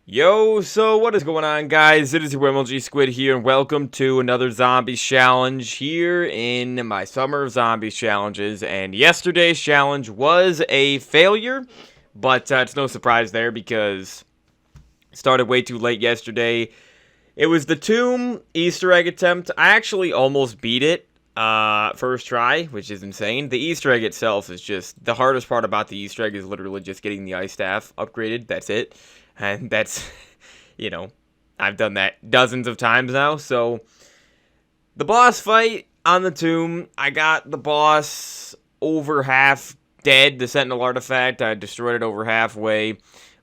Yo, so what is going on, guys? It is your MLG Squid here, and welcome to another Zombies Challenge here in my Summer of Zombies Challenges. And yesterday's challenge was a failure, but it's no surprise there because it started way too late yesterday. It was the Tomb Easter egg attempt. I actually almost beat it first try, which is insane. The Easter egg itself is just, the hardest part about the Easter egg is literally just getting the ice staff upgraded. That's it. And that's, I've done that dozens of times now. So, the boss fight on the tomb, I got the boss over half dead. The Sentinel artifact, I destroyed it over halfway.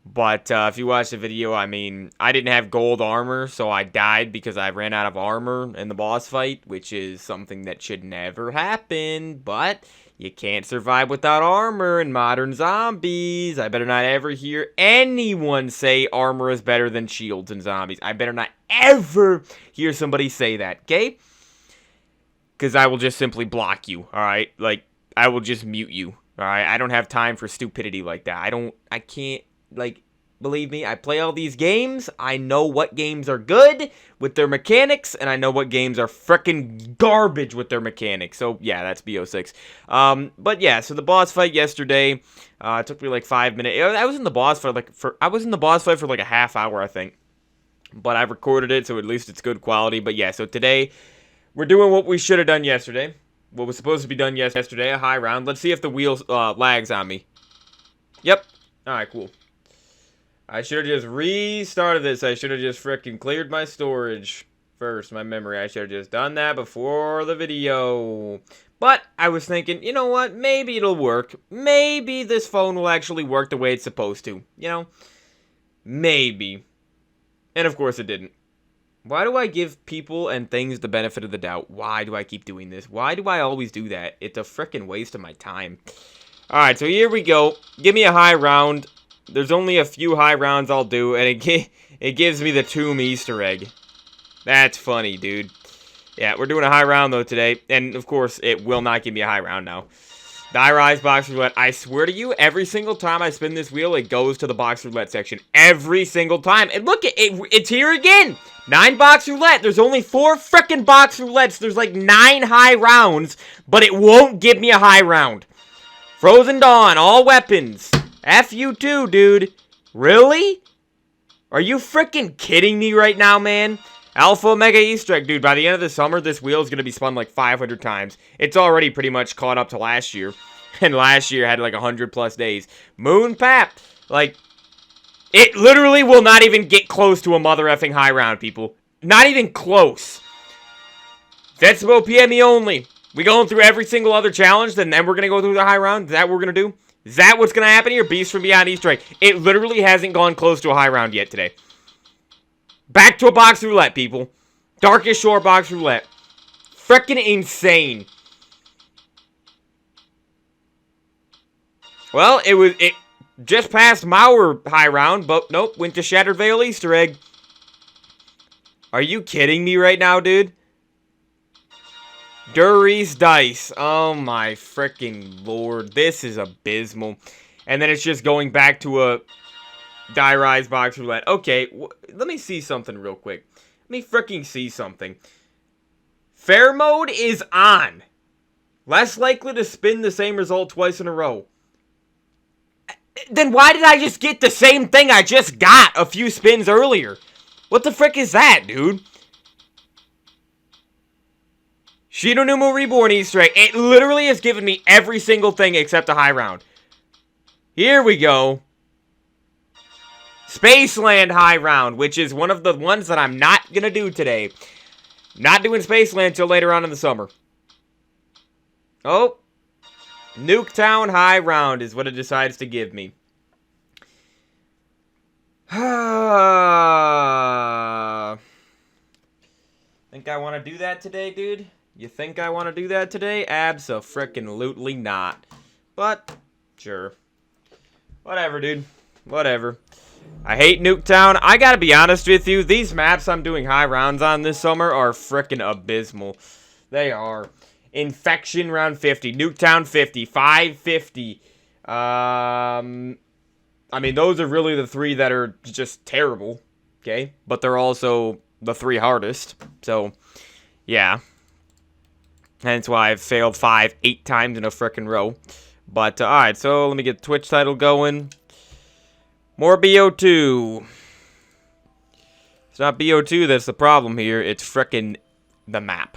But if you watch the video, I didn't have gold armor, so I died because I ran out of armor in the boss fight, which is something that should never happen. But you can't survive without armor in modern zombies. I better not ever hear anyone say armor is better than shields in zombies. I better not ever hear somebody say that, okay? Because I will just simply block you, alright? Like, I will just mute you, alright? I don't have time for stupidity like that. I can't, believe me, I play all these games. I know what games are good with their mechanics, and I know what games are frickin' garbage with their mechanics. So, yeah, that's BO6. But yeah, so the boss fight yesterday, it took me like 5 minutes. I was in the boss fight for like a half hour, I think. But I recorded it, so at least it's good quality. But yeah, so today, we're doing what we should have done yesterday. What was supposed to be done yesterday, a high round. Let's see if the wheel lags on me. Yep. Alright, cool. I should have just restarted this. I should have just frickin' cleared my storage first, my memory. I should have just done that before the video. But I was thinking, you know what? Maybe it'll work. Maybe this phone will actually work the way it's supposed to. Maybe. And of course it didn't. Why do I give people and things the benefit of the doubt? Why do I keep doing this? Why do I always do that? It's a frickin' waste of my time. Alright, so here we go. Give me a high round. There's only a few high rounds I'll do, and it gives me the Tomb Easter egg. That's funny, dude. Yeah, we're doing a high round, though, today. And, of course, it will not give me a high round now. Die Rise Box Roulette. I swear to you, every single time I spin this wheel, it goes to the Box Roulette section. Every single time. And look, it's here again. 9 Box Roulette. There's only 4 frickin' Box Roulettes. There's like 9 high rounds, but it won't give me a high round. Frozen Dawn. All weapons. F you too, dude. Really? Are you freaking kidding me right now, man? Alpha Omega Easter egg, dude. By the end of the summer, this wheel is going to be spun like 500 times. It's already pretty much caught up to last year. And last year had like 100 plus days. Moon Pap. Like, it literally will not even get close to a mother effing high round, people. Not even close. Zetsubo PME only. We going through every single other challenge, then we're going to go through the high round? Is that what we're going to do? Is that what's going to happen here? Beast from Beyond Easter egg. It literally hasn't gone close to a high round yet today. Back to a Box Roulette, people. Darkest Shore Box Roulette. Frickin' insane. Well, it just passed Mauer high round, but nope, went to Shattered Veil Easter egg. Are you kidding me right now, dude? Duries Dice. Oh my freaking lord. This is abysmal. And then it's just going back to a Die Rise Box Roulette. Okay, let me see something real quick. Let me freaking see something. Fair mode is on. Less likely to spin the same result twice in a row. Then why did I just get the same thing I just got a few spins earlier? What the frick is that, dude? Shinonumo Reborn Easter egg. It literally has given me every single thing except a high round. Here we go. Spaceland high round, which is one of the ones that I'm not going to do today. Not doing Spaceland until later on in the summer. Oh. Nuketown high round is what it decides to give me. Think I want to do that today, dude? You think I want to do that today? Abso-frickin-lutely not. But, sure. Whatever, dude. Whatever. I hate Nuketown. I gotta be honest with you, these maps I'm doing high rounds on this summer are frickin' abysmal. They are. Infection round 50. Nuketown 50. 550. I mean, those are really the 3 that are just terrible, okay? But they're also the 3 hardest, so, yeah. Hence why I've failed 8 times in a frickin' row. But, alright, so let me get the Twitch title going. More BO2. It's not BO2 that's the problem here, it's frickin' the map.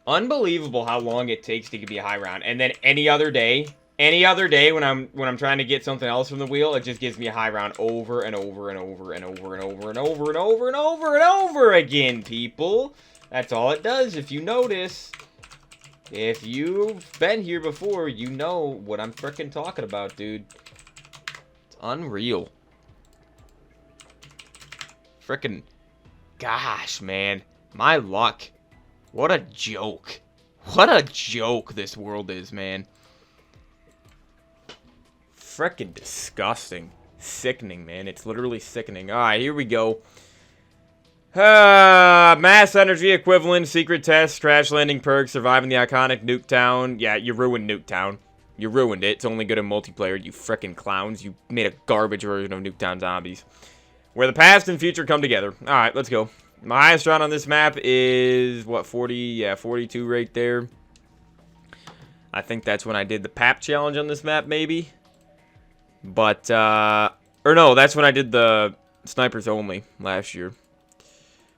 Unbelievable how long it takes to get me a high round. And then any other day when I'm trying to get something else from the wheel, it just gives me a high round over and over and over and over and over and over and over and over and over again, people. That's all it does, if you notice. If you've been here before, you know what I'm frickin' talking about, dude. It's unreal. Frickin' gosh, man. My luck. What a joke. What a joke this world is, man. Frickin' disgusting. Sickening, man. It's literally sickening. Alright, here we go. Mass energy equivalent, secret test, crash landing perk, surviving the iconic Nuketown. Yeah, you ruined Nuketown. You ruined it. It's only good in multiplayer, you frickin' clowns. You made a garbage version of Nuketown Zombies. Where the past and future come together. Alright, let's go. My highest round on this map is, what, 40? Yeah, 42 right there. I think that's when I did the PAP challenge on this map, maybe. But, or no, that's when I did the snipers only last year.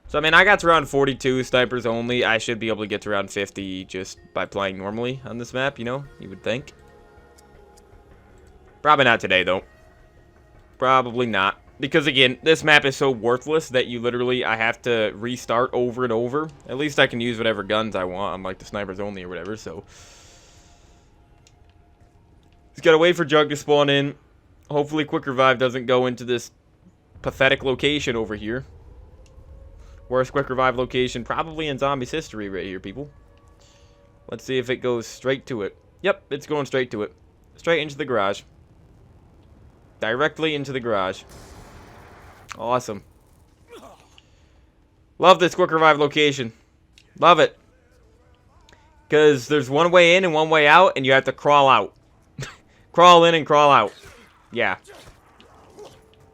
So, I mean, I got to around 42 snipers only. I should be able to get to around 50 just by playing normally on this map, you know? You would think. Probably not today, though. Probably not. Because, again, this map is so worthless that you literally, I have to restart over and over. At least I can use whatever guns I want, unlike the snipers only or whatever, so. Just gotta wait for Jug to spawn in. Hopefully Quick Revive doesn't go into this pathetic location over here. Worst Quick Revive location probably in Zombies history right here, people. Let's see if it goes straight to it. Yep, it's going straight to it. Straight into the garage. Directly into the garage. Awesome. Love this Quick Revive location. Love it. Because there's one way in and one way out, and you have to crawl out. Crawl in and crawl out. Yeah.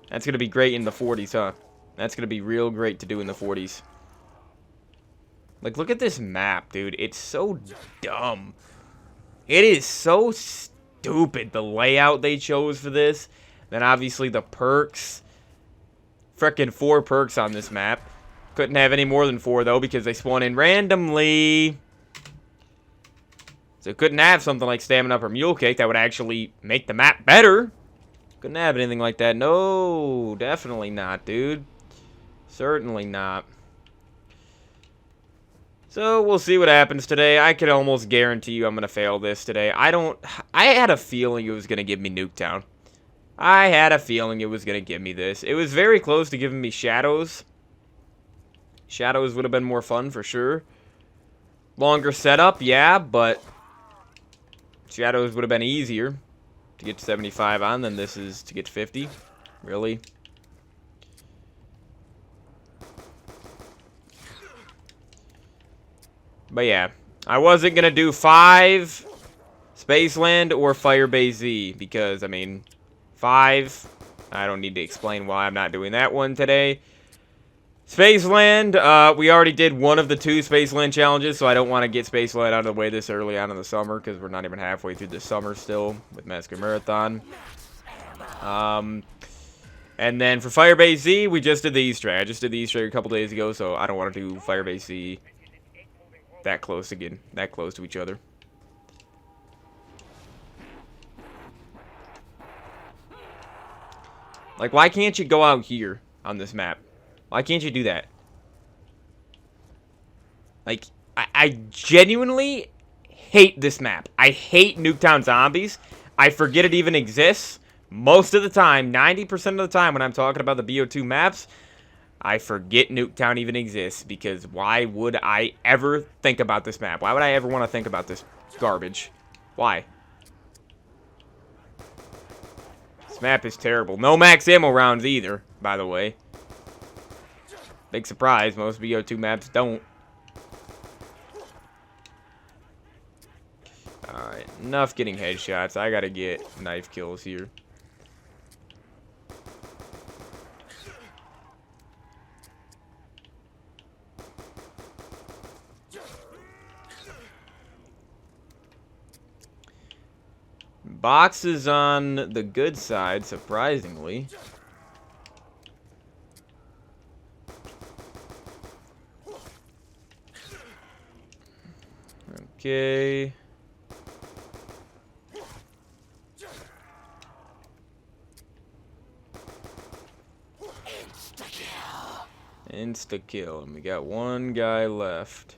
That's going to be great in the 40s, huh? That's going to be real great to do in the 40s. Like, look at this map, dude. It's so dumb. It is so stupid, the layout they chose for this. Then, obviously, the perks. Frickin' 4 perks on this map. Couldn't have any more than 4, though, because they spawn in randomly. So, couldn't have something like Stamina or Mule Kick that would actually make the map better. Couldn't have anything like that. No, definitely not, dude. Certainly not. So, we'll see what happens today. I can almost guarantee you I'm going to fail this today. I had a feeling it was going to give me Nuketown. I had a feeling it was going to give me this. It was very close to giving me Shadows. Shadows would have been more fun for sure. Longer setup, yeah, but Shadows would have been easier to get to 75 on than this is to get to 50. Really? But yeah, I wasn't going to do 5 Spaceland or Firebase Z because, I mean, 5, I don't need to explain why I'm not doing that one today. Spaceland, we already did one of the 2 Spaceland challenges, so I don't want to get Spaceland out of the way this early on in the summer, because we're not even halfway through the summer still with Massacre Marathon. And then for Firebase Z, we just did the Easter egg. I just did the Easter egg a couple days ago, so I don't want to do Firebase Z that close again, that close to each other. Like, why can't you go out here on this map? Why can't you do that? Like, I genuinely hate this map. I hate Nuketown Zombies. I forget it even exists. Most of the time, 90% of the time when I'm talking about the BO2 maps, I forget Nuketown even exists. Because why would I ever think about this map? Why would I ever want to think about this garbage? Why? This map is terrible. No max ammo rounds either, by the way. Big surprise, most BO2 maps don't. Enough getting headshots. I gotta get knife kills here. Box is on the good side, surprisingly. Okay. Insta-kill. And we got one guy left.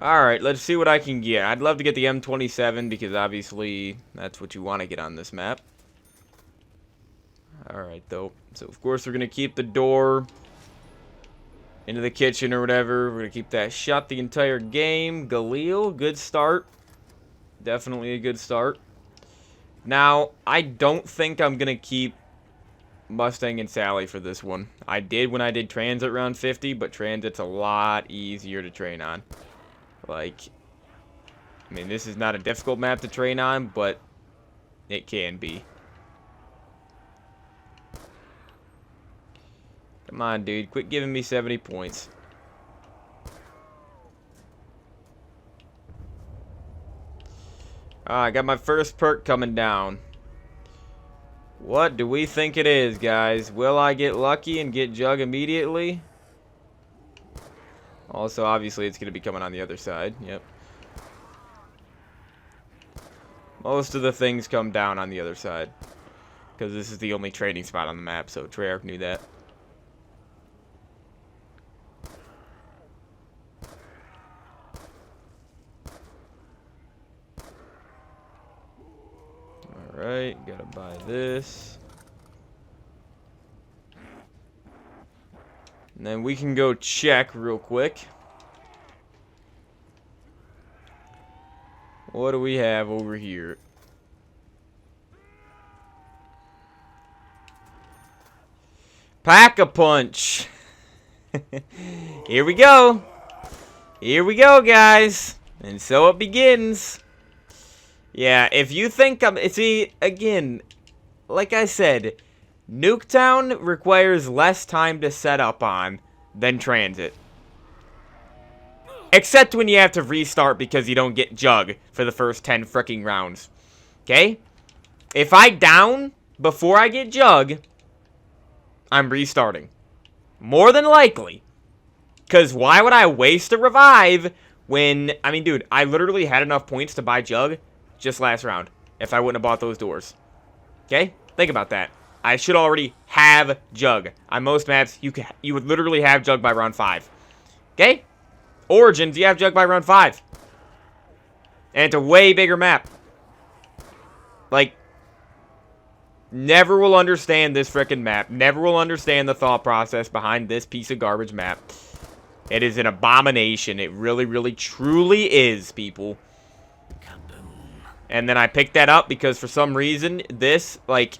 Alright, let's see what I can get. I'd love to get the M27 because obviously that's what you want to get on this map. Alright, though. So, of course, we're going to keep the door into the kitchen or whatever. We're going to keep that shut the entire game. Galil, good start. Definitely a good start. Now, I don't think I'm going to keep Mustang and Sally for this one. I did when I did Transit round 50, but Transit's a lot easier to train on. Like, I mean, this is not a difficult map to train on, but it can be. Come on, dude. Quit giving me 70 points. I got my first perk coming down. What do we think it is, guys? Will I get lucky and get Jug immediately? Also, obviously, it's going to be coming on the other side. Yep. Most of the things come down on the other side. Because this is the only trading spot on the map, so Treyarch knew that. Alright, gotta buy this. And then we can go check real quick. What do we have over here? Pack-a-punch. Here we go. Here we go, guys. And so it begins. Yeah, if you think I'm... See, again, like I said, Nuketown requires less time to set up on than Transit. Except when you have to restart because you don't get Jug for the first 10 freaking rounds. Okay? If I down before I get Jug, I'm restarting. More than likely. Because why would I waste a revive when... I mean, dude, I literally had enough points to buy Jug just last round if I wouldn't have bought those doors. Okay? Think about that. I should already have Jug. On most maps, you would literally have Jug by round 5. Okay? Origins, you have Jug by round 5. And it's a way bigger map. Like, never will understand this frickin' map. Never will understand the thought process behind this piece of garbage map. It is an abomination. It really, really, truly is, people. And then I picked that up because for some reason, this, like,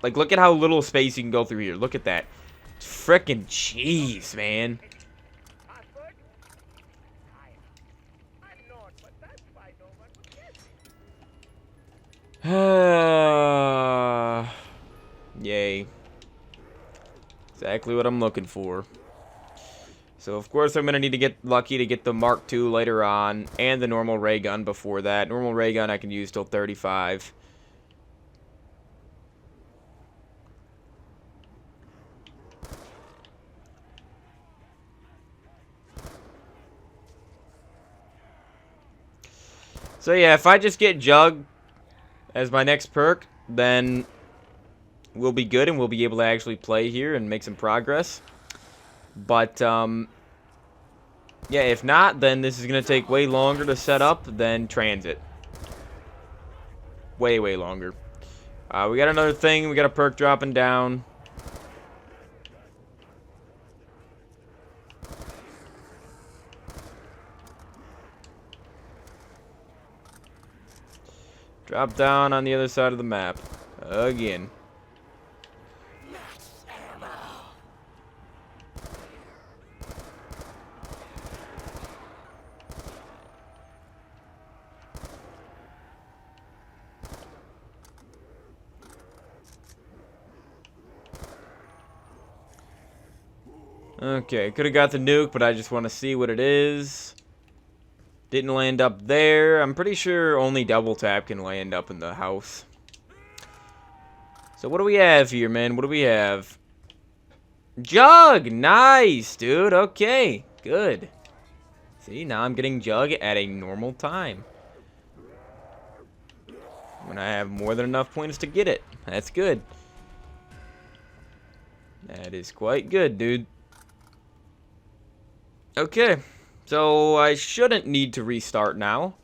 look at how little space you can go through here. Look at that. Frickin' jeez, man. Yay. Exactly what I'm looking for. So, of course, I'm going to need to get lucky to get the Mark II later on, and the normal ray gun before that. Normal ray gun I can use till 35. So, yeah, if I just get Jug as my next perk, then we'll be good and we'll be able to actually play here and make some progress. But, yeah, if not, then this is going to take way longer to set up than Transit. Way, way longer. We got another thing. We got a perk dropping down. Drop down on the other side of the map. Again. Okay, could have got the nuke, but I just want to see what it is. Didn't land up there. I'm pretty sure only double tap can land up in the house. So what do we have here, man? What do we have? Jug! Nice, dude. Okay, good. See, now I'm getting Jug at a normal time. When I have more than enough points to get it. That's good. That is quite good, dude. Okay, so I shouldn't need to restart now.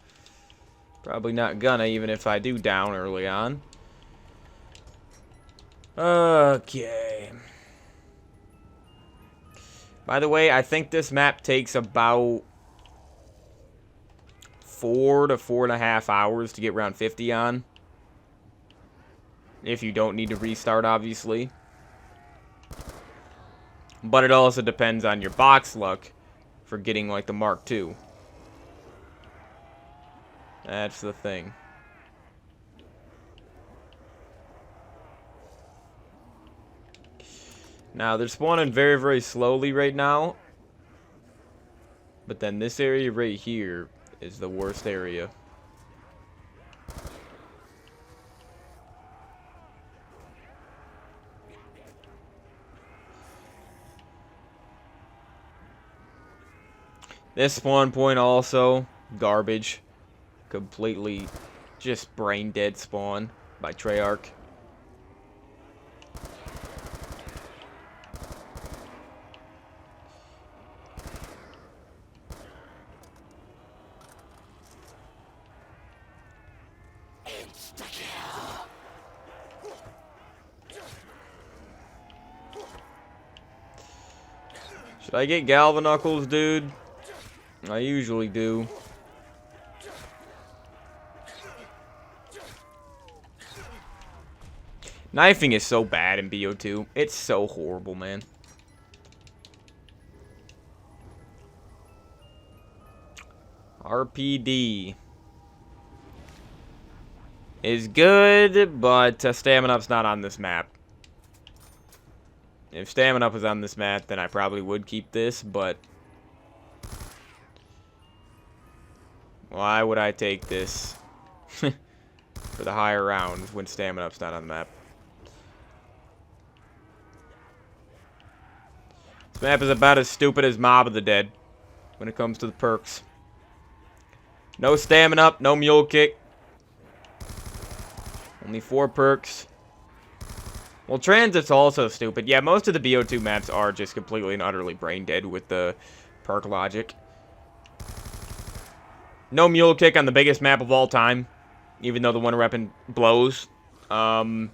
Probably not gonna, even if I do down early on. Okay. By the way, I think this map takes about 4 to 4.5 hours to get round 50 on. If you don't need to restart, obviously. But it also depends on your box luck for getting, like, the Mark II. That's the thing. Now, they're spawning very, very slowly right now. But then this area right here is the worst area. This spawn point also, garbage. Completely just brain dead spawn by Treyarch. Should I get Galvanuckles, dude? I usually do. Knifing is so bad in BO2. It's so horrible, man. RPD is good, but Stamina Up's not on this map. If Stamina Up was on this map, then I probably would keep this, but why would I take this for the higher rounds when Stamina Up's not on the map? This map is about as stupid as Mob of the Dead when it comes to the perks. No Stamina Up, no Mule Kick. Only 4 perks. Well, Transit's also stupid. Yeah, most of the BO2 maps are just completely and utterly brain dead with the perk logic. No Mule Kick on the biggest map of all time, even though the one weapon blows. No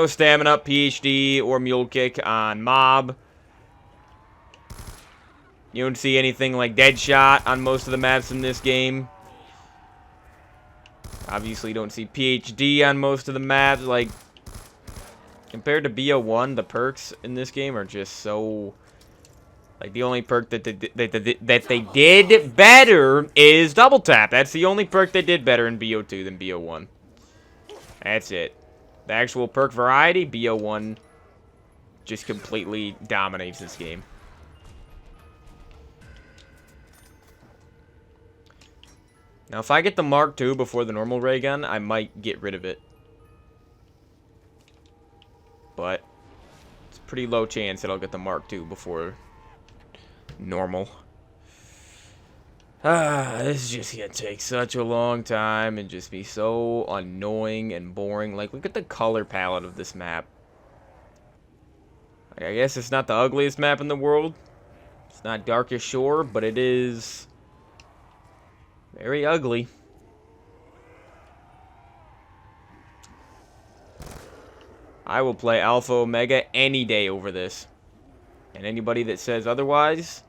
Stamina Up, PhD, or Mule Kick on Mob. You don't see anything like Deadshot on most of the maps in this game. Obviously, you don't see PhD on most of the maps. Like, compared to BO1, the perks in this game are just so... Like, the only perk that they did better is Double Tap. That's the only perk they did better in BO2 than BO1. That's it. The actual perk variety, BO1 just completely dominates this game. Now, if I get the Mark II before the normal ray gun, I might get rid of it. But it's a pretty low chance that I'll get the Mark II before normal. This is just gonna take such a long time and just be so annoying and boring. Like, look at the color palette of this map. Like, I guess it's not the ugliest map in the world. It's not Darkest Shore, but it is very ugly. I will play Alpha Omega any day over this. And anybody that says otherwise,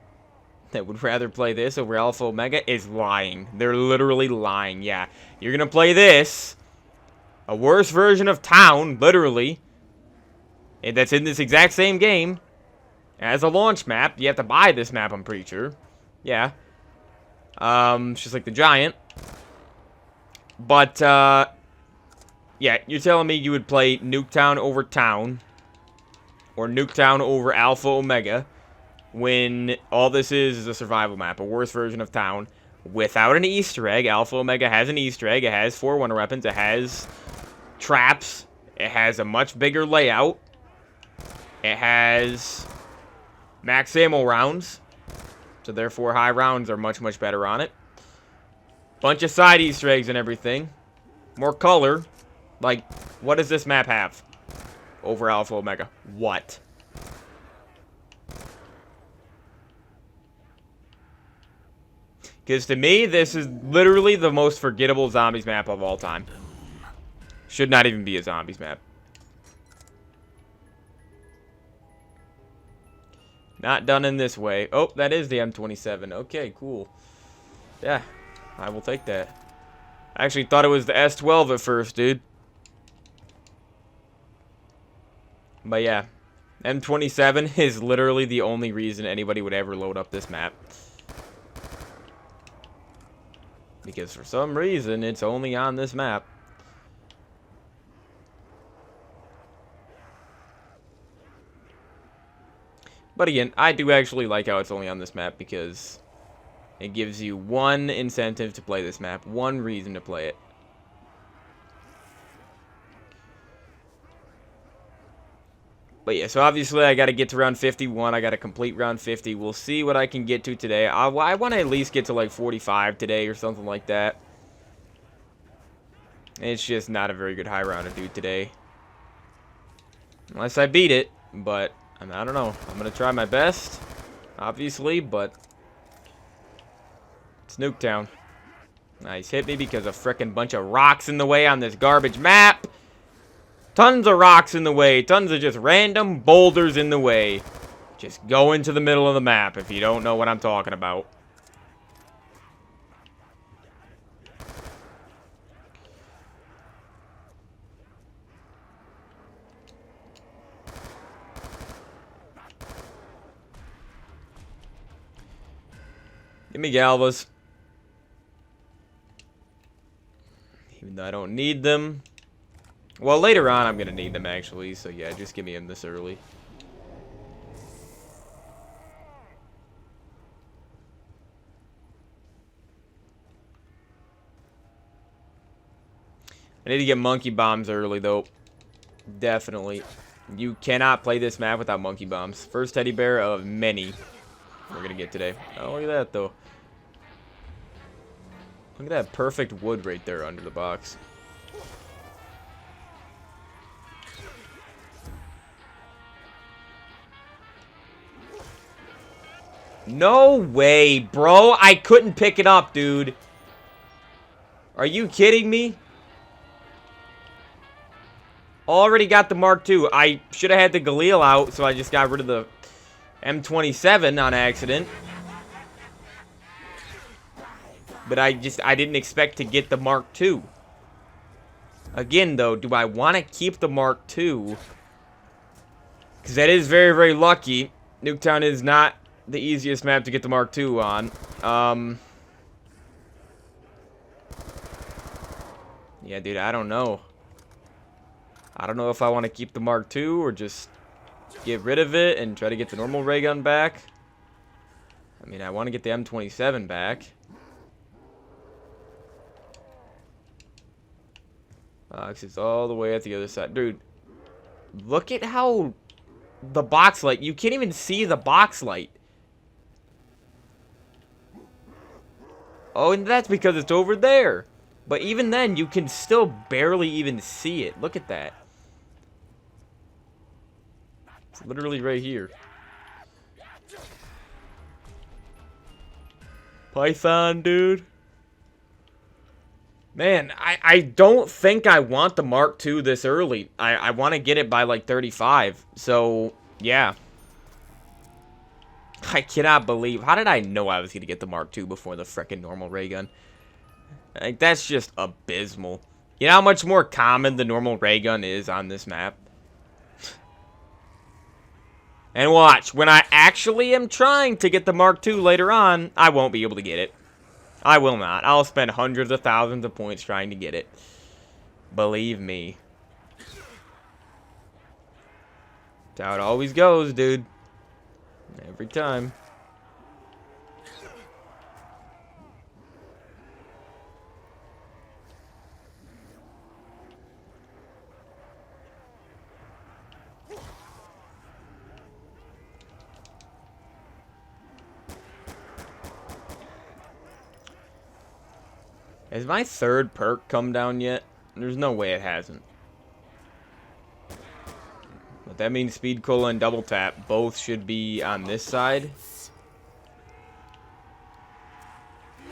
that would rather play this over Alpha Omega, is lying. They're literally lying. Yeah, you're gonna play this, a worse version of Town, literally, and that's in this exact same game, as a launch map. You have to buy this map, I'm pretty sure. Yeah. It's just like the Giant. But, yeah, you're telling me you would play Nuketown over Town, or Nuketown over Alpha Omega, when all this is a survival map, a worse version of Town, without an Easter egg. Alpha Omega has an Easter egg. It has 4 wonder weapons. It has traps. It has a much bigger layout. It has max ammo rounds. So therefore, high rounds are much, much better on it. Bunch of side Easter eggs and everything. More color. Like, what does this map have over Alpha Omega? What? Because to me, this is literally the most forgettable zombies map of all time. Should not even be a zombies map. Not done in this way. Oh, that is the M27. Okay, cool. Yeah, I will take that. I actually thought it was the S12 at first, dude. But yeah, M27 is literally the only reason anybody would ever load up this map. Because for some reason, it's only on this map. But again, I do actually like how it's only on this map because it gives you one incentive to play this map, one reason to play it. But yeah, so obviously I got to get to round 51. I got to complete round 50. We'll see what I can get to today. I want to at least get to like 45 today or something like that. It's just not a very good high round to do today. Unless I beat it, but I don't know. I'm going to try my best, obviously, but it's Nuketown. Nice, hit me because a frickin' bunch of rocks in the way on this garbage map. Tons of rocks in the way. Tons of just random boulders in the way. Just go into the middle of the map if you don't know what I'm talking about. Give me Galvas. Even though I don't need them. Well, later on I'm going to need them, actually. So, yeah, just give me them this early. I need to get monkey bombs early, though. Definitely. You cannot play this map without monkey bombs. First teddy bear of many we're going to get today. Oh, look at that, though. Look at that perfect wood right there under the box. No way, bro. I couldn't pick it up, dude. Are you kidding me? Already got the Mark II. I should have had the Galil out, so I just got rid of the M27 on accident. But I didn't expect to get the Mark II. Again, though, do I want to keep the Mark II? Because that is very, very lucky. Nuketown is not the easiest map to get the Mark II on. Yeah, dude, I don't know. I don't know if I want to keep the Mark II or just get rid of it and try to get the normal ray gun back. I mean, I want to get the M27 back. Box is all the way at the other side. Dude, look at how the box light... You can't even see the box light. Oh, and that's because it's over there. But even then, you can still barely even see it. Look at that. It's literally right here. Python, dude. Man, I don't think I want the Mark II this early. I want to get it by like 35. So, yeah. I cannot believe... How did I know I was going to get the Mark II before the frickin' normal ray gun? Like, that's just abysmal. You know how much more common the normal ray gun is on this map? And watch, when I actually am trying to get the Mark II later on, I won't be able to get it. I will not. I'll spend hundreds of thousands of points trying to get it. Believe me. That's how it always goes, dude. Every time. Has my third perk come down yet? There's no way it hasn't. But that means Speed Cola and Double Tap both should be on this side.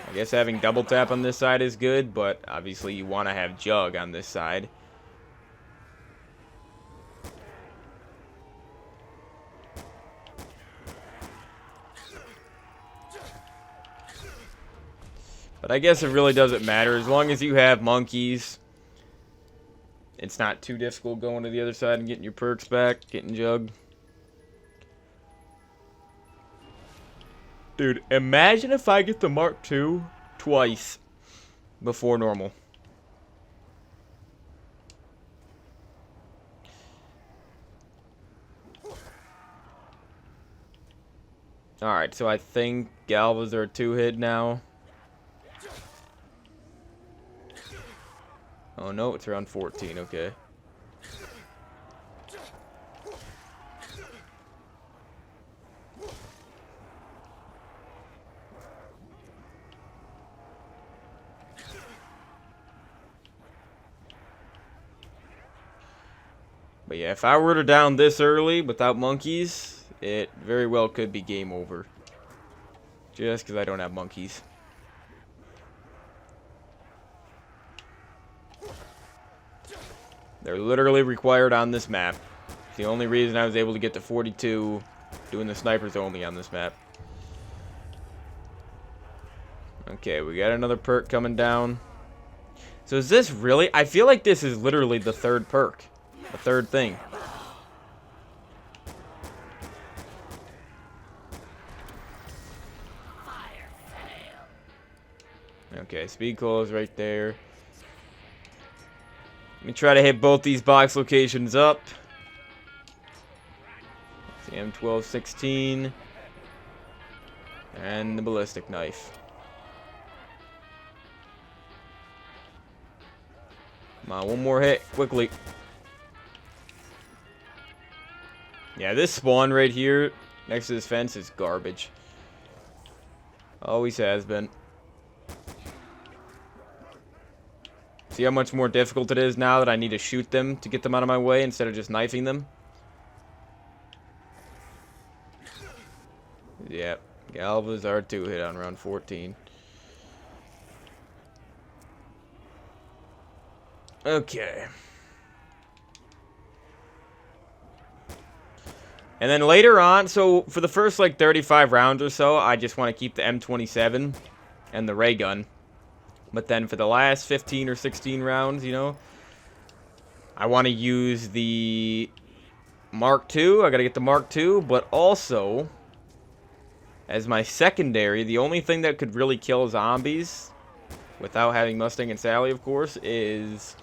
I guess having Double Tap on this side is good, but obviously you want to have Jug on this side. But I guess it really doesn't matter. As long as you have monkeys, it's not too difficult going to the other side and getting your perks back, getting Jug. Dude, imagine if I get the Mark II twice before normal. Alright, so I think Galvas are a 2-hit now. Oh no, it's around 14, okay. But yeah, if I were to down this early without monkeys, it very well could be game over. Just because I don't have monkeys. They're literally required on this map. It's the only reason I was able to get to 42 doing the snipers only on this map. Okay, we got another perk coming down. So is this really? I feel like this is literally the third perk. The third thing. Okay, Speed Cola is right there. Let me try to hit both these box locations up. The M1216 and the ballistic knife. Come on, one more hit, quickly. Yeah, this spawn right here next to this fence is garbage. Always has been. See how much more difficult it is now that I need to shoot them to get them out of my way instead of just knifing them? Yep, Galvas are 2-hit on round 14. Okay. And then later on, so for the first like 35 rounds or so, I just want to keep the M27 and the ray gun. But then for the last 15 or 16 rounds, you know, I want to use the Mark II. I got to get the Mark II, but also as my secondary, the only thing that could really kill zombies without having Mustang and Sally, of course, is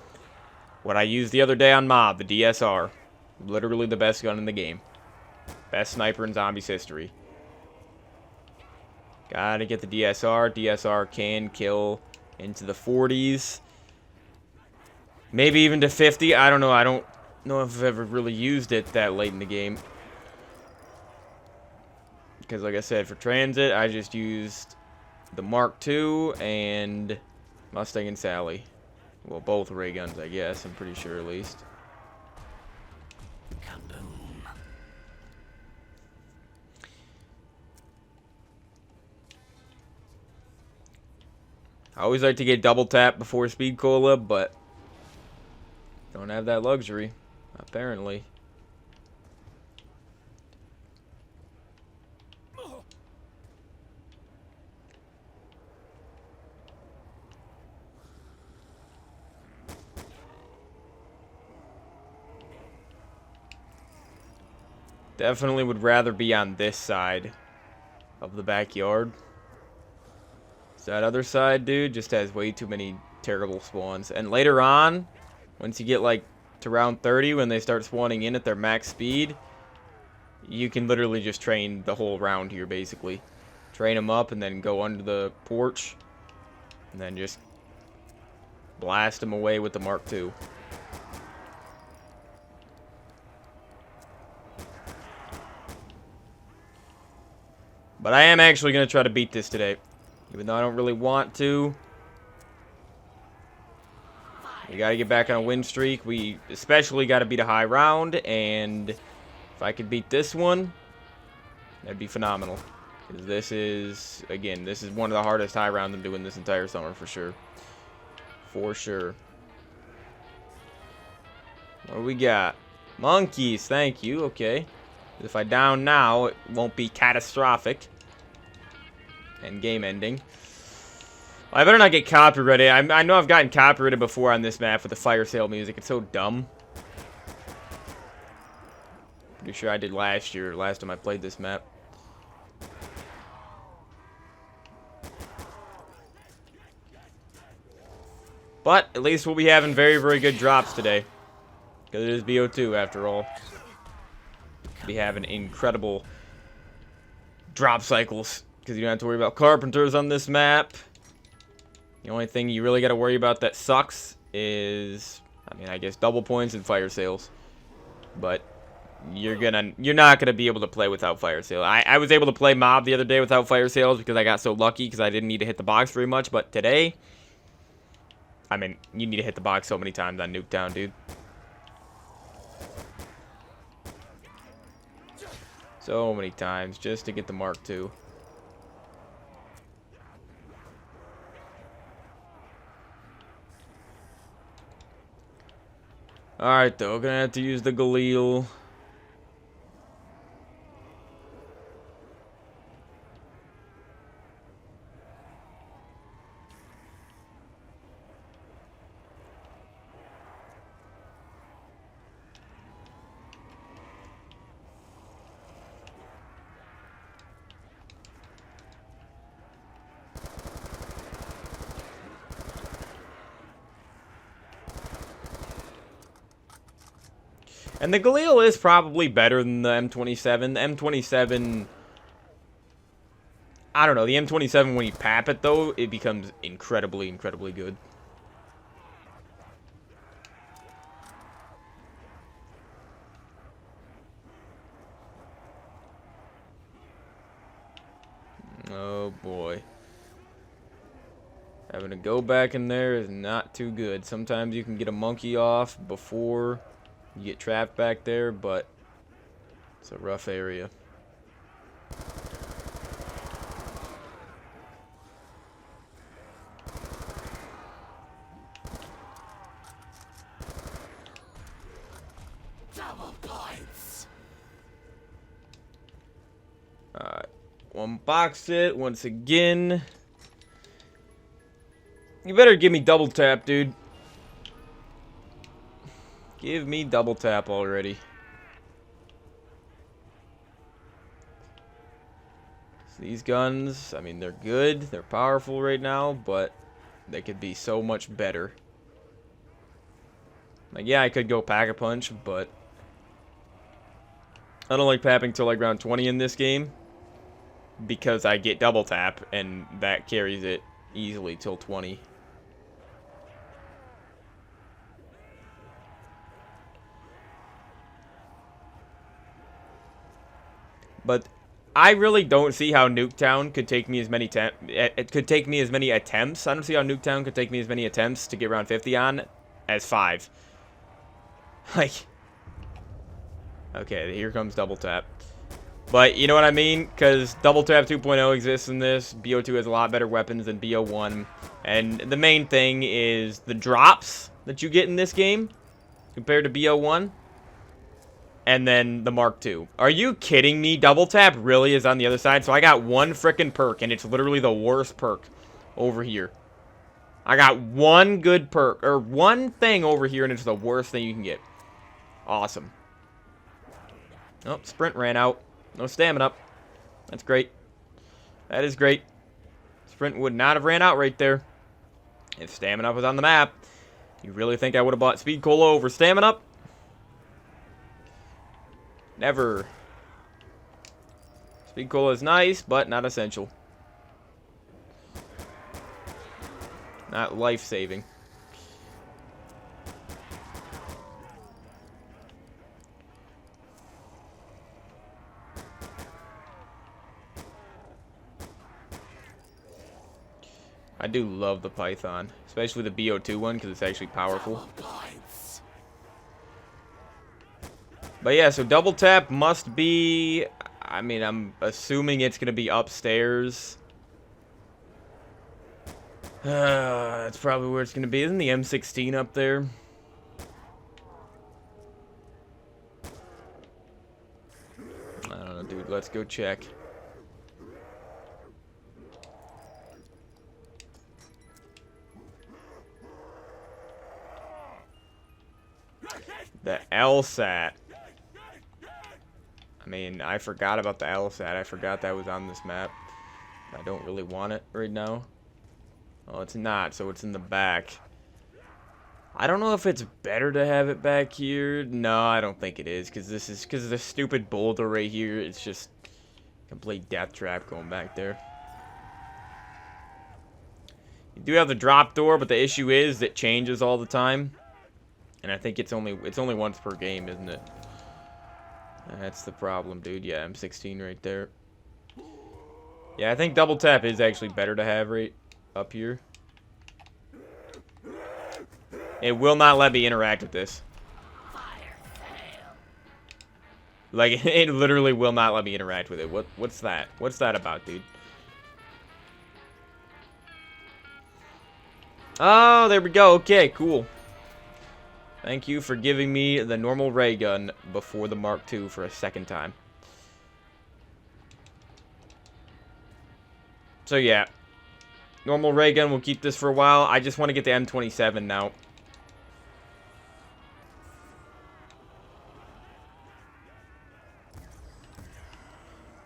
what I used the other day on Mob, the DSR. Literally the best gun in the game. Best sniper in zombies history. Gotta get the DSR. DSR can kill into the 40s. Maybe even to 50. I don't know. I don't know if I've ever really used it that late in the game. Because like I said, for transit, I just used the Mark II and Mustang and Sally. Well, both ray guns, I guess. I'm pretty sure at least. I always like to get double tap before Speed Cola, but don't have that luxury, apparently. Definitely would rather be on this side of the backyard. That other side, dude, just has way too many terrible spawns. And later on, once you get like to round 30, when they start spawning in at their max speed, you can literally just train the whole round here, basically. Train them up and then go under the porch. And then just blast them away with the Mark II. But I am actually going to try to beat this today. Even though I don't really want to. We got to get back on a win streak. We especially got to beat a high round. And if I could beat this one, that'd be phenomenal. Because this is, again, this is one of the hardest high rounds I'm doing this entire summer for sure. For sure. What do we got? Monkeys, thank you. Okay. If I down now, it won't be catastrophic. And game ending. I better not get copyrighted. I know I've gotten copyrighted before on this map with the fire sale music. It's so dumb. Pretty sure I did last time I played this map. But at least we'll be having very, very good drops today. Because it is BO2 after all. We'll be having incredible drop cycles. Because you don't have to worry about carpenters on this map. The only thing you really got to worry about that sucks is, I mean, I guess double points and fire sales. But you're not gonna be able to play without fire sale. I was able to play mob the other day without fire sales because I got so lucky because I didn't need to hit the box very much. But today, I mean, you need to hit the box so many times on Nuketown, dude. So many times just to get the Mark II. Alright, though. Gonna have to use the Galil. And the Galil is probably better than the M27. The M27, I don't know. The M27, when you pap it, though, it becomes incredibly, incredibly good. Oh, boy. Having to go back in there is not too good. Sometimes you can get a monkey off before you get trapped back there, but it's a rough area. Double points. Alright. One box it once again. You better give me double tap, dude. Give me double tap already. So these guns, I mean, they're good. They're powerful right now, but they could be so much better. Like, yeah, I could go pack-a-punch, but I don't like papping till like round 20 in this game because I get double tap, and that carries it easily till 20. But I really don't see how Nuketown could take me as many attempts. I don't see how Nuketown could take me as many attempts to get round 50 on as 5. Like, okay, here comes double tap. But you know what I mean? Because double tap 2.0 exists in this. BO2 has a lot better weapons than BO1. And the main thing is the drops that you get in this game compared to BO1. And then the Mark II. Are you kidding me? Double tap really is on the other side. So I got one frickin' perk, and it's literally the worst perk over here. I got one good perk, or one thing over here, and it's the worst thing you can get. Awesome. Oh, sprint ran out. No stamina. That's great. That is great. Sprint would not have ran out right there if stamina was on the map. You really think I would have bought Speed Cola over stamina? Never. Speed cola is nice, but not essential. Not life-saving. I do love the Python, especially the BO2 one, because it's actually powerful. But yeah, so double tap must be... I mean, I'm assuming it's going to be upstairs. That's probably where it's going to be. Isn't the M16 up there? I don't know, dude. Let's go check. The LSAT. I mean, I forgot about the LSAT. I forgot that was on this map. I don't really want it right now. Oh, it's not, so it's in the back. I don't know if it's better to have it back here. No, I don't think it is, because of the stupid boulder right here. It's just complete death trap going back there. You do have the drop door, but the issue is it changes all the time. And I think it's only once per game, isn't it? That's the problem, dude. Yeah, M16 right there. Yeah, I think double tap is actually better to have right up here. It will not let me interact with this. Like, it literally will not let me interact with it. What's that? What's that about, dude? Oh, there we go. Okay, cool. Thank you for giving me the normal ray gun before the Mark II for a second time. So yeah, normal ray gun, we'll keep this for a while. I just want to get the M27 now.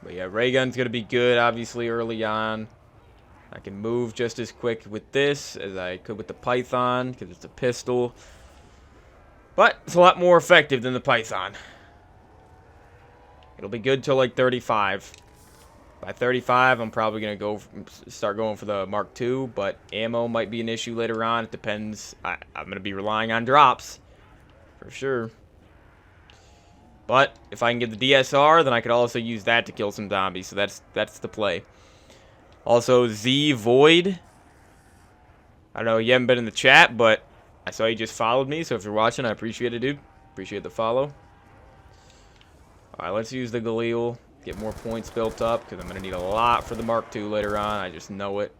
But yeah, ray gun's going to be good, obviously, early on. I can move just as quick with this as I could with the Python, because it's a pistol. But it's a lot more effective than the Python. It'll be good till like 35. By 35, I'm probably going to start going for the Mark II, but ammo might be an issue later on. It depends. I'm going to be relying on drops, for sure. But if I can get the DSR, then I could also use that to kill some zombies, so that's the play. Also, Z Void. I don't know, you haven't been in the chat, but I saw you just followed me, so if you're watching, I appreciate it, dude. Appreciate the follow. Alright, let's use the Galil. Get more points built up, because I'm going to need a lot for the Mark II later on. I just know it.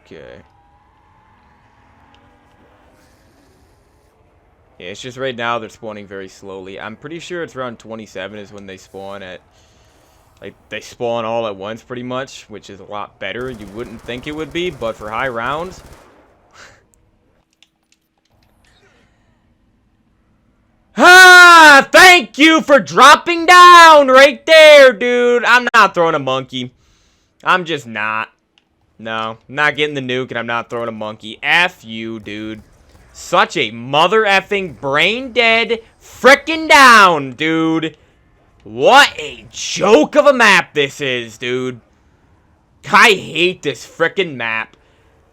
Okay. Yeah, it's just right now they're spawning very slowly. I'm pretty sure it's around 27 is when they spawn at... Like, they spawn all at once pretty much, which is a lot better. You wouldn't think it would be, but for high rounds... Ah! Thank you for dropping down right there, dude! I'm not throwing a monkey. I'm just not. No, I'm not getting the nuke, and I'm not throwing a monkey. F you, dude. Such a mother effing brain dead frickin' down, dude. What a joke of a map this is, dude. I hate this frickin' map.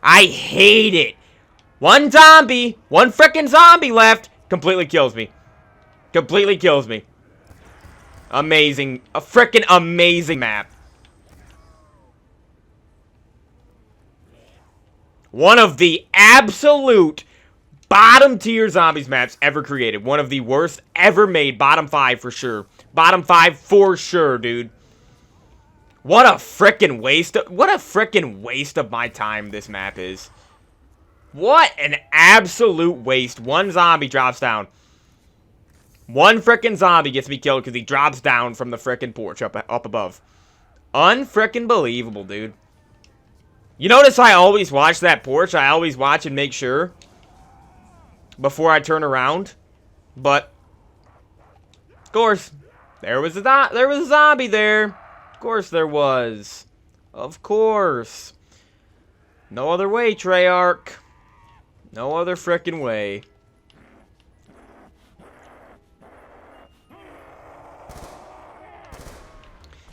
I hate it. One frickin' zombie left, completely kills me. Completely kills me. Amazing. A frickin' amazing map. One of the absolute bottom tier zombies maps ever created. One of the worst ever made. Bottom 5 for sure. Bottom 5 for sure, dude. What a frickin' waste of my time this map is. What an absolute waste. One zombie drops down. One frickin' zombie gets me killed because he drops down from the frickin' porch up above. Unfrickin' believable, dude. You notice I always watch that porch? I always watch and make sure before I turn around. But, of course, there was a zombie there. Of course there was. Of course. No other way, Treyarch. No other frickin' way.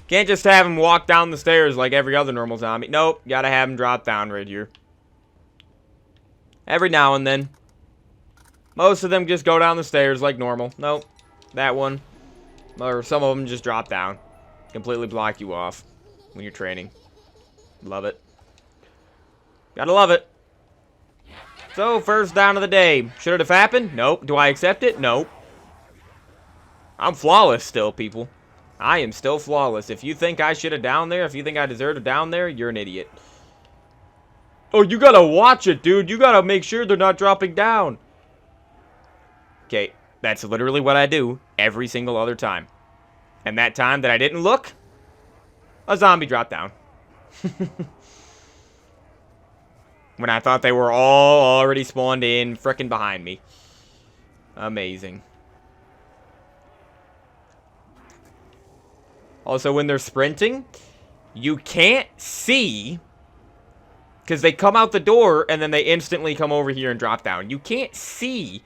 Can't just have him walk down the stairs like every other normal zombie. Nope, gotta have him drop down right here. Every now and then. Most of them just go down the stairs like normal. Nope, that one. Or some of them just drop down. Completely block you off when you're training. Love it. Gotta love it. So, first down of the day. Should it have happened? Nope. Do I accept it? Nope. I'm flawless still, people. I am still flawless. If you think I should have down there, if you think I deserve to down there, you're an idiot. Oh, you gotta watch it, dude. You gotta make sure they're not dropping down. Okay, that's literally what I do every single other time. And that time that I didn't look, a zombie dropped down. When I thought they were all already spawned in frickin' behind me. Amazing. Also, when they're sprinting, you can't see, because they come out the door and then they instantly come over here and drop down. You can't see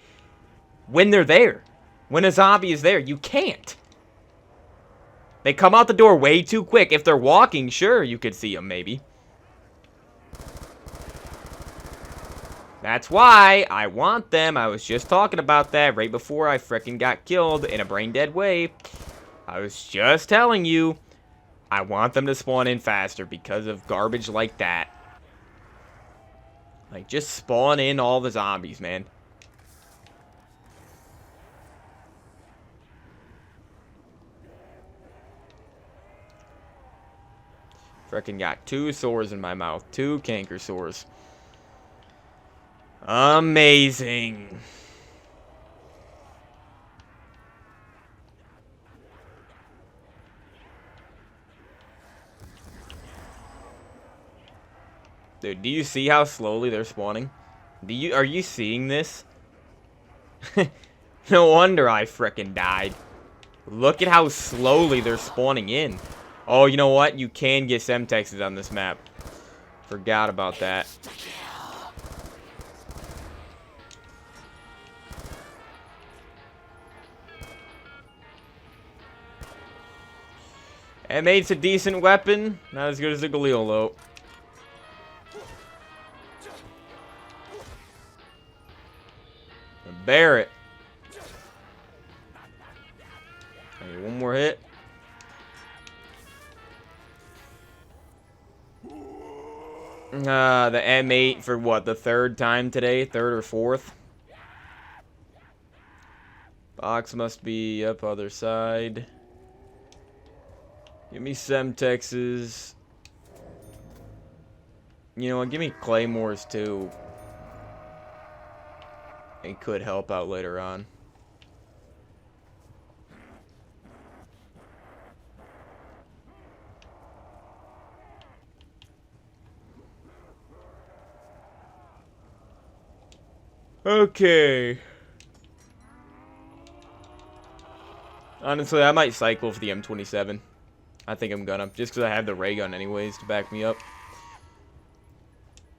when they're there. When a zombie is there, you can't. They come out the door way too quick. If they're walking, sure, you could see them maybe. That's why I want them. I was just talking about that right before I frickin' got killed in a brain-dead way. I was just telling you, I want them to spawn in faster because of garbage like that. Like, just spawn in all the zombies, man. Frickin' got 2 sores in my mouth. 2 canker sores. Amazing. Dude, do you see how slowly they're spawning? Are you seeing this? No wonder I frickin' died. Look at how slowly they're spawning in. Oh, you know what? You can get Semtexes on this map. Forgot about that. M8's a decent weapon. Not as good as the Galil, though. Barrett. Okay, one more hit. The M8 for what? The 3rd time today? 3rd or 4th? Box must be up other side. Give me Semtexes. You know what? Give me Claymores too. It could help out later on. Okay. Honestly, I might cycle for the M27. I think I'm gonna. Just because I have the ray gun anyways to back me up.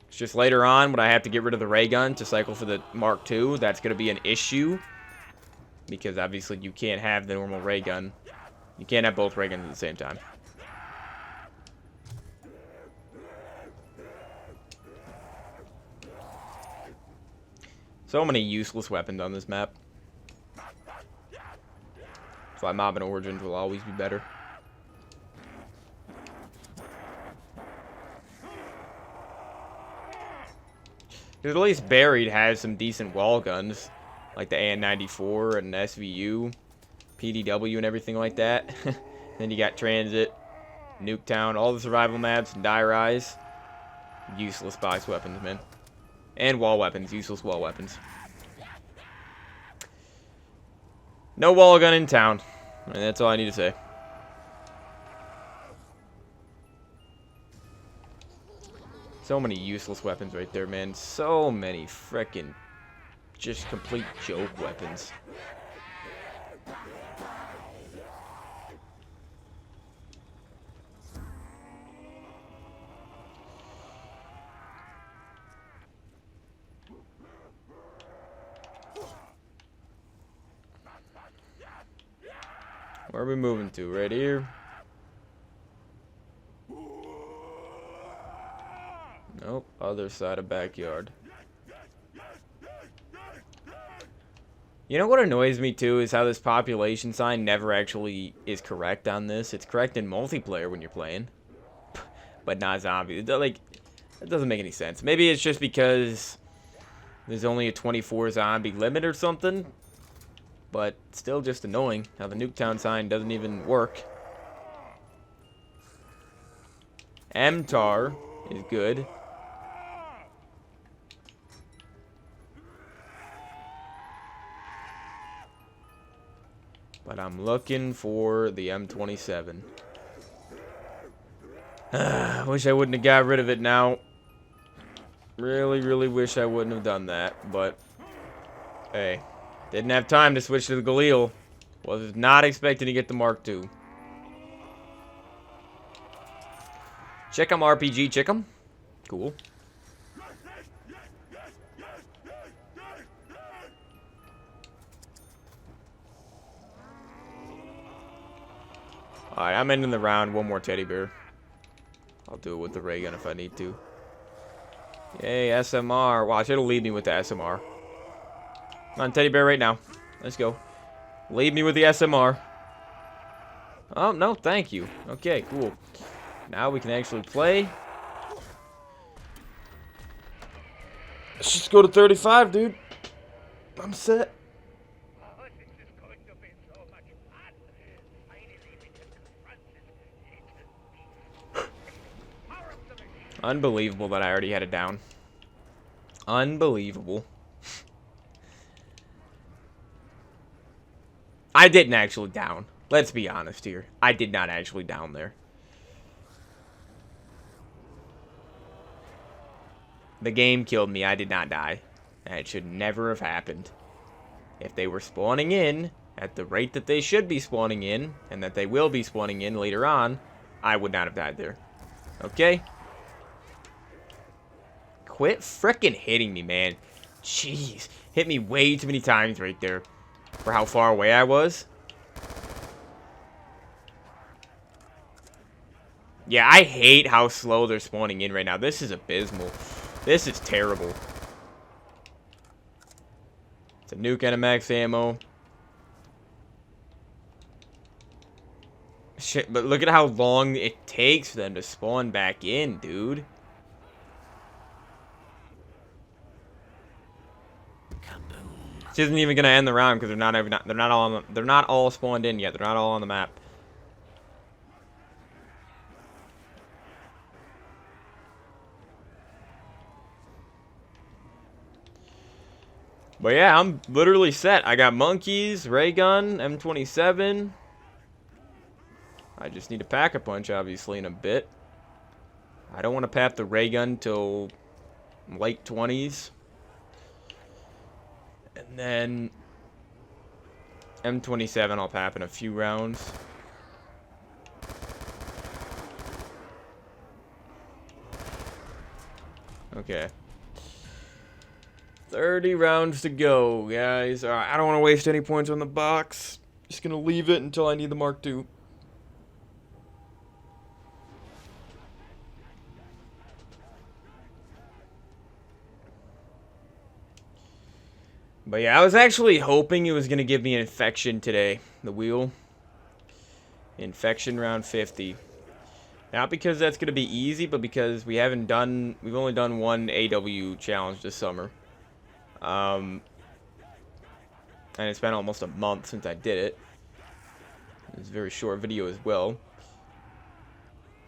It's just later on when I have to get rid of the ray gun to cycle for the Mark II, that's going to be an issue. Because obviously you can't have the normal ray gun. You can't have both ray guns at the same time. So many useless weapons on this map. That's why Mob and Origins will always be better. Because at least Buried has some decent wall guns. Like the AN-94 and SVU, PDW and everything like that. Then you got Transit, Nuketown, all the survival maps, and Die Rise. Useless box weapons, man. And wall weapons, useless wall weapons. No wall gun in town. I mean, that's all I need to say. So many useless weapons right there, man. So many frickin' just complete joke weapons. Where are we moving to? Right here? Nope. Other side of backyard. You know what annoys me too is how this population sign never actually is correct on this. It's correct in multiplayer when you're playing, but not zombies. Like, it doesn't make any sense. Maybe it's just because there's only a 24 zombie limit or something, but still just annoying how the Nuketown sign doesn't even work. MTAR is good. But I'm looking for the M27. Wish I wouldn't have got rid of it now. Really, really wish I wouldn't have done that. But, hey. Didn't have time to switch to the Galil. Was not expecting to get the Mark II. Check 'em RPG, check 'em. Cool. Alright, I'm ending the round. One more teddy bear. I'll do it with the ray gun if I need to. Yay, SMR. Watch, it'll lead me with the SMR. Come on, teddy bear right now. Let's go. Lead me with the SMR. Oh, no, thank you. Okay, cool. Now we can actually play. Let's just go to 35, dude. I'm set. Unbelievable that I already had it down. Unbelievable. I didn't actually down. Let's be honest here. I did not actually down there. The game killed me. I did not die. And it should never have happened. If they were spawning in at the rate that they should be spawning in, and that they will be spawning in later on, I would not have died there. Okay? Quit frickin' hitting me, man. Jeez. Hit me way too many times right there. For how far away I was. Yeah, I hate how slow they're spawning in right now. This is abysmal. This is terrible. It's a nuke and a max ammo. Shit, but look at how long it takes for them to spawn back in, dude. This isn't even gonna end the round because they're not all spawned in yet. They're not all on the map. But yeah, I'm literally set. I got monkeys, ray gun, M27. I just need to pack a punch, obviously, in a bit. I don't want to pap the ray gun till late 20s. And then M27 I'll pap in a few rounds. Okay. 30 rounds to go, guys. Alright, I don't want to waste any points on the box. Just gonna leave it until I need the Mark II. But yeah, I was actually hoping it was going to give me an infection today. The wheel. Infection round 50. Not because that's going to be easy, but because we've only done one AW challenge this summer. And it's been almost a month since I did it. It's a very short video as well.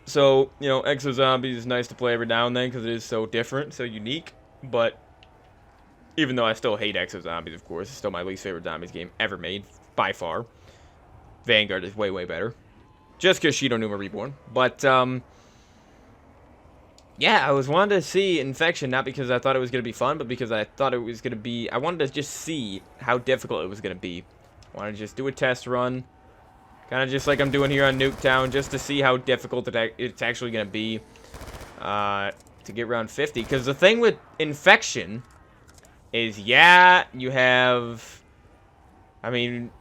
So, you know, Exo Zombies is nice to play every now and then because it is so different, so unique. But even though I still hate Exo Zombies, of course, it's still my least favorite Zombies game ever made, by far. Vanguard is way, way better. Just because Shido Numa Reborn. But, yeah, I was wanting to see Infection, not because I thought it was going to be fun, but because I thought it was going to be... I wanted to just see how difficult it was going to be. I wanted to just do a test run. Kind of just like I'm doing here on Nuketown, just to see how difficult it's actually going to be to get round 50. Because the thing with Infection is, yeah, you have... I mean,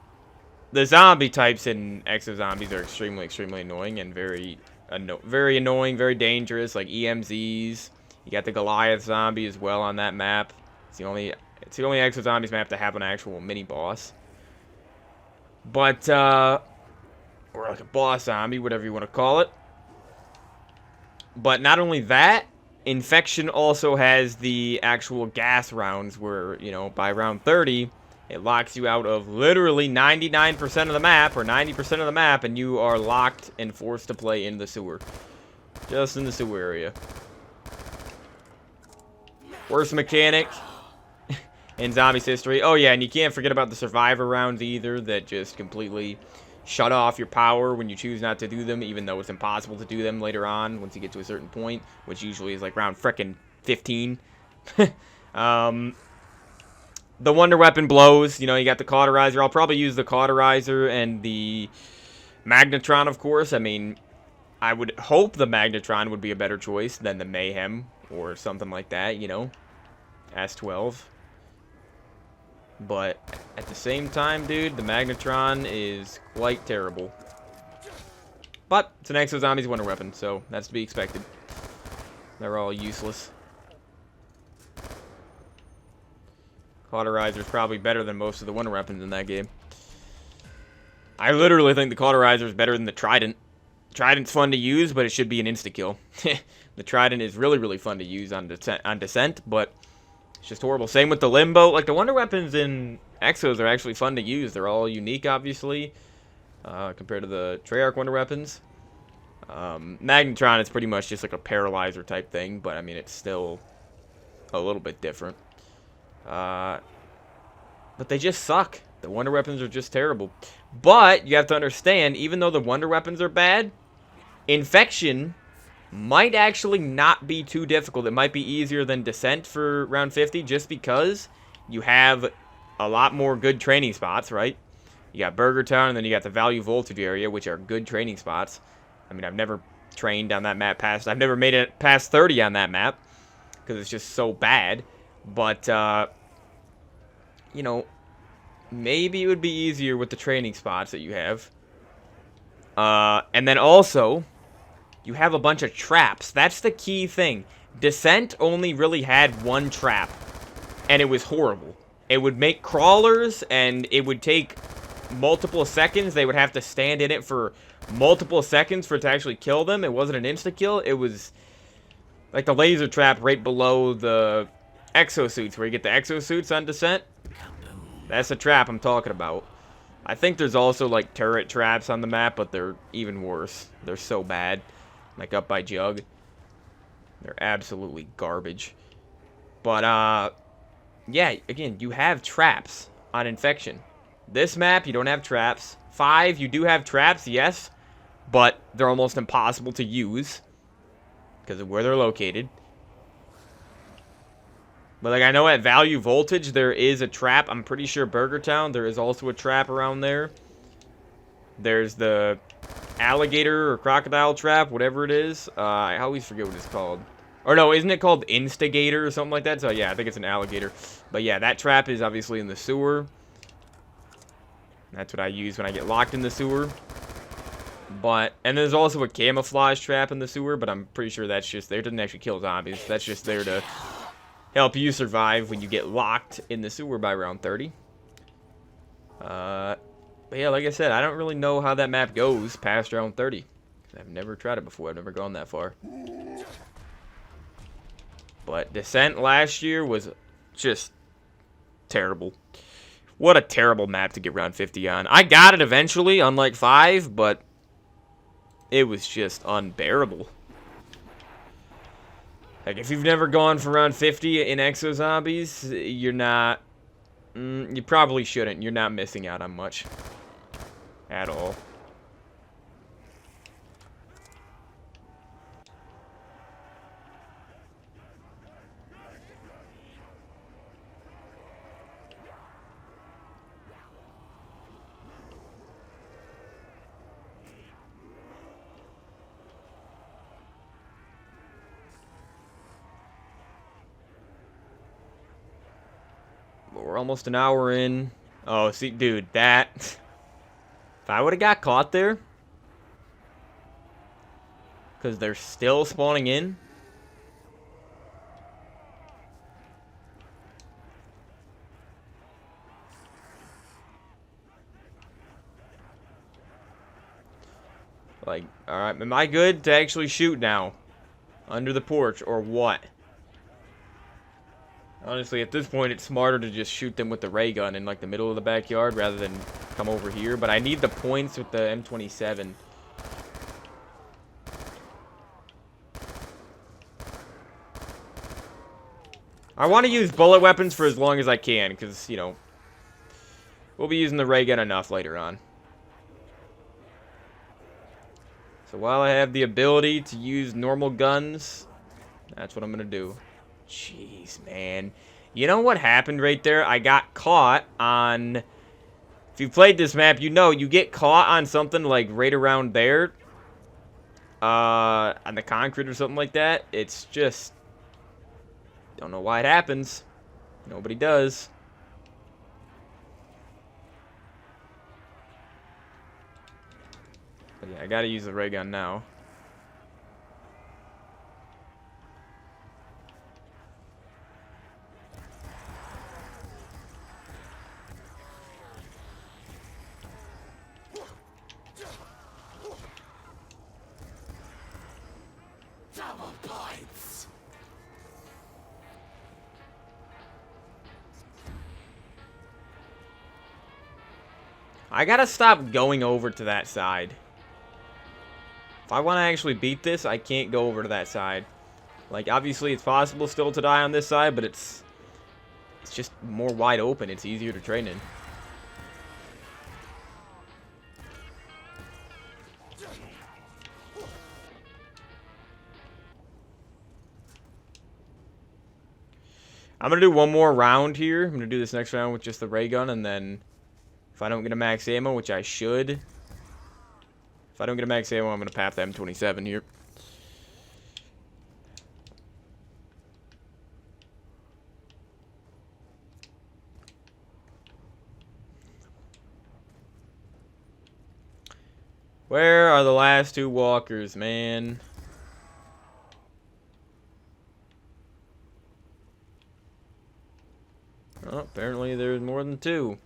the zombie types in Exo Zombies are extremely annoying and very annoying, very dangerous, like EMZs. You got the Goliath zombie as well on that map. It's the only Exo Zombies map to have an actual mini boss. But or like a boss zombie, whatever you want to call it. But not only that, Infection also has the actual gas rounds where, you know, by round 30, it locks you out of literally 99% of the map, or 90% of the map, and you are locked and forced to play in the sewer. Just in the sewer area. Worst mechanic in Zombies history. Oh yeah, and you can't forget about the survivor rounds either, that just completely shut off your power when you choose not to do them, even though it's impossible to do them later on once you get to a certain point, which usually is like round frickin' 15. The Wonder Weapon blows. You know, you got the Cauterizer. I'll probably use the Cauterizer and the Magnetron, of course. I mean, I would hope the Magnetron would be a better choice than the Mayhem or something like that, you know, S12. But at the same time, dude, the Magnetron is quite terrible. But it's an Exo Zombies Wonder Weapon, so that's to be expected. They're all useless. Cauterizer is probably better than most of the Wonder Weapons in that game. I literally think the Cauterizer is better than the Trident. Trident's fun to use, but it should be an insta-kill. The Trident is really fun to use on Descent, but it's just horrible. Same with the Limbo. Like, the Wonder Weapons in Exos are actually fun to use. They're all unique, obviously, compared to the Treyarch Wonder Weapons. Magnetron is pretty much just like a Paralyzer type thing, but, I mean, it's still a little bit different. But they just suck. The Wonder Weapons are just terrible. But you have to understand, even though the Wonder Weapons are bad, Infection might actually not be too difficult. It might be easier than Descent for round 50, just because you have a lot more good training spots, right? You got Burger Town, and then you got the Value Voltage area, which are good training spots. I mean, I've never trained on that map I've never made it past 30 on that map, because it's just so bad. But, you know, maybe it would be easier with the training spots that you have. And then also, you have a bunch of traps. That's the key thing. Descent only really had one trap, and it was horrible. It would make crawlers, and it would take multiple seconds. They would have to stand in it for multiple seconds for it to actually kill them. It wasn't an insta-kill. It was like the laser trap right below the exosuits, where you get the exosuits on Descent. That's the trap I'm talking about. I think there's also, like, turret traps on the map, but they're even worse. They're so bad. Like, up by Jug. They're absolutely garbage. But, yeah, again, you have traps on Infection. This map, you don't have traps. 5, you do have traps, yes, but they're almost impossible to use because of where they're located. But, like, I know at Value Voltage there is a trap. I'm pretty sure Burger Town, there is also a trap around there. There's the alligator or crocodile trap, whatever it is. I always forget what it's called. Or no, isn't it called Instigator or something like that? So, yeah, I think it's an alligator. But, yeah, that trap is obviously in the sewer. That's what I use when I get locked in the sewer. And there's also a camouflage trap in the sewer, but I'm pretty sure that's just there. It doesn't actually kill zombies. That's just there to help you survive when you get locked in the sewer by round 30. But yeah, like I said, I don't really know how that map goes past round 30. I've never tried it before. I've never gone that far. But Descent last year was just terrible. What a terrible map to get round 50 on. I got it eventually, unlike 5, but it was just unbearable. Like, if you've never gone for round 50 in Exo Zombies, you're not... you probably shouldn't. You're not missing out on much. At all. We're almost an hour in. Oh, see, dude, that... If I would have got caught there, because they're still spawning in. Like, alright, am I good to actually shoot now? Under the porch, or what? Honestly, at this point, it's smarter to just shoot them with the ray gun in, like, the middle of the backyard rather than come over here. But I need the points with the M27. I want to use bullet weapons for as long as I can, because, you know, we'll be using the ray gun enough later on. So while I have the ability to use normal guns, that's what I'm going to do. Jeez, man. You know what happened right there? I got caught on... If you played this map, you know you get caught on something like right around there. On the concrete or something like that. It's just... Don't know why it happens. Nobody does. But yeah, I gotta use the ray gun now. Double points. I gotta stop going over to that side. If I want to actually beat this, I can't go over to that side. Like, obviously, it's possible still to die on this side, but it's just more wide open. It's easier to train in. I'm going to do one more round here. I'm going to do this next round with just the ray gun, and then if I don't get a max ammo, which I should... If I don't get a max ammo, I'm going to pap the M27 here. Where are the last two walkers, man? Oh, apparently there's more than two.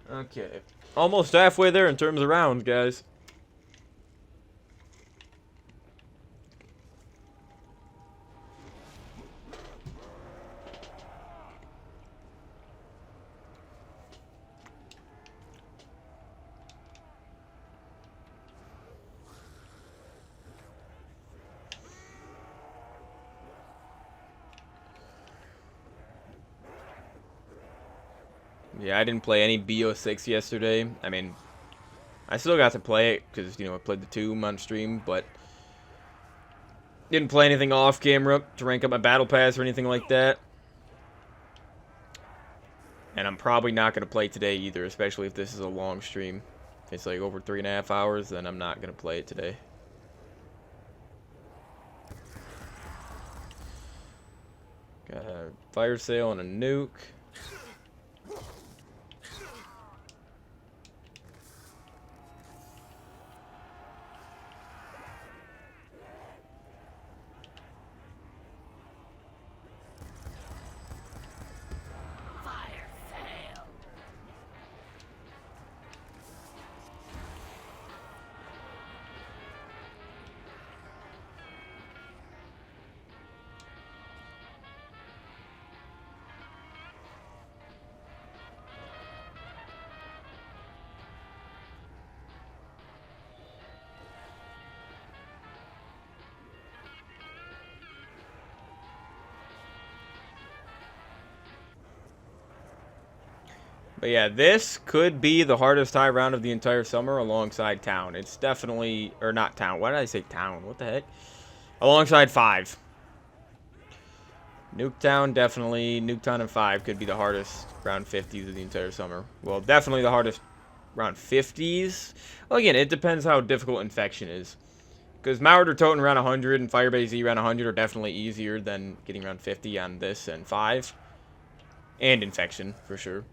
Okay. Almost halfway there in terms of rounds, guys. Yeah, I didn't play any BO6 yesterday. I mean, I still got to play it because, you know, I played the Tomb on stream, but didn't play anything off camera to rank up my battle pass or anything like that. And I'm probably not going to play today either, especially if this is a long stream. If it's like over 3.5 hours, then I'm not going to play it today. Got a fire sale and a nuke. But yeah, this could be the hardest high round of the entire summer alongside Town. It's definitely, or not Town. Why did I say Town? What the heck? Alongside 5. Nuketown, definitely. Nuketown and 5 could be the hardest round 50s of the entire summer. Well, definitely the hardest round 50s. Well, again, it depends how difficult Infection is. Because Mauer or Toten around 100 and Firebase Z around 100 are definitely easier than getting around 50 on this and 5. And Infection, for sure.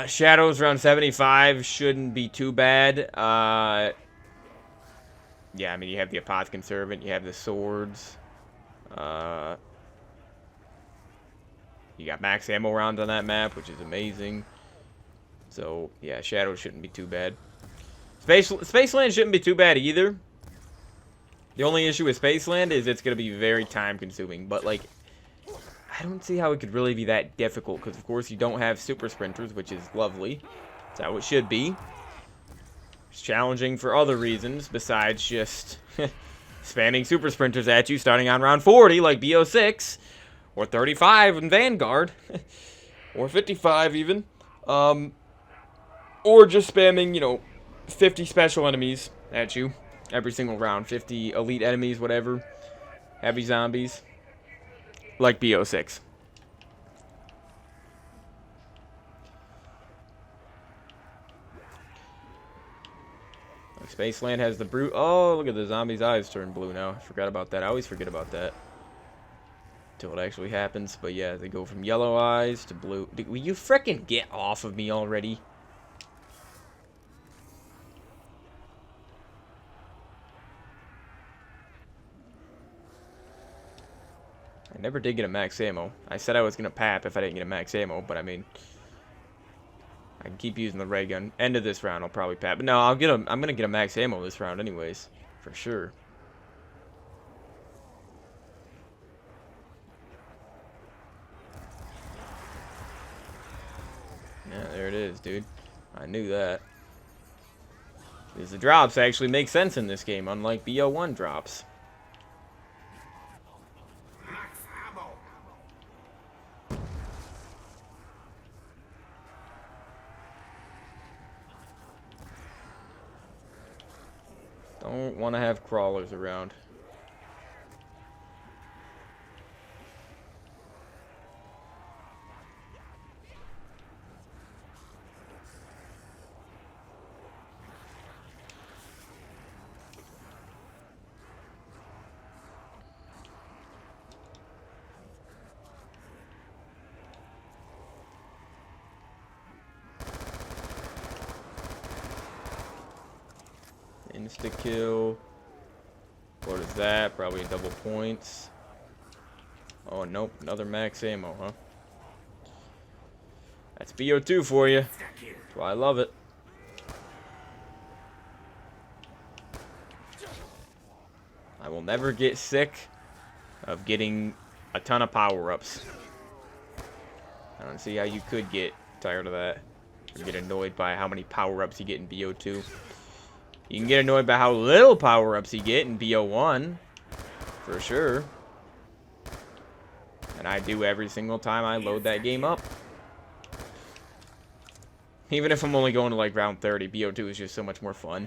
Shadows around 75 shouldn't be too bad. Yeah, I mean, you have the Apothecary Servant, you have the swords. You got max ammo rounds on that map, which is amazing. So, yeah, Shadows shouldn't be too bad. Spaceland shouldn't be too bad either. The only issue with Spaceland is it's going to be very time-consuming. But, like, I don't see how it could really be that difficult. Because, of course, you don't have super sprinters, which is lovely. That's how it should be. It's challenging for other reasons besides just spamming super sprinters at you starting on round 40 like BO6. Or 35 in Vanguard. Or 55 even. Or just spamming, you know, 50 special enemies at you every single round. 50 elite enemies, whatever. Heavy zombies. Like BO6. Spaceland has the brute. Oh, look at the zombie's eyes turn blue now. I forgot about that. I always forget about that. Until it actually happens. But yeah, they go from yellow eyes to blue. Dude, will you frickin' get off of me already? I never did get a max ammo. I said I was going to pap if I didn't get a max ammo, but I mean, I can keep using the ray gun. End of this round, I'll probably pap. But no, I'm going to get a max ammo this round anyways, for sure. Yeah, there it is, dude. I knew that. Because the drops actually make sense in this game, unlike BO1 drops. Don't want to have crawlers around. Insta-kill. What is that? Probably double points. Oh, nope. Another max ammo, huh? That's BO2 for you. That's why I love it. I will never get sick of getting a ton of power-ups. I don't see how you could get tired of that. Or get annoyed by how many power-ups you get in BO2. You can get annoyed by how little power-ups you get in BO1. For sure. And I do every single time I load that game up. Even if I'm only going to like round 30, BO2 is just so much more fun.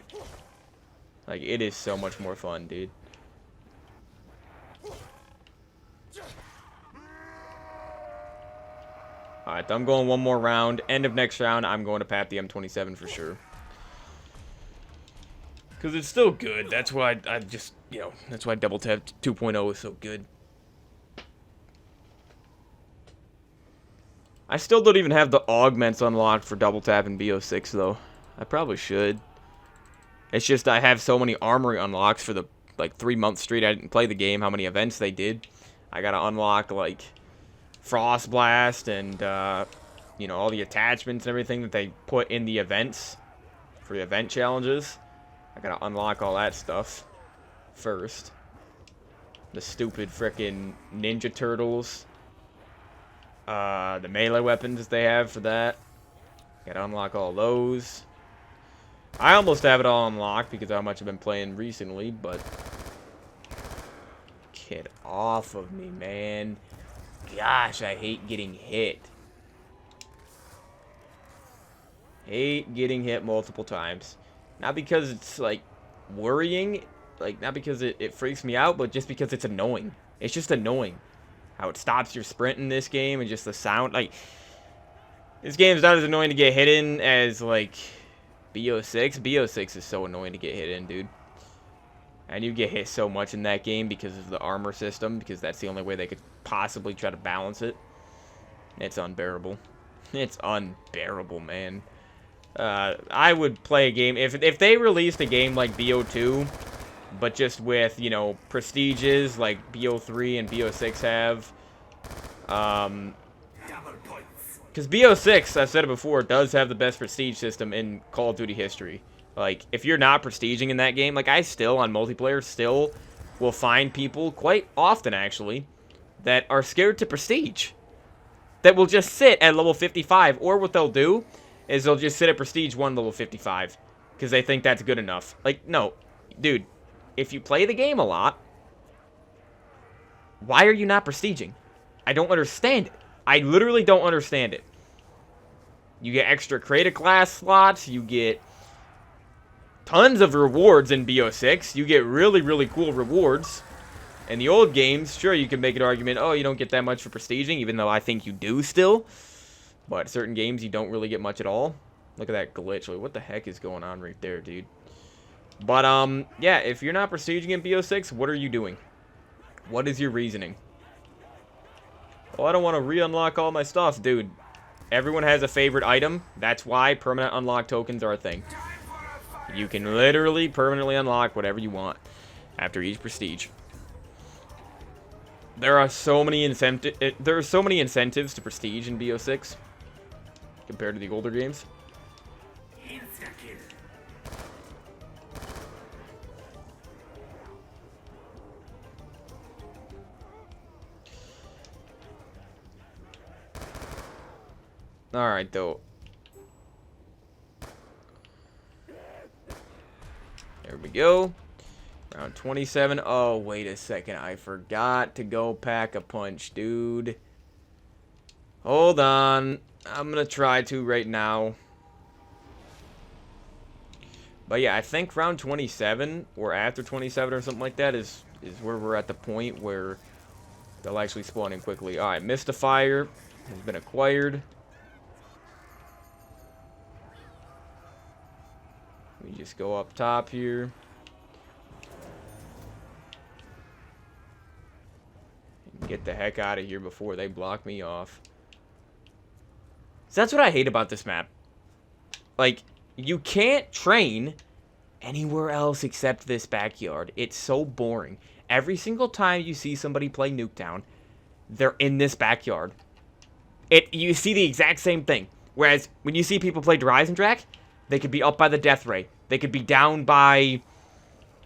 Like, it is so much more fun, dude. Alright, I'm going one more round. End of next round, I'm going to pap the M27 for sure. Because it's still good. That's why I just, you know, that's why Double Tap 2.0 is so good. I still don't even have the augments unlocked for Double Tap and BO6, though. I probably should. It's just I have so many armory unlocks for the, like, 3-month streak I didn't play the game, how many events they did. I gotta unlock, like, Frost Blast and, you know, all the attachments and everything that they put in the events for the event challenges. I gotta unlock all that stuff first. The stupid frickin' Ninja Turtles. The melee weapons they have for that. Gotta unlock all those. I almost have it all unlocked because of how much I've been playing recently, but... Get off of me, man. Gosh, I hate getting hit. Hate getting hit multiple times. Not because it's, like, worrying. Like, not because it freaks me out, but just because it's annoying. It's just annoying. How it stops your sprint in this game and just the sound. Like, this game's not as annoying to get hit in as, like, BO6. BO6 is so annoying to get hit in, dude. And you get hit so much in that game because of the armor system, because that's the only way they could possibly try to balance it. It's unbearable. It's unbearable, man. I would play a game, if they released a game like BO2, but just with, you know, prestiges like BO3 and BO6 have, because BO6, I've said it before, does have the best prestige system in Call of Duty history. Like, if you're not prestiging in that game, like, I still, on multiplayer, still will find people, quite often, actually, that are scared to prestige. That will just sit at level 55, or what they'll do is they'll just sit at Prestige 1 level 55, because they think that's good enough. Like, no, dude, if you play the game a lot, why are you not prestiging? I don't understand it. I literally don't understand it. You get extra creator class slots, you get tons of rewards in BO6, you get really, really cool rewards. In the old games, sure, you can make an argument, oh, you don't get that much for prestiging, even though I think you do still. But certain games, you don't really get much at all. Look at that glitch. Like, what the heck is going on right there, dude? But, yeah, if you're not prestiging in BO6, what are you doing? What is your reasoning? Well, I don't want to re-unlock all my stuff. Dude, everyone has a favorite item. That's why permanent unlock tokens are a thing. You can literally permanently unlock whatever you want after each prestige. There are so many incentives to prestige in BO6 compared to the older games. All right, though. There we go. Round 27. Oh, wait a second. I forgot to go pack a punch, dude. Hold on. I'm going to try to right now. But yeah, I think round 27 or after 27 or something like that is where we're at the point where they'll actually spawn in quickly. All right, Mystifier has been acquired. We just go up top here. Get the heck out of here before they block me off. So that's what I hate about this map. Like, you can't train anywhere else except this backyard. It's so boring. Every single time you see somebody play Nuketown, they're in this backyard. You see the exact same thing. Whereas, when you see people play Horizon Track, they could be up by the death ray. They could be down by,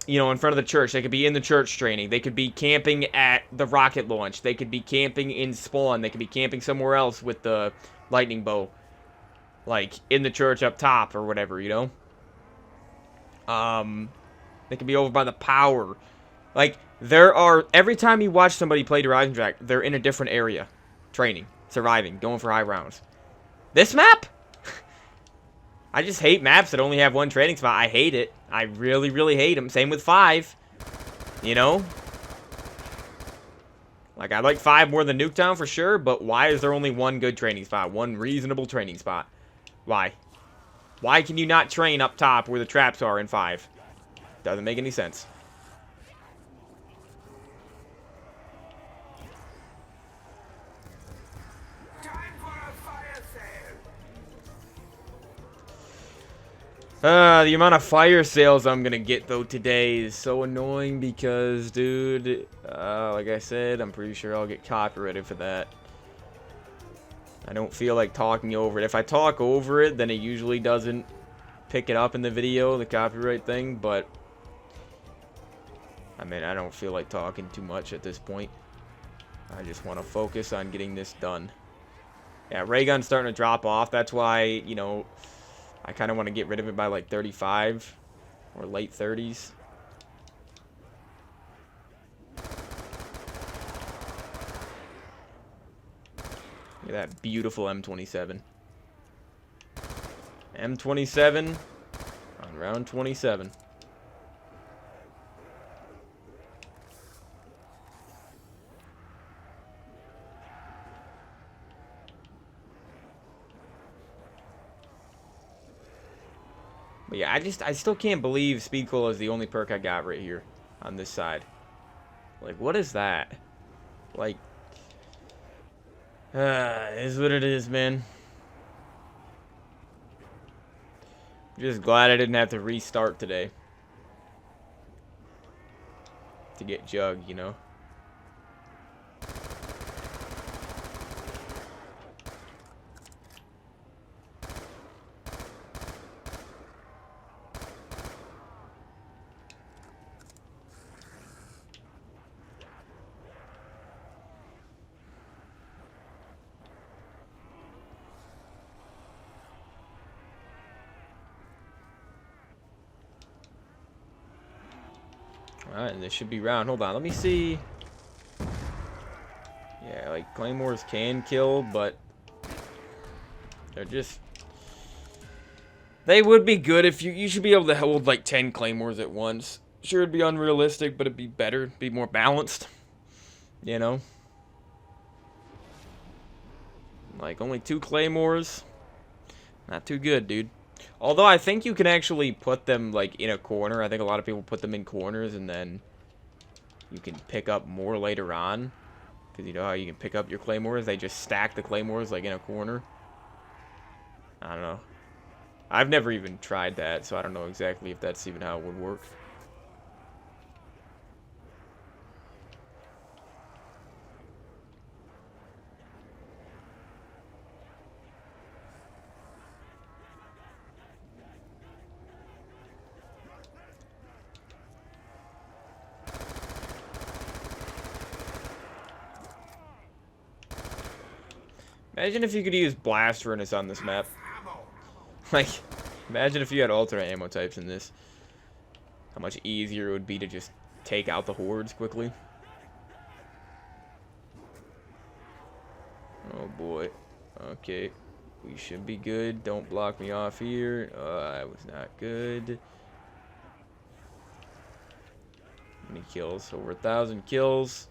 you know, in front of the church. They could be in the church training. They could be camping at the rocket launch. They could be camping in spawn. They could be camping somewhere else with the lightning bow. Like, in the church up top or whatever, you know? They could be over by the power. Like, every time you watch somebody play Horizon Track, they're in a different area. Training, surviving, going for high rounds. This map? I just hate maps that only have one training spot. I hate it. I really, really hate them. Same with 5. You know? Like, I like 5 more than Nuketown for sure, but why is there only one good training spot? One reasonable training spot? Why? Why can you not train up top where the traps are in 5? Doesn't make any sense. The amount of fire sales I'm gonna get though today is so annoying because, dude, like I said, I'm pretty sure I'll get copyrighted for that. I don't feel like talking over it. If I talk over it, then it usually doesn't pick it up in the video, the copyright thing, but I mean, I don't feel like talking too much at this point. I just want to focus on getting this done. Yeah, ray gun's starting to drop off. That's why, you know, I kind of want to get rid of it by like 35 or late 30s. Look at that beautiful M27. M27 on round 27. But yeah, I still can't believe Speed Cola is the only perk I got right here on this side. Like, what is that? Like, it is what it is, man. Just glad I didn't have to restart today to get Jug, you know. Alright, and this should be round. Hold on, let me see. Yeah, like, claymores can kill, but they're just... They would be good if you should be able to hold, like, 10 claymores at once. Sure, it'd be unrealistic, but it'd be better. It'd be more balanced. You know? Like, only 2 claymores. Not too good, dude. Although I think you can actually put them, like, in a corner. I think a lot of people put them in corners, and then you can pick up more later on. Because you know how you can pick up your claymores? They just stack the claymores, like, in a corner. I don't know. I've never even tried that, so I don't know exactly if that's even how it would work. Imagine if you could use blast furnace on this map. Like, imagine if you had alternate ammo types in this. How much easier it would be to just take out the hordes quickly. Oh boy. Okay. We should be good. Don't block me off here. That was not good. How many kills? Over 1,000 kills.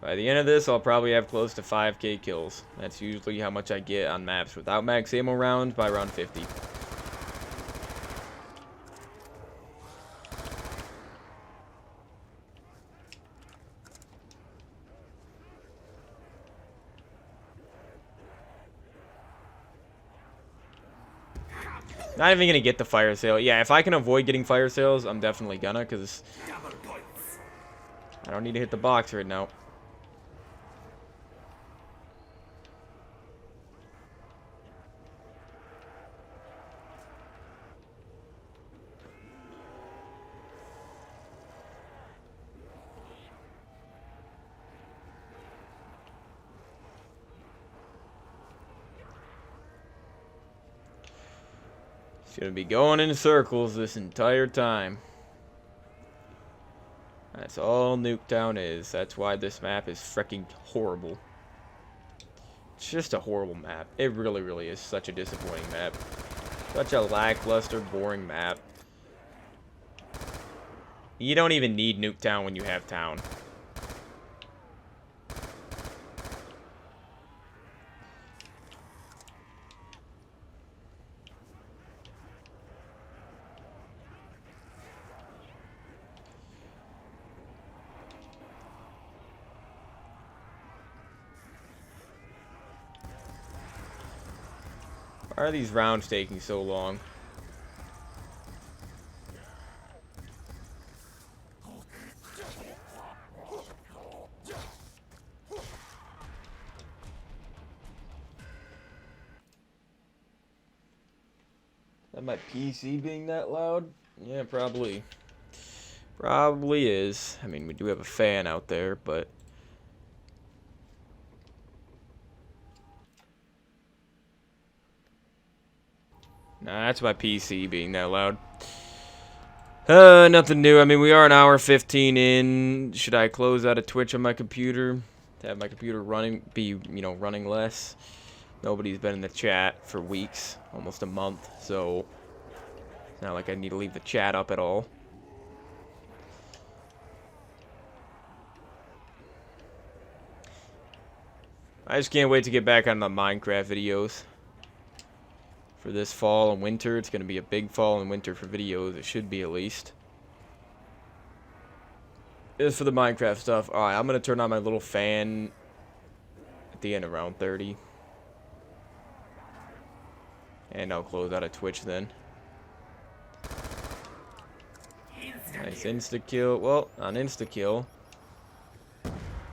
By the end of this, I'll probably have close to 5k kills. That's usually how much I get on maps without max ammo rounds by round 50. Not even gonna get the fire sale. Yeah, if I can avoid getting fire sales, I'm definitely gonna, because I don't need to hit the box right now. It's gonna be going in circles this entire time. That's all Nuketown is. That's why this map is freaking horrible. It's just a horrible map. It really, really is such a disappointing map. Such a lackluster, boring map. You don't even need Nuketown when you have town. Why are these rounds taking so long? Is that my PC being that loud? Yeah, probably. Probably is. I mean, we do have a fan out there, but... Nah, that's my PC being that loud. Nothing new. I mean, we are an hour 15 in. Should I close out of Twitch on my computer? To have my computer running less? Nobody's been in the chat for weeks, almost a month, so it's not like I need to leave the chat up at all. I just can't wait to get back on the Minecraft videos. for this fall and winter. It's going to be a big fall and winter for videos. It should be, at least. As for the Minecraft stuff, alright, I'm going to turn on my little fan at the end of round 30. And I'll close out of Twitch then. Nice insta-kill. Well, on insta-kill,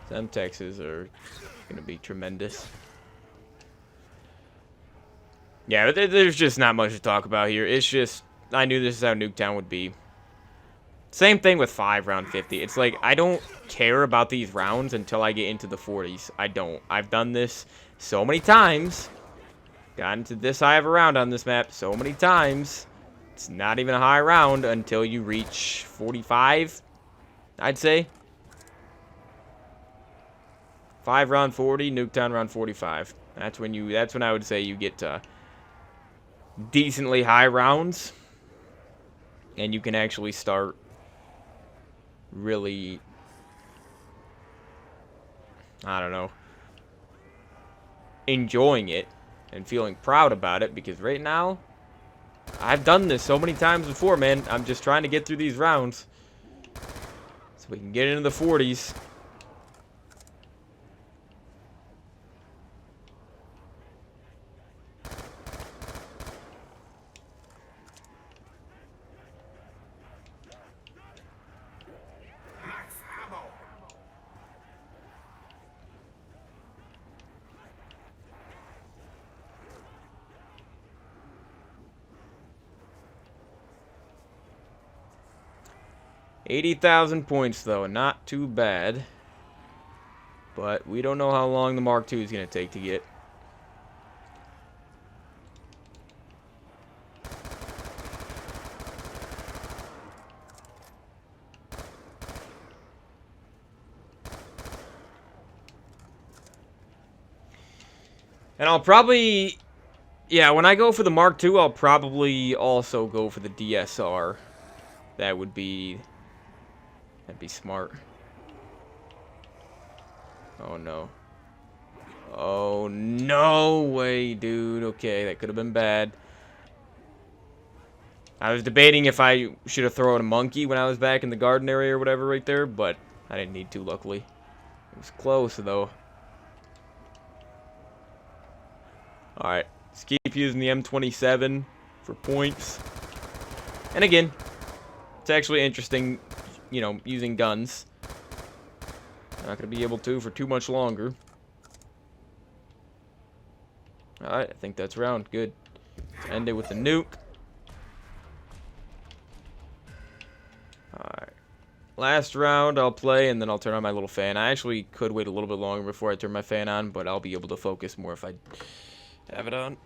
them Texas are going to be tremendous. Yeah, but there's just not much to talk about here. It's just, I knew this is how Nuketown would be. Same thing with 5 round 50. It's like, I don't care about these rounds until I get into the 40s. I don't. I've done this so many times. Gotten to this high of a round on this map so many times. It's not even a high round until you reach 45, I'd say. 5 round 40, Nuketown round 45. That's when I would say you get to decently high rounds, and you can actually start really, I don't know, enjoying it and feeling proud about it, because right now I've done this so many times before, man. I'm just trying to get through these rounds so we can get into the 40s. $80,000 points, though. Not too bad. But we don't know how long the Mark II is going to take to get. And I'll probably... Yeah, when I go for the Mark II, I'll probably also go for the DSR. That would be... That'd be smart. Oh, no. Oh, no way, dude. Okay, that could have been bad. I was debating if I should have thrown a monkey when I was back in the garden area or whatever right there, but I didn't need to, luckily. It was close, though. Alright, let's keep using the M27 for points. And again, it's actually interesting, you know, using guns. Not going to be able to for too much longer. Alright, I think that's round. Good. Let's end it with the nuke. Alright. Last round I'll play, and then I'll turn on my little fan. I actually could wait a little bit longer before I turn my fan on, but I'll be able to focus more if I have it on.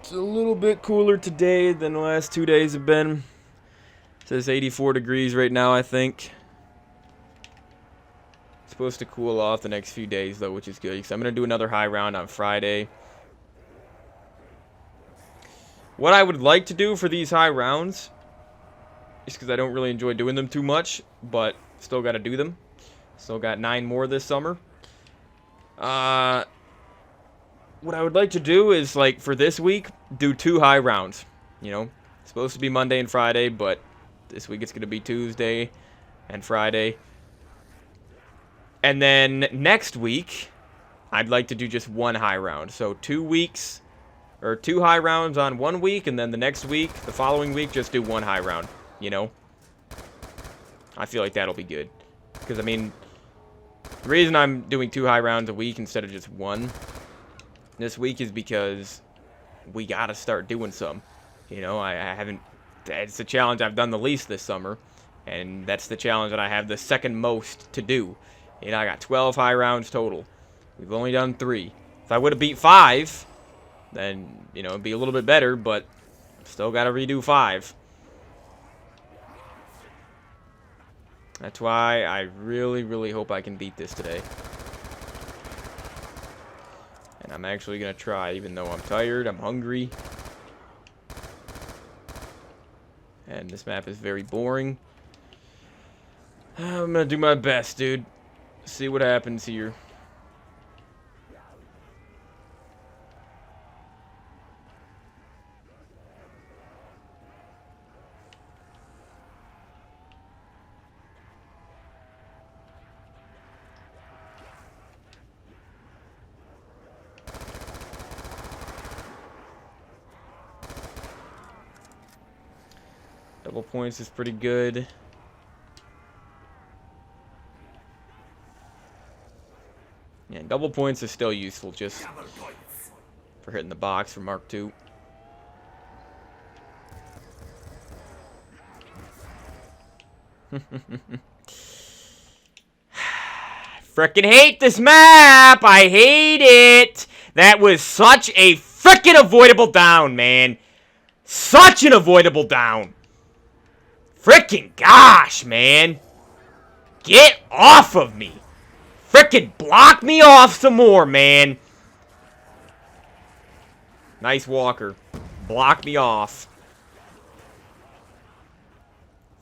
It's a little bit cooler today than the last 2 days have been. It says 84 degrees right now, I think. It's supposed to cool off the next few days, though, which is good, because I'm going to do another high round on Friday. What I would like to do for these high rounds, just because I don't really enjoy doing them too much, but still got to do them. Still got 9 more this summer. What I would like to do is, like, for this week, do 2 high rounds. You know, it's supposed to be Monday and Friday, but this week it's going to be Tuesday and Friday. And then next week, I'd like to do just 1 high round. So 2 weeks, or 2 high rounds on 1 week, and then the next week, the following week, just do 1 high round, you know? I feel like that'll be good. Because, I mean, the reason I'm doing 2 high rounds a week instead of just 1 this week is because we gotta start doing some. You know, I haven't... It's the challenge I've done the least this summer, and that's the challenge that I have the second most to do. You know, I got 12 high rounds total. We've only done 3. If I would have beat 5, then, you know, it'd be a little bit better, but still gotta redo 5. That's why I really, really hope I can beat this today. And I'm actually gonna try, even though I'm tired, I'm hungry. And this map is very boring. I'm gonna do my best, dude. See what happens here. Double points is pretty good. Yeah, double points is still useful just for hitting the box for Mark II. Frickin' hate this map! I hate it! That was such a frickin' avoidable down, man. Such an avoidable down. Frickin' gosh, man. Get off of me. Frickin' block me off some more, man. Nice walker. Block me off.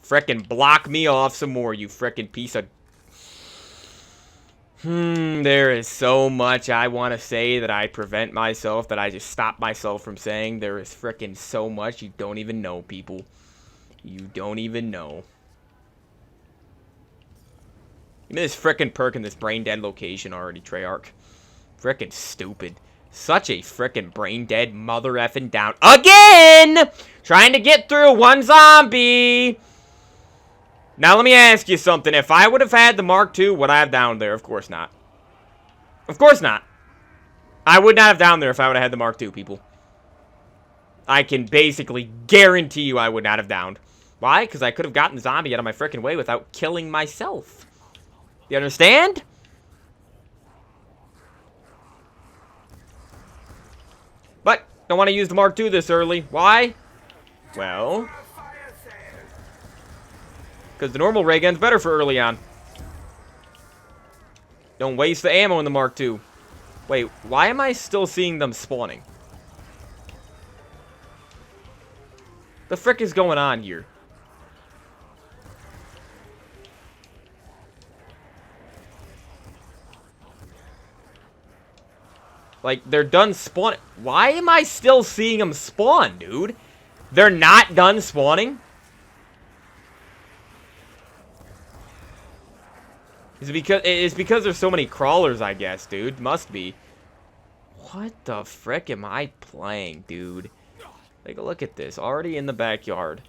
Frickin' block me off some more, you frickin' piece of... there is so much I want to say that I prevent myself, that I just stop myself from saying. There is frickin' so much you don't even know, people. You don't even know. Give me this frickin' perk in this brain dead location already, Treyarch. Frickin' stupid. Such a frickin' brain dead mother effing down. Again! Trying to get through one zombie! Now let me ask you something. If I would have had the Mark II, would I have downed there? Of course not. Of course not. I would not have downed there if I would have had the Mark II, people. I can basically guarantee you I would not have downed. Why? Because I could have gotten the zombie out of my frickin' way without killing myself. You understand? But, don't want to use the Mark II this early. Why? Well... because the normal ray gun's better for early on. Don't waste the ammo in the Mark II. Wait, why am I still seeing them spawning? The frick is going on here? Like, they're done spawning. Why am I still seeing them spawn, dude? They're not done spawning? It's because there's so many crawlers, I guess, dude. Must be. What the frick am I playing, dude? Take a look at this. Already in the backyard.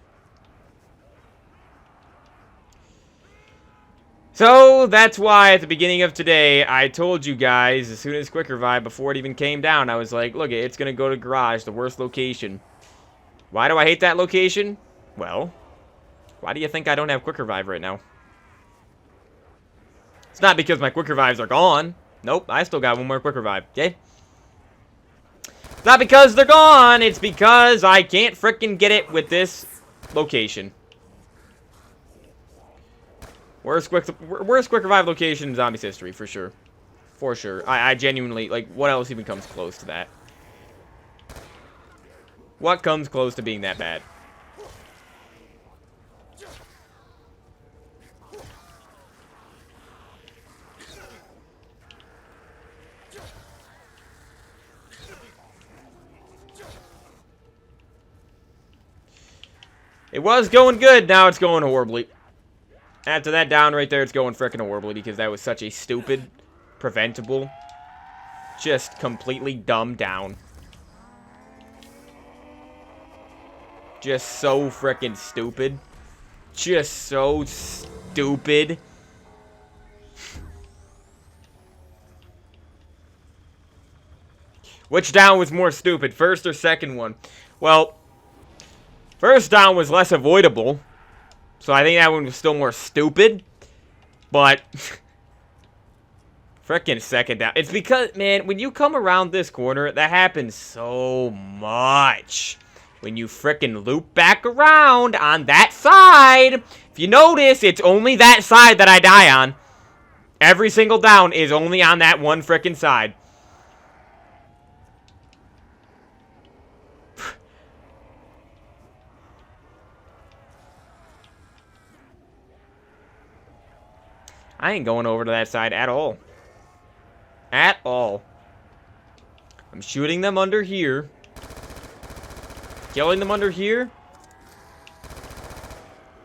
So, that's why at the beginning of today, I told you guys, as soon as Quick Revive, before it even came down, I was like, look, it's going to go to garage, the worst location. Why do I hate that location? Well, why do you think I don't have Quick Revive right now? It's not because my Quick Revives are gone. Nope, I still got one more Quick Revive, okay? It's not because they're gone, it's because I can't frickin' get it with this location. Worst Quick Revive location in Zombies history, for sure. For sure. I genuinely, like, what else even comes close to that? What comes close to being that bad? It was going good, now it's going horribly. After that down right there, it's going frickin' horribly because that was such a stupid, preventable, just completely dumb down. Just so frickin' stupid. Just so stupid. Which down was more stupid, first or second one? Well, first down was less avoidable. So I think that one was still more stupid. But frickin' second down. It's because, man, when you come around this corner, that happens so much. When you frickin' loop back around on that side. If you notice, it's only that side that I die on. Every single down is only on that one frickin' side. I ain't going over to that side at all. At all. I'm shooting them under here. Killing them under here.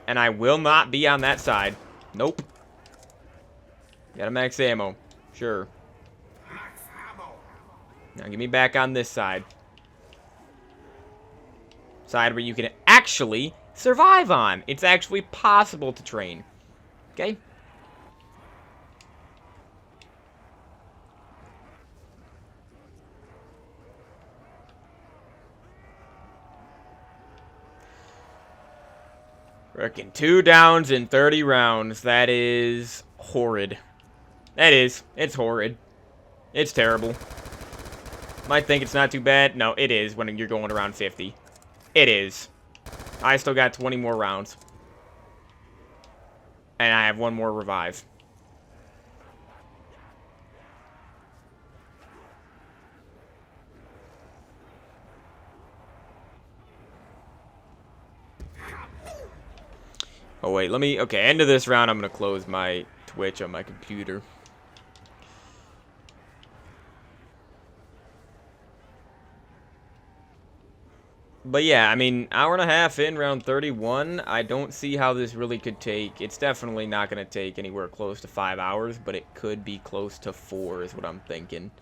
And I will not be on that side. Nope. Got a max ammo. Sure. Now get me back on this side. Side where you can actually survive on. It's actually possible to train. Okay? Reckon 2 downs in 30 rounds. That is horrid. That is. It's horrid. It's terrible. Might think it's not too bad. No, it is when you're going around 50. It is. I still got 20 more rounds. And I have 1 more revive. Oh, wait, let me... Okay, end of this round, I'm going to close my Twitch on my computer. But yeah, I mean, hour and a half in, round 31, I don't see how this really could take... It's definitely not going to take anywhere close to 5 hours, but it could be close to 4 is what I'm thinking.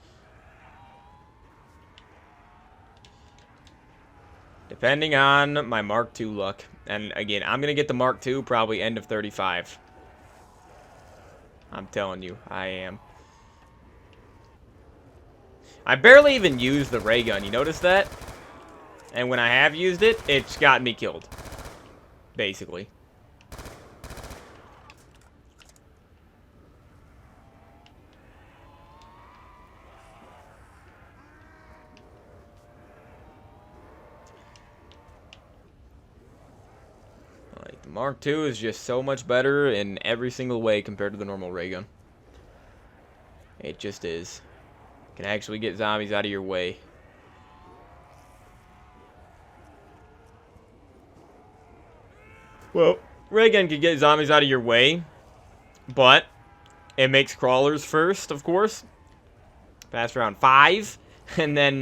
Depending on my Mark II luck. And again, I'm going to get the Mark II probably end of 35. I'm telling you, I am. I barely even used the ray gun. You notice that? And when I have used it, it's gotten me killed. Basically. Like, the Mark II is just so much better in every single way compared to the normal ray gun. It just is. Can actually get zombies out of your way. Well, ray gun can get zombies out of your way, but it makes crawlers first, of course. Past round 5, and then,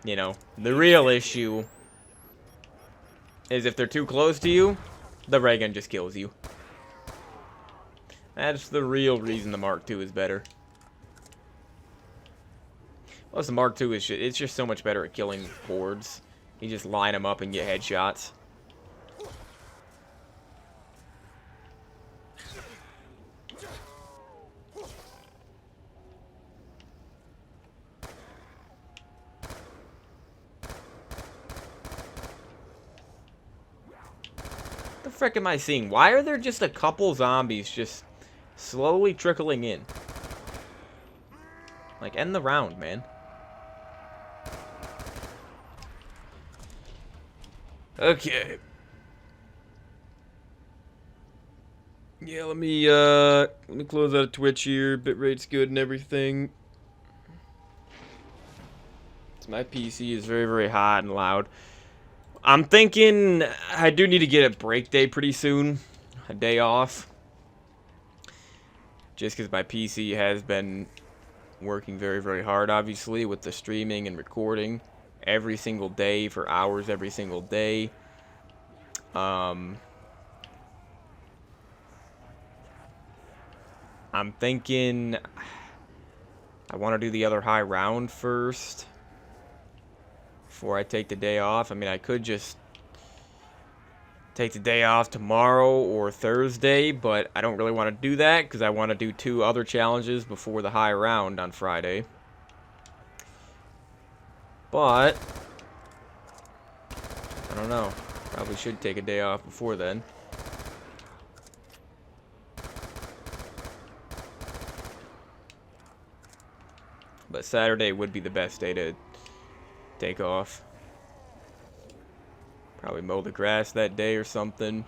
you know, the real issue is if they're too close to you, the ray gun just kills you. That's the real reason the Mark II is better. Plus, the Mark II is it's just so much better at killing hordes. You just line them up and get headshots. What the frick am I seeing? Why are there just a couple zombies just slowly trickling in? Like, end the round, man. Okay. Yeah, let me close out of Twitch here. Bitrate's good and everything. So my PC is very, very hot and loud. I'm thinking I do need to get a break day pretty soon. A day off. Just because my PC has been working very, very hard, obviously, with the streaming and recording every single day for hours every single day. I'm thinking I want to do the other high round first before I take the day off. I mean, I could just take the day off tomorrow or Thursday, but I don't really want to do that because I want to do 2 other challenges before the high round on Friday. But I don't know. Probably should take a day off before then. But Saturday would be the best day to take off. Probably mow the grass that day or something.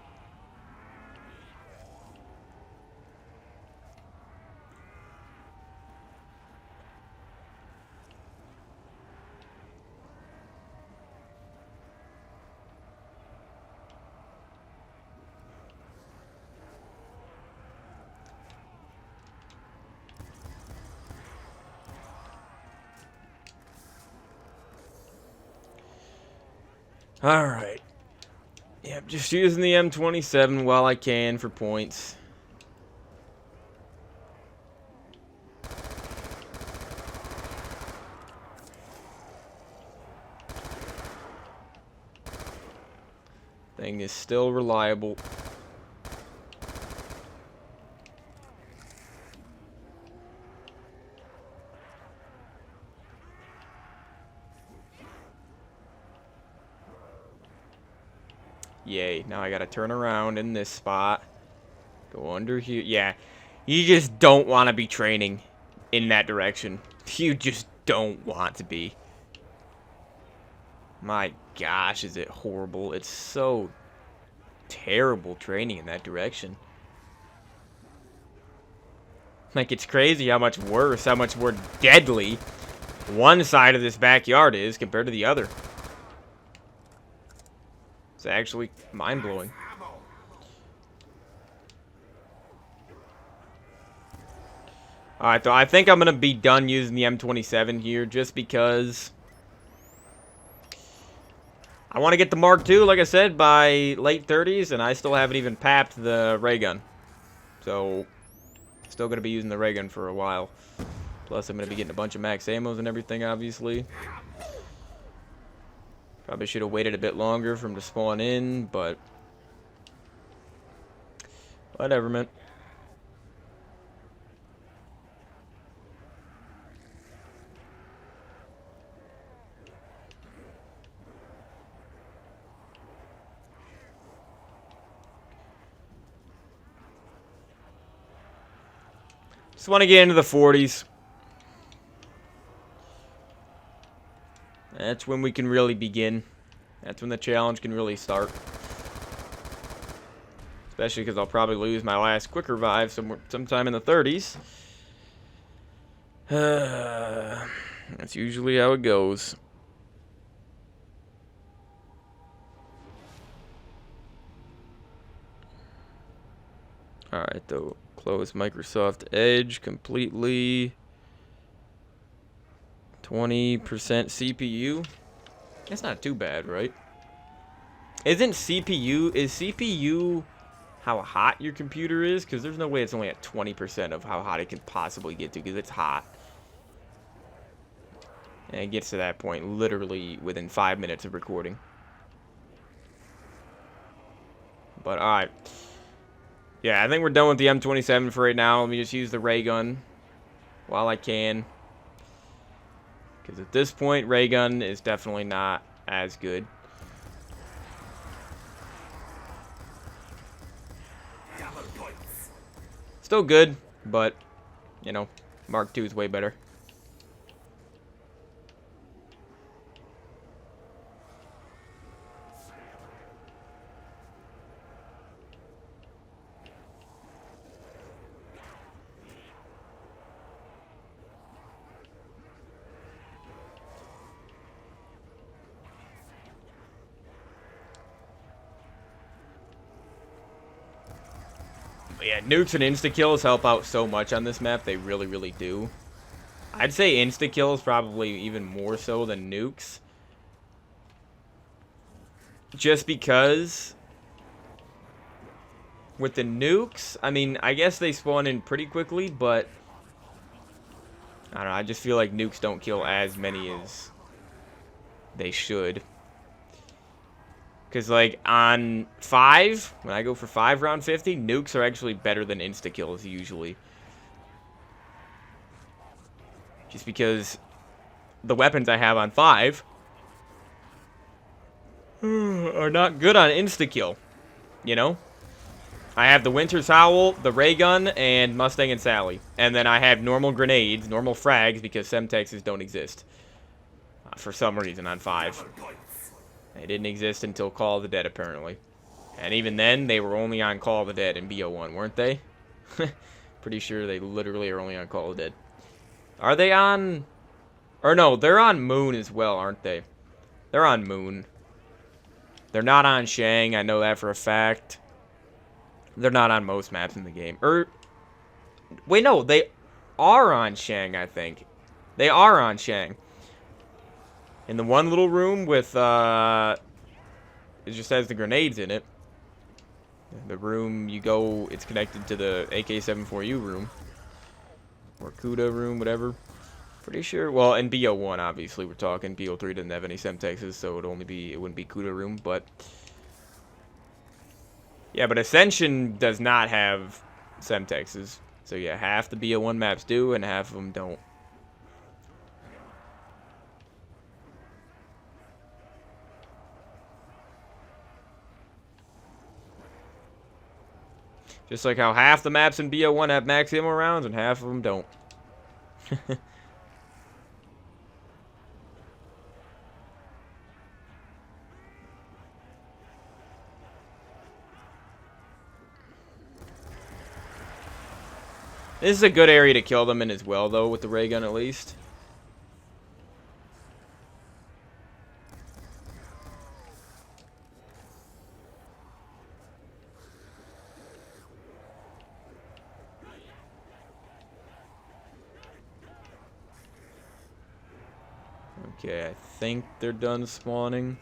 Alright. Yep, just using the M27 while I can for points. Thing is still reliable. Yay, now I gotta turn around in this spot. Go under here. Yeah, you just don't want to be training in that direction. You just don't want to be. My gosh, is it horrible. It's so terrible training in that direction. Like, it's crazy how much worse, how much more deadly one side of this backyard is compared to the other. It's actually mind-blowing. Alright, so I think I'm going to be done using the M27 here just because I want to get the Mark II, like I said, by late 30s, and I still haven't even papped the ray gun. So, still going to be using the ray gun for a while. Plus, I'm going to be getting a bunch of max ammos and everything, obviously. Probably should have waited a bit longer for him to spawn in, but whatever, man. Just want to get into the 40s. That's when we can really begin. That's when the challenge can really start. Especially because I'll probably lose my last quick revive sometime in the 30s. That's usually how it goes. Alright, though. Close Microsoft Edge completely. 20% CPU. That's not too bad, right? Is CPU how hot your computer is? Because there's no way it's only at 20% of how hot it can possibly get to, because it's hot. And it gets to that point literally within 5 minutes of recording. But alright. Yeah, I think we're done with the M27 for right now. Let me just use the ray gun while I can. Because at this point, ray gun is definitely not as good. Still good, but, you know, Mark II is way better. But yeah, nukes and insta-kills help out so much on this map. They really, really do. I'd say insta-kills probably even more so than nukes. Just because with the nukes, I mean, I guess they spawn in pretty quickly, but I don't know, I just feel like nukes don't kill as many as they should. Because, like, on 5, when I go for 5 round 50, nukes are actually better than insta-kills, usually. Just because the weapons I have on 5 are not good on insta-kill, you know? I have the Winter's Howl, the ray gun, and Mustang and Sally. And then I have normal grenades, normal frags, because Semtexes don't exist. For some reason on 5. They didn't exist until Call of the Dead, apparently. And even then, they were only on Call of the Dead in BO1, weren't they? Pretty sure they literally are only on Call of the Dead. Are they on... Or no, they're on Moon as well, aren't they? They're on Moon. They're not on Shang, I know that for a fact. They're not on most maps in the game. Wait, no, they are on Shang, I think. They are on Shang. In the one little room with, it just has the grenades in it. The room you go, it's connected to the AK-74U room. Or Kuda room, whatever. Pretty sure, well, in BO1, obviously, we're talking. BO3 didn't have any Semtexes, so it wouldn't be Kuda room, but Yeah, but Ascension does not have Semtexes. So yeah, half the BO1 maps do, and half of them don't. Just like how half the maps in BO1 have max ammo rounds, and half of them don't. This is a good area to kill them in as well, though, with the ray gun at least. Okay, I think they're done spawning.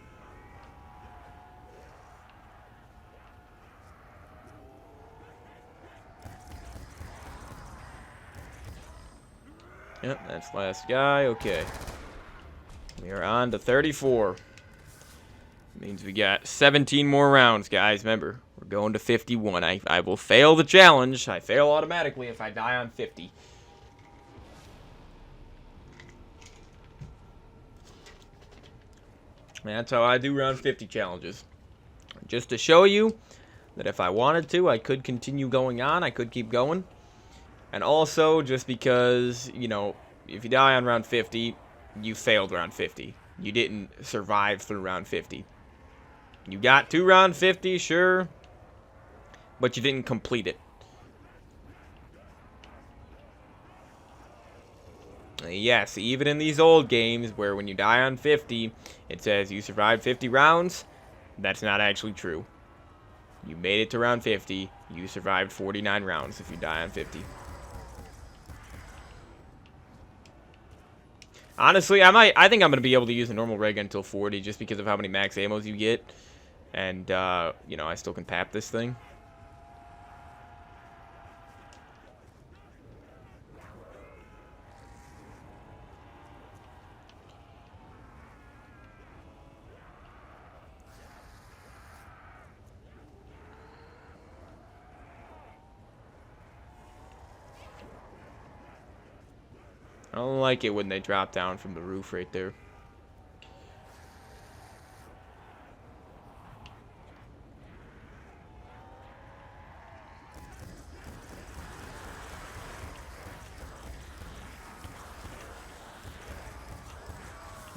Yep, that's last guy. Okay. We are on to 34. Means we got 17 more rounds, guys. Remember, we're going to 51. I will fail the challenge. I fail automatically if I die on 50. That's how I do round 50 challenges. Just to show you that if I wanted to, I could continue going on. I could keep going. And also, just because, you know, if you die on round 50, you failed round 50. You didn't survive through round 50. You got to round 50, sure, but you didn't complete it. Yes, even in these old games where when you die on 50, it says you survived 50 rounds, that's not actually true. You made it to round 50, you survived 49 rounds if you die on 50. Honestly, I think I'm going to be able to use a normal ray gun until 40 just because of how many max ammos you get. And, you know, I still can pap this thing. I don't like it when they drop down from the roof right there.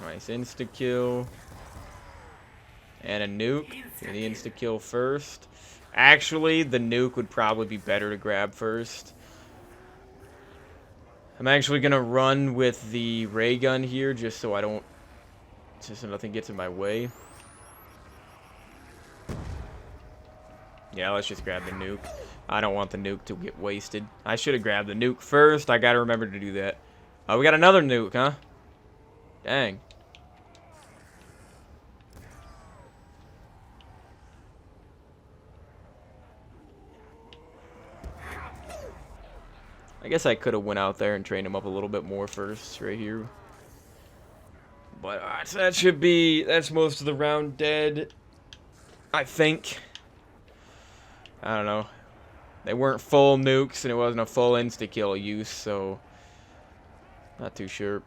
Nice insta-kill. And a nuke. And the insta-kill first. Actually, the nuke would probably be better to grab first. I'm actually going to run with the ray gun here just so I don't... just so nothing gets in my way. Yeah, let's just grab the nuke. I don't want the nuke to get wasted. I should have grabbed the nuke first. I got to remember to do that. Oh, we got another nuke, huh? Dang. I guess I could have went out there and trained him up a little bit more first, right here. But that should be... that's most of the round dead, I think. I don't know. They weren't full nukes, and it wasn't a full insta-kill use, so... not too sure.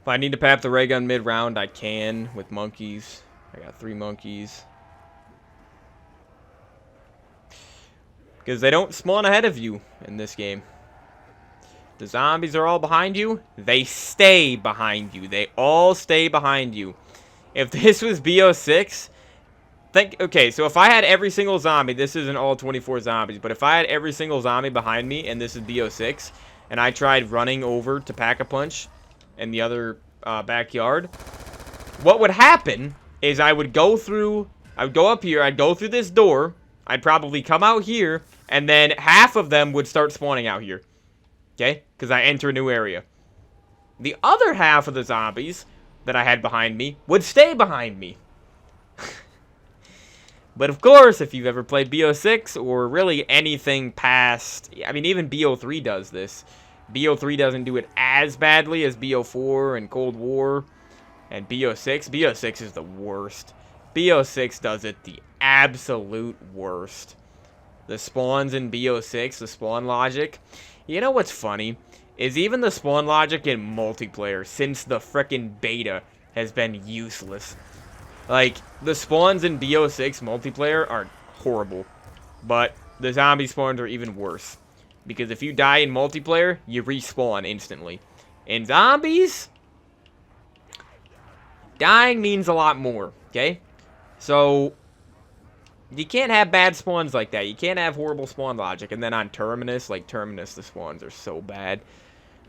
If I need to pap the ray gun mid-round, I can with monkeys. I got 3 monkeys. Because they don't spawn ahead of you in this game. The zombies are all behind you. They stay behind you. They all stay behind you. If this was BO6, okay, so if I had every single zombie, this isn't all 24 zombies, but if I had every single zombie behind me and this is BO6, and I tried running over to Pack-a-Punch in the other backyard, what would happen is I would go up here, I'd go through this door, I'd probably come out here, and then half of them would start spawning out here. Okay? Because I enter a new area. The other half of the zombies that I had behind me would stay behind me. But of course, if you've ever played BO6 or really anything past... I mean, even BO3 does this. BO3 doesn't do it as badly as BO4 and Cold War and BO6. BO6 is the worst. BO6 does it the absolute worst. The spawns in BO6, the spawn logic. You know what's funny? Is even the spawn logic in multiplayer, since the frickin' beta, has been useless. Like, the spawns in BO6 multiplayer are horrible. But the zombie spawns are even worse. Because if you die in multiplayer, you respawn instantly. In zombies, dying means a lot more, okay? So, you can't have bad spawns like that. You can't have horrible spawn logic. And then on Terminus, like Terminus, the spawns are so bad.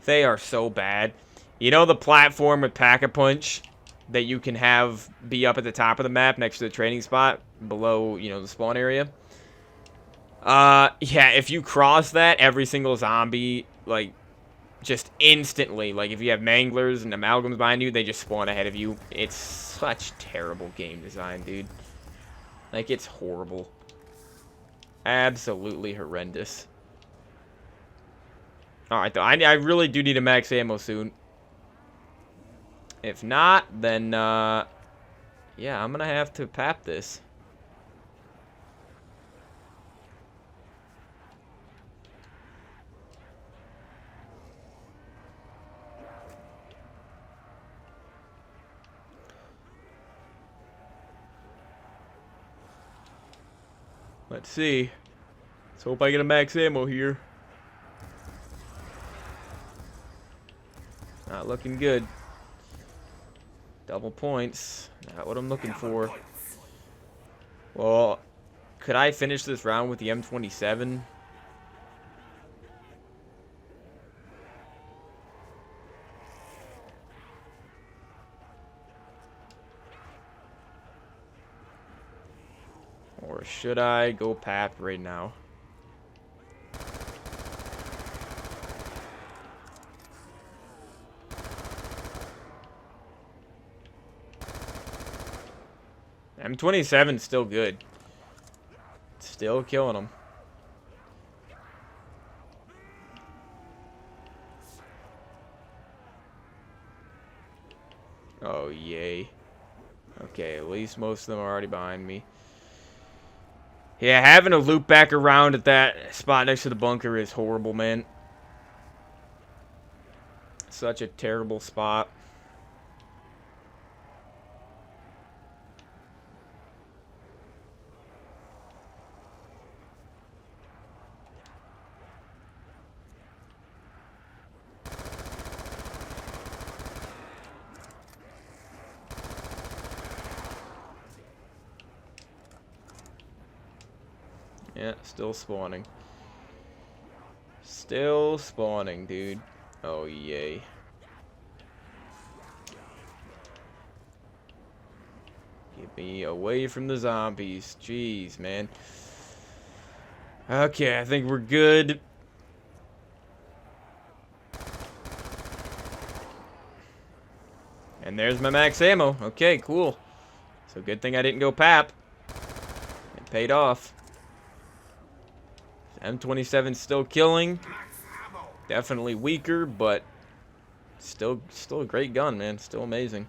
They are so bad. You know the platform with Pack-a-Punch that you can have be up at the top of the map next to the training spot below, you know, the spawn area? Yeah, if you cross that, every single zombie, like, just instantly, like, if you have manglers and amalgams behind you, they just spawn ahead of you. It's such terrible game design, dude. Like, it's horrible. Absolutely horrendous. Alright, though, I really do need a max ammo soon. If not, then, yeah, I'm gonna have to pap this. Let's see. Let's hope I get a max ammo here. Not looking good. Double points. Not what I'm looking for. Well, could I finish this round with the M27? Or should I go pap right now? M27's still good. Still killing them. Oh, yay. Okay, at least most of them are already behind me. Yeah, having to loop back around at that spot next to the bunker is horrible, man. Such a terrible spot. Yeah, still spawning. Still spawning, dude. Oh, yay. Get me away from the zombies. Jeez, man. Okay, I think we're good. And there's my max ammo. Okay, cool. So good thing I didn't go pap. It paid off. M27's still killing. Definitely weaker, but still a great gun, man. Still amazing.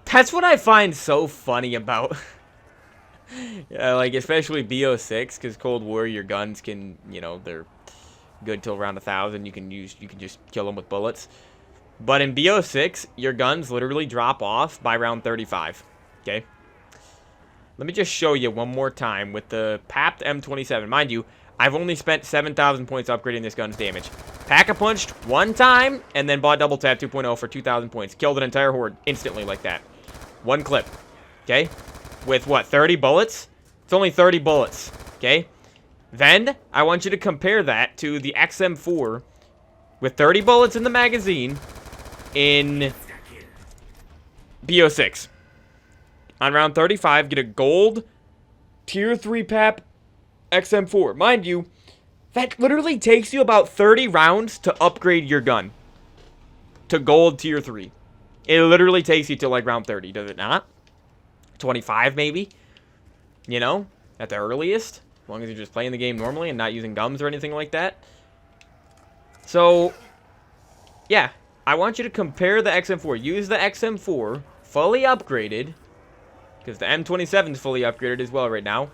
That's what I find so funny about, yeah, like especially BO6, because Cold War, your guns can, you know, they're good till around 1,000. You can just kill them with bullets. But in BO6, your guns literally drop off by round 35. Okay. Let me just show you one more time with the papped M27. Mind you, I've only spent 7,000 points upgrading this gun's damage. Pack-a-punched one time, and then bought Double Tap 2.0 for 2,000 points. Killed an entire horde instantly like that. One clip. Okay? With, what, 30 bullets? It's only 30 bullets. Okay? Then, I want you to compare that to the XM4 with 30 bullets in the magazine in BO6. On round 35, get a gold Tier 3 Pap XM4. Mind you, that literally takes you about 30 rounds to upgrade your gun to gold tier 3. It literally takes you to like round 30, does it not? 25 maybe? You know, at the earliest. As long as you're just playing the game normally and not using gums or anything like that. So, yeah. I want you to compare the XM4. Use the XM4 fully upgraded. Because the M27 is fully upgraded as well right now.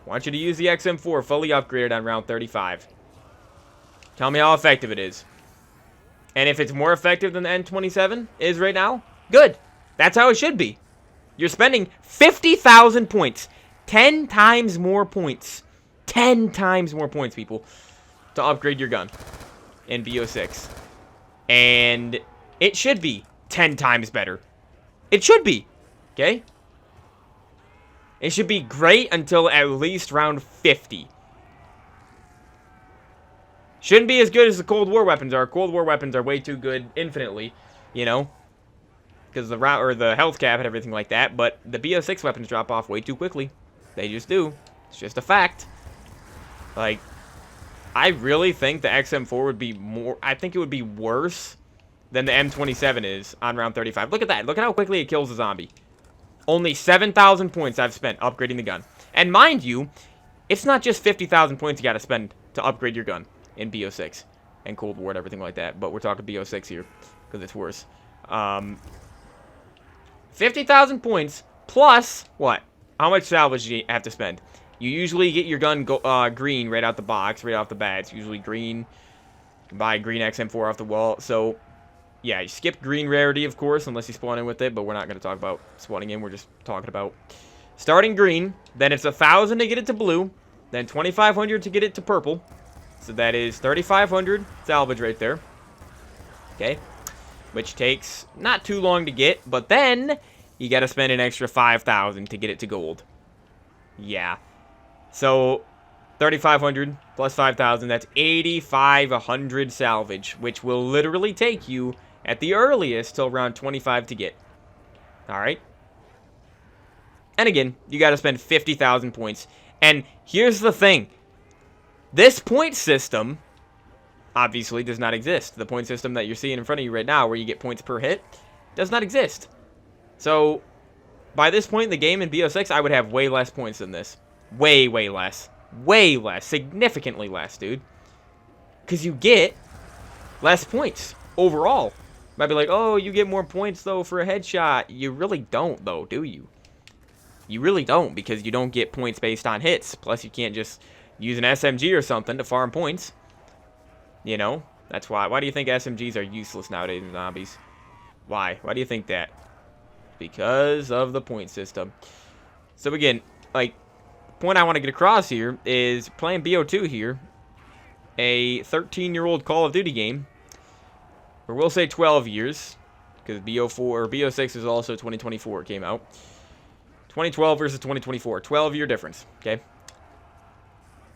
I want you to use the XM4 fully upgraded on round 35. Tell me how effective it is. And if it's more effective than the M27 is right now, good. That's how it should be. You're spending 50,000 points. 10 times more points. 10 times more points, people, to upgrade your gun in BO6. And it should be 10 times better. It should be. Okay? It should be great until at least round 50. Shouldn't be as good as the Cold War weapons are. Cold War weapons are way too good infinitely, you know, because the health cap and everything like that. But the BO6 weapons drop off way too quickly. They just do. It's just a fact. Like, I really think the XM4 would be more. I think it would be worse than the M27 is on round 35. Look at that. Look at how quickly it kills a zombie. Only 7,000 points I've spent upgrading the gun. And mind you, it's not just 50,000 points you got to spend to upgrade your gun in BO6 and Cold War and everything like that. But we're talking BO6 here because it's worse. 50,000 points plus what? How much salvage do you have to spend? You usually get your gun green right out the box, right off the bat. It's usually green. You can buy green XM4 off the wall. So, yeah, you skip green rarity, of course, unless you spawn in with it. But we're not going to talk about spawning in. We're just talking about starting green. Then it's 1,000 to get it to blue. Then 2,500 to get it to purple. So that is 3,500 salvage right there. Okay. Which takes not too long to get. But then you got to spend an extra 5,000 to get it to gold. Yeah. So 3,500 plus 5,000. That's 8,500 salvage. Which will literally take you at the earliest till around 25 to get. Alright. And again, you got to spend 50,000 points. And here's the thing. This point system obviously does not exist. The point system that you're seeing in front of you right now, where you get points per hit, does not exist. So, by this point in the game in BO6, I would have way less points than this. Way, way less. Way less. Significantly less, dude. Because you get less points overall. Might be like, oh, you get more points, though, for a headshot. You really don't, though, do you? You really don't, because you don't get points based on hits. Plus, you can't just use an SMG or something to farm points. You know? That's why. Why do you think SMGs are useless nowadays in zombies? Why? Why do you think that? Because of the point system. So again, like, the point I want to get across here is playing BO2 here. A 13-year-old Call of Duty game. Or we'll say 12 years. Because BO4 or BO6 is also 2024 it came out. 2012 versus 2024. 12-year difference. Okay?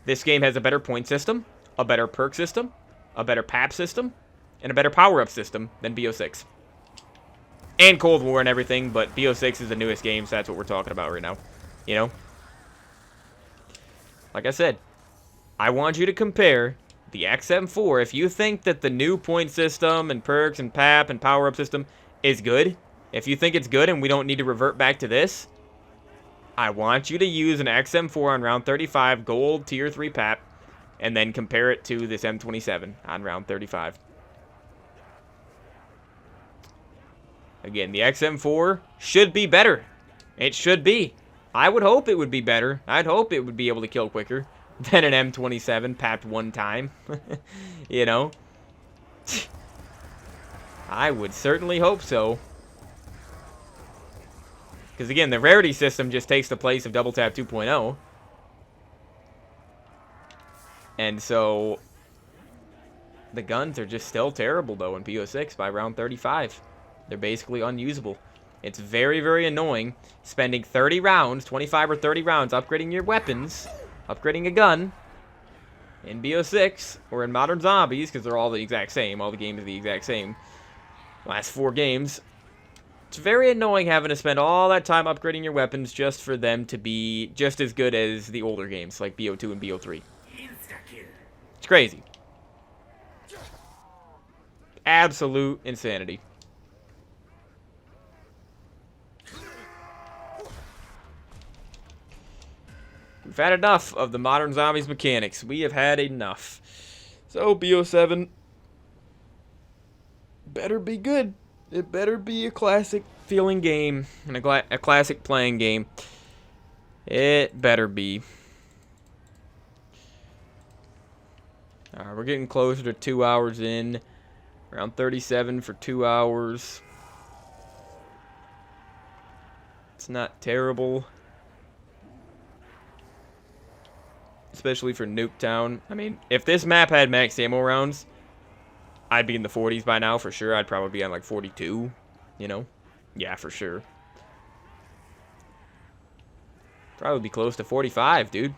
This game has a better point system, a better perk system, a better PAP system, and a better power-up system than BO6. And Cold War and everything, but BO6 is the newest game, so that's what we're talking about right now. You know? Like I said, I want you to compare the XM4. If you think that the new point system and perks and PAP and power-up system is good, if you think it's good and we don't need to revert back to this, I want you to use an XM4 on round 35, gold tier 3 PAP, and then compare it to this M27 on round 35. Again, the XM4 should be better. It should be. I would hope it would be better. I'd hope it would be able to kill quicker than an M27 papped one time. You know? I would certainly hope so. Because again, the rarity system just takes the place of Double Tap 2.0. And so, the guns are just still terrible, though, in BO6 by round 35. They're basically unusable. It's very, very annoying spending 30 rounds, 25 or 30 rounds, upgrading your weapons, upgrading a gun, in BO6, or in Modern Zombies, because they're all the exact same. All the games are the exact same. Last 4 games. It's very annoying having to spend all that time upgrading your weapons just for them to be just as good as the older games, like BO2 and BO3. It's crazy. Absolute insanity. We've had enough of the modern zombies mechanics. We have had enough. So, BO7 better be good. It better be a classic feeling game and a classic playing game. It better be. Alright, we're getting closer to 2 hours in. Around 37 for 2 hours. It's not terrible. Especially for Nuketown. I mean, if this map had max ammo rounds, I'd be in the 40s by now for sure. I'd probably be on like 42, you know? Yeah, for sure. Probably be close to 45, dude.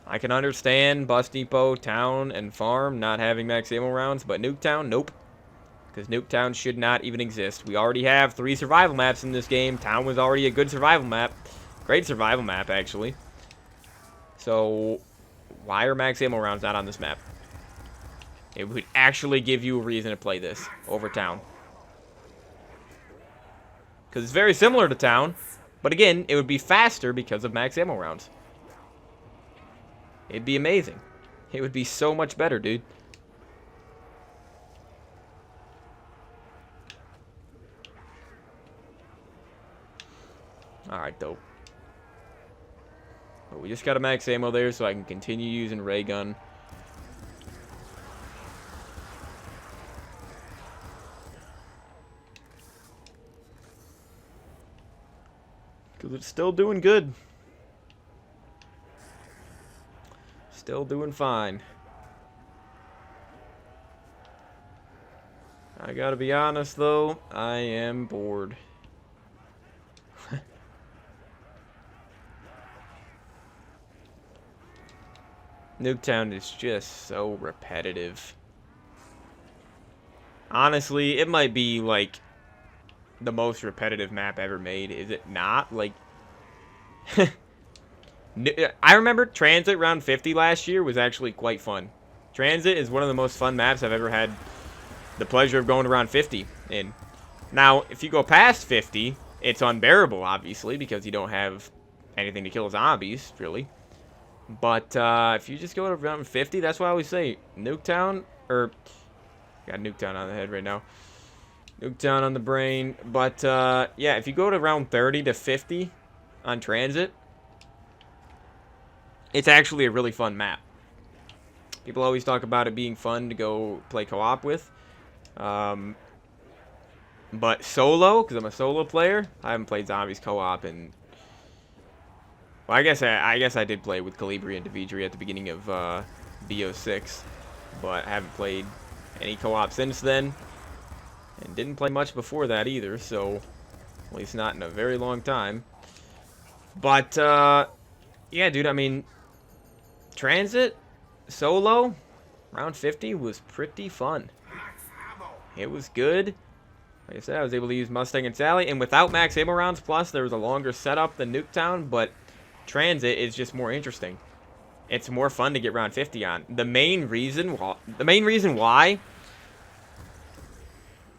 I can understand Bus Depot, Town, and Farm not having max ammo rounds, but Nuketown, nope. Because Nuketown should not even exist. We already have 3 survival maps in this game. Town was already a good survival map. Great survival map, actually. So, why are max ammo rounds not on this map? It would actually give you a reason to play this over Town. Because it's very similar to Town. But again, it would be faster because of max ammo rounds. It'd be amazing. It would be so much better, dude. Alright, dope. But we just got a max ammo there so I can continue using ray gun. Because it's still doing good. Still doing fine. I gotta be honest though, I am bored. Nuketown is just so repetitive. Honestly, it might be like the most repetitive map ever made. Is it not? Like, I remember Transit round 50 last year was actually quite fun. Transit is one of the most fun maps I've ever had the pleasure of going around 50 in. Now, if you go past 50, it's unbearable, obviously, because you don't have anything to kill zombies, really. But if you just go to around 50, that's why I always say Nuketown, or got Nuketown on the head right now. Nuketown on the brain. But yeah, if you go to around 30 to 50 on Transit, it's actually a really fun map. People always talk about it being fun to go play co-op with. But solo, because I'm a solo player, I haven't played zombies co-op in... Well, I guess I did play with Calibri and Devidri at the beginning of BO6, but I haven't played any co-op since then, and didn't play much before that either, so at least not in a very long time. But yeah, dude, I mean, Transit solo round 50 was pretty fun. It was good. Like I said, I was able to use Mustang and Sally, and without max ammo rounds, plus there was a longer setup than Nuketown, but Transit is just more interesting. It's more fun to get round 50 on. The main reason why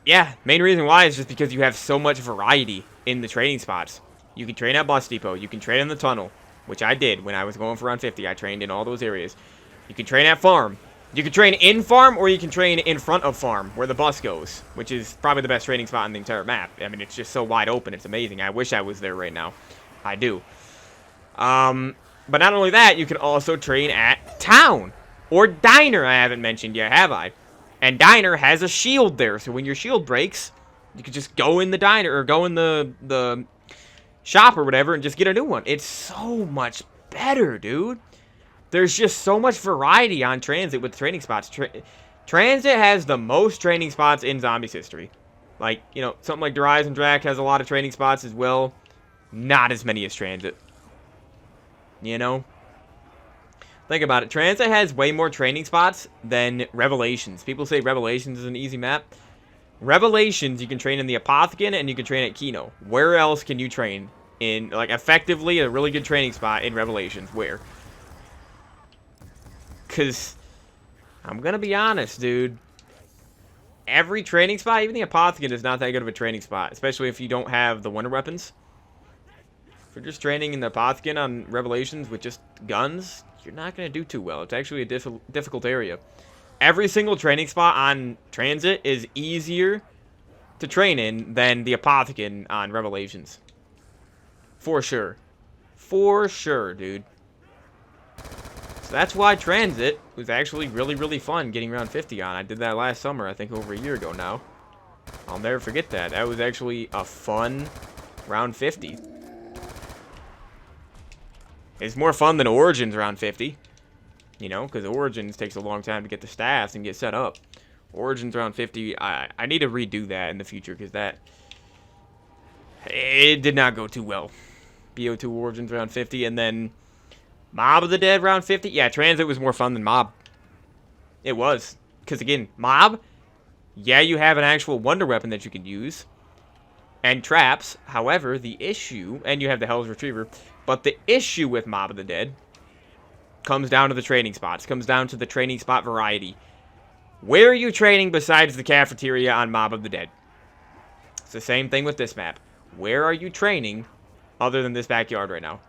is just because you have so much variety in the training spots. You can train at Bus Depot, you can train in the tunnel, which I did when I was going for round 50. I trained in all those areas. You can train at Farm. You can train in Farm, or you can train in front of Farm, where the bus goes, which is probably the best training spot on the entire map. I mean, it's just so wide open. It's amazing. I wish I was there right now. I do. But not only that, you can also train at Town or Diner. I haven't mentioned yet, have I? And Diner has a shield there, so when your shield breaks, you can just go in the diner or go in the shop or whatever and just get a new one. It's so much better, dude. There's just so much variety on Transit with training spots. Transit has the most training spots in Zombies history. Like, you know, something like Rise and Drac has a lot of training spots as well. Not as many as Transit. You know? Think about it. Transit has way more training spots than Revelations. People say Revelations is an easy map. Revelations, you can train in the Apothecon and you can train at Kino. Where else can you train in, like, effectively a really good training spot in Revelations? Where? Because, I'm going to be honest, dude. Every training spot, even the Apothecon, is not that good of a training spot. Especially if you don't have the wonder weapons. If you're just training in the Apothecon on Revelations with just guns, you're not going to do too well. It's actually a difficult area. Every single training spot on Transit is easier to train in than the Apothecon on Revelations. For sure. For sure, dude. So that's why Transit was actually really, really fun getting around 50 on. I did that last summer, I think over a year ago now. I'll never forget that. That was actually a fun round 50. It's more fun than Origins round 50. You know, because Origins takes a long time to get the stats and get set up. Origins round 50, I need to redo that in the future, because that... It did not go too well. BO2 Origins round 50, and then Mob of the Dead round 50. Yeah, Transit was more fun than Mob. It was. Because, again, Mob, yeah, you have an actual wonder weapon that you can use. And traps. However, the issue... And you have the Hell's Retriever. But the issue with Mob of the Dead comes down to the training spots. Comes down to the training spot variety. Where are you training besides the cafeteria on Mob of the Dead? It's the same thing with this map. Where are you training other than this backyard right now?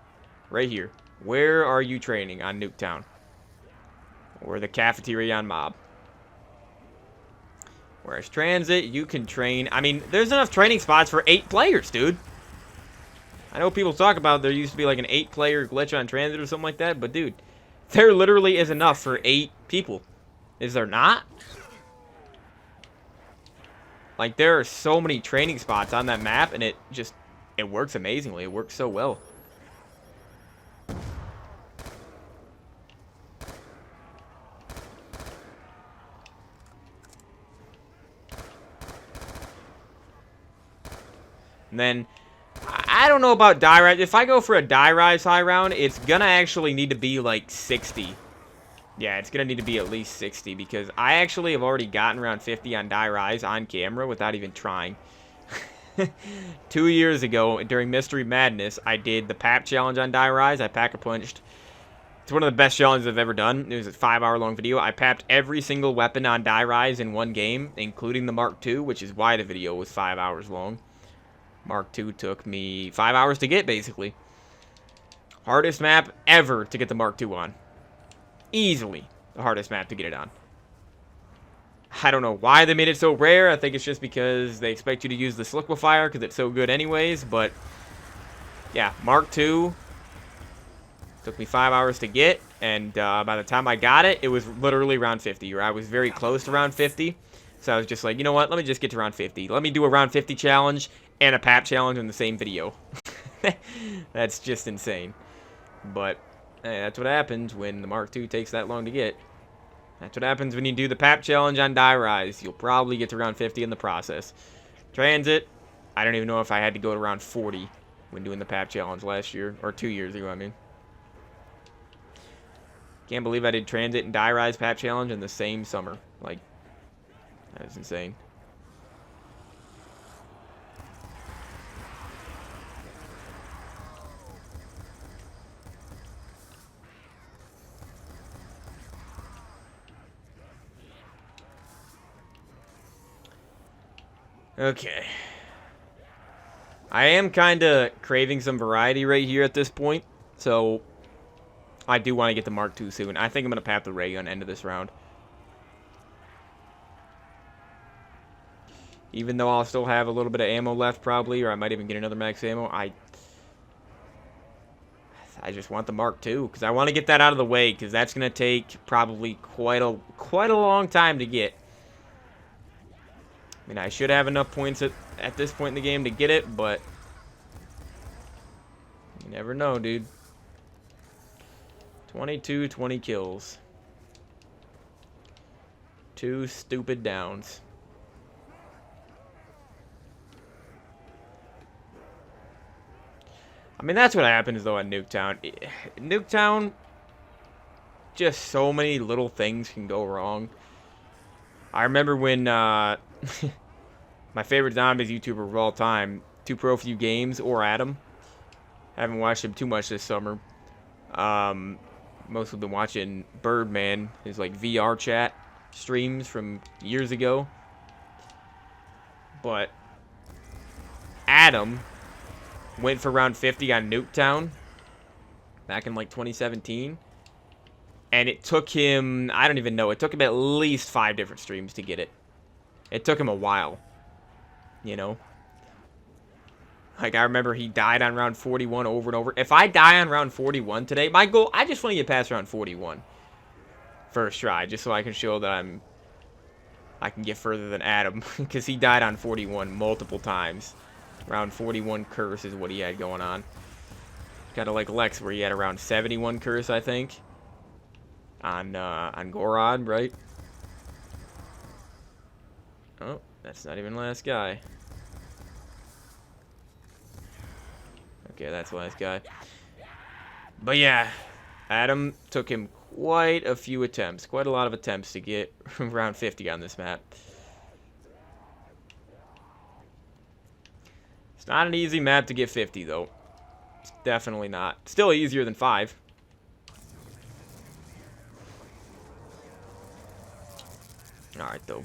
Right here. Where are you training on Nuketown? Or the cafeteria on Mob? Whereas Transit, you can train... I mean, there's enough training spots for 8 players, dude. I know people talk about there used to be like an 8-player glitch on Transit or something like that, but dude, there literally is enough for 8 people. Is there not? Like, there are so many training spots on that map, and it works amazingly. It works so well. And then, I don't know about die rise. If I go for a die rise high round, it's gonna actually need to be like 60. Yeah, it's gonna need to be at least 60, because I actually have already gotten around 50 on die rise on camera without even trying. 2 years ago, during Mystery Madness, I did the PAP challenge on die rise. I pack-a-punched. It's one of the best challenges I've ever done. It was a 5-hour-long video. I papped every single weapon on die rise in one game, including the Mark II, which is why the video was 5 hours long. Mark II took me 5 hours to get, basically. Hardest map ever to get the Mark II on. Easily the hardest map to get it on. I don't know why they made it so rare. I think it's just because they expect you to use the Sliquifier because it's so good anyways. But, yeah, Mark II took me 5 hours to get. And by the time I got it, it was literally round 50. Or I was very close to round 50. So I was just like, you know what? Let me just get to round 50. Let me do a round 50 challenge and a PAP challenge in the same video. That's just insane. But... hey, that's what happens when the Mark II takes that long to get. That's what happens when you do the PAP challenge on die rise. You'll probably get to round 50 in the process. Transit, I don't even know if I had to go to round 40 when doing the PAP challenge last year. Or 2 years ago, I mean. Can't believe I did Transit and die rise PAP challenge in the same summer. Like, that's insane. Okay. I am kind of craving some variety right here at this point. So, I do want to get the Mark II soon. I think I'm going to pap the ray gun end of this round. Even though I'll still have a little bit of ammo left probably. Or I might even get another max ammo. I just want the Mark II. Because I want to get that out of the way. Because that's going to take probably quite a long time to get. I mean, I should have enough points at this point in the game to get it, but you never know, dude. 20 kills. 2 stupid downs. I mean, that's what happens, though, at Nuketown. Nuketown, just so many little things can go wrong. I remember when my favorite zombies YouTuber of all time, Too Pro Few Games or Adam. Haven't watched him too much this summer. Mostly been watching Birdman, his like VR chat streams from years ago. But Adam went for round 50 on Nuketown back in like 2017. And it took him, I don't even know, it took him at least 5 different streams to get it. It took him a while, you know? Like, I remember he died on round 41 over and over. If I die on round 41 today, my goal, I just want to get past round 41. First try, just so I can show that I can get further than Adam. Because he died on 41 multiple times. Round 41 curse is what he had going on. Kind of like Lex, where he had around 71 curse, I think. On Gorod, right? Oh, that's not even the last guy. Okay, that's the last guy. But yeah, Adam took him quite a few attempts. Quite a lot of attempts to get round 50 on this map. It's not an easy map to get 50, though. It's definitely not. Still easier than 5. Alright, though.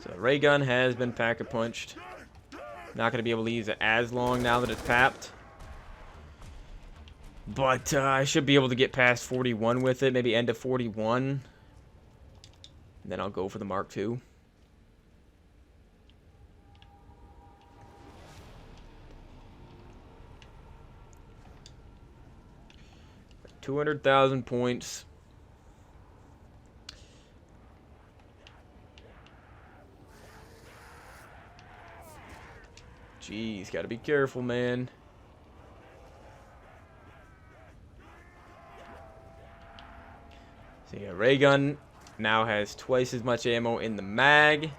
So, ray gun has been pack-a-punched. Not going to be able to use it as long now that it's tapped. But I should be able to get past 41 with it. Maybe end of 41. And then I'll go for the Mark II. $200,000 points. Jeez, gotta be careful, man. So yeah, ray gun now has twice as much ammo in the mag.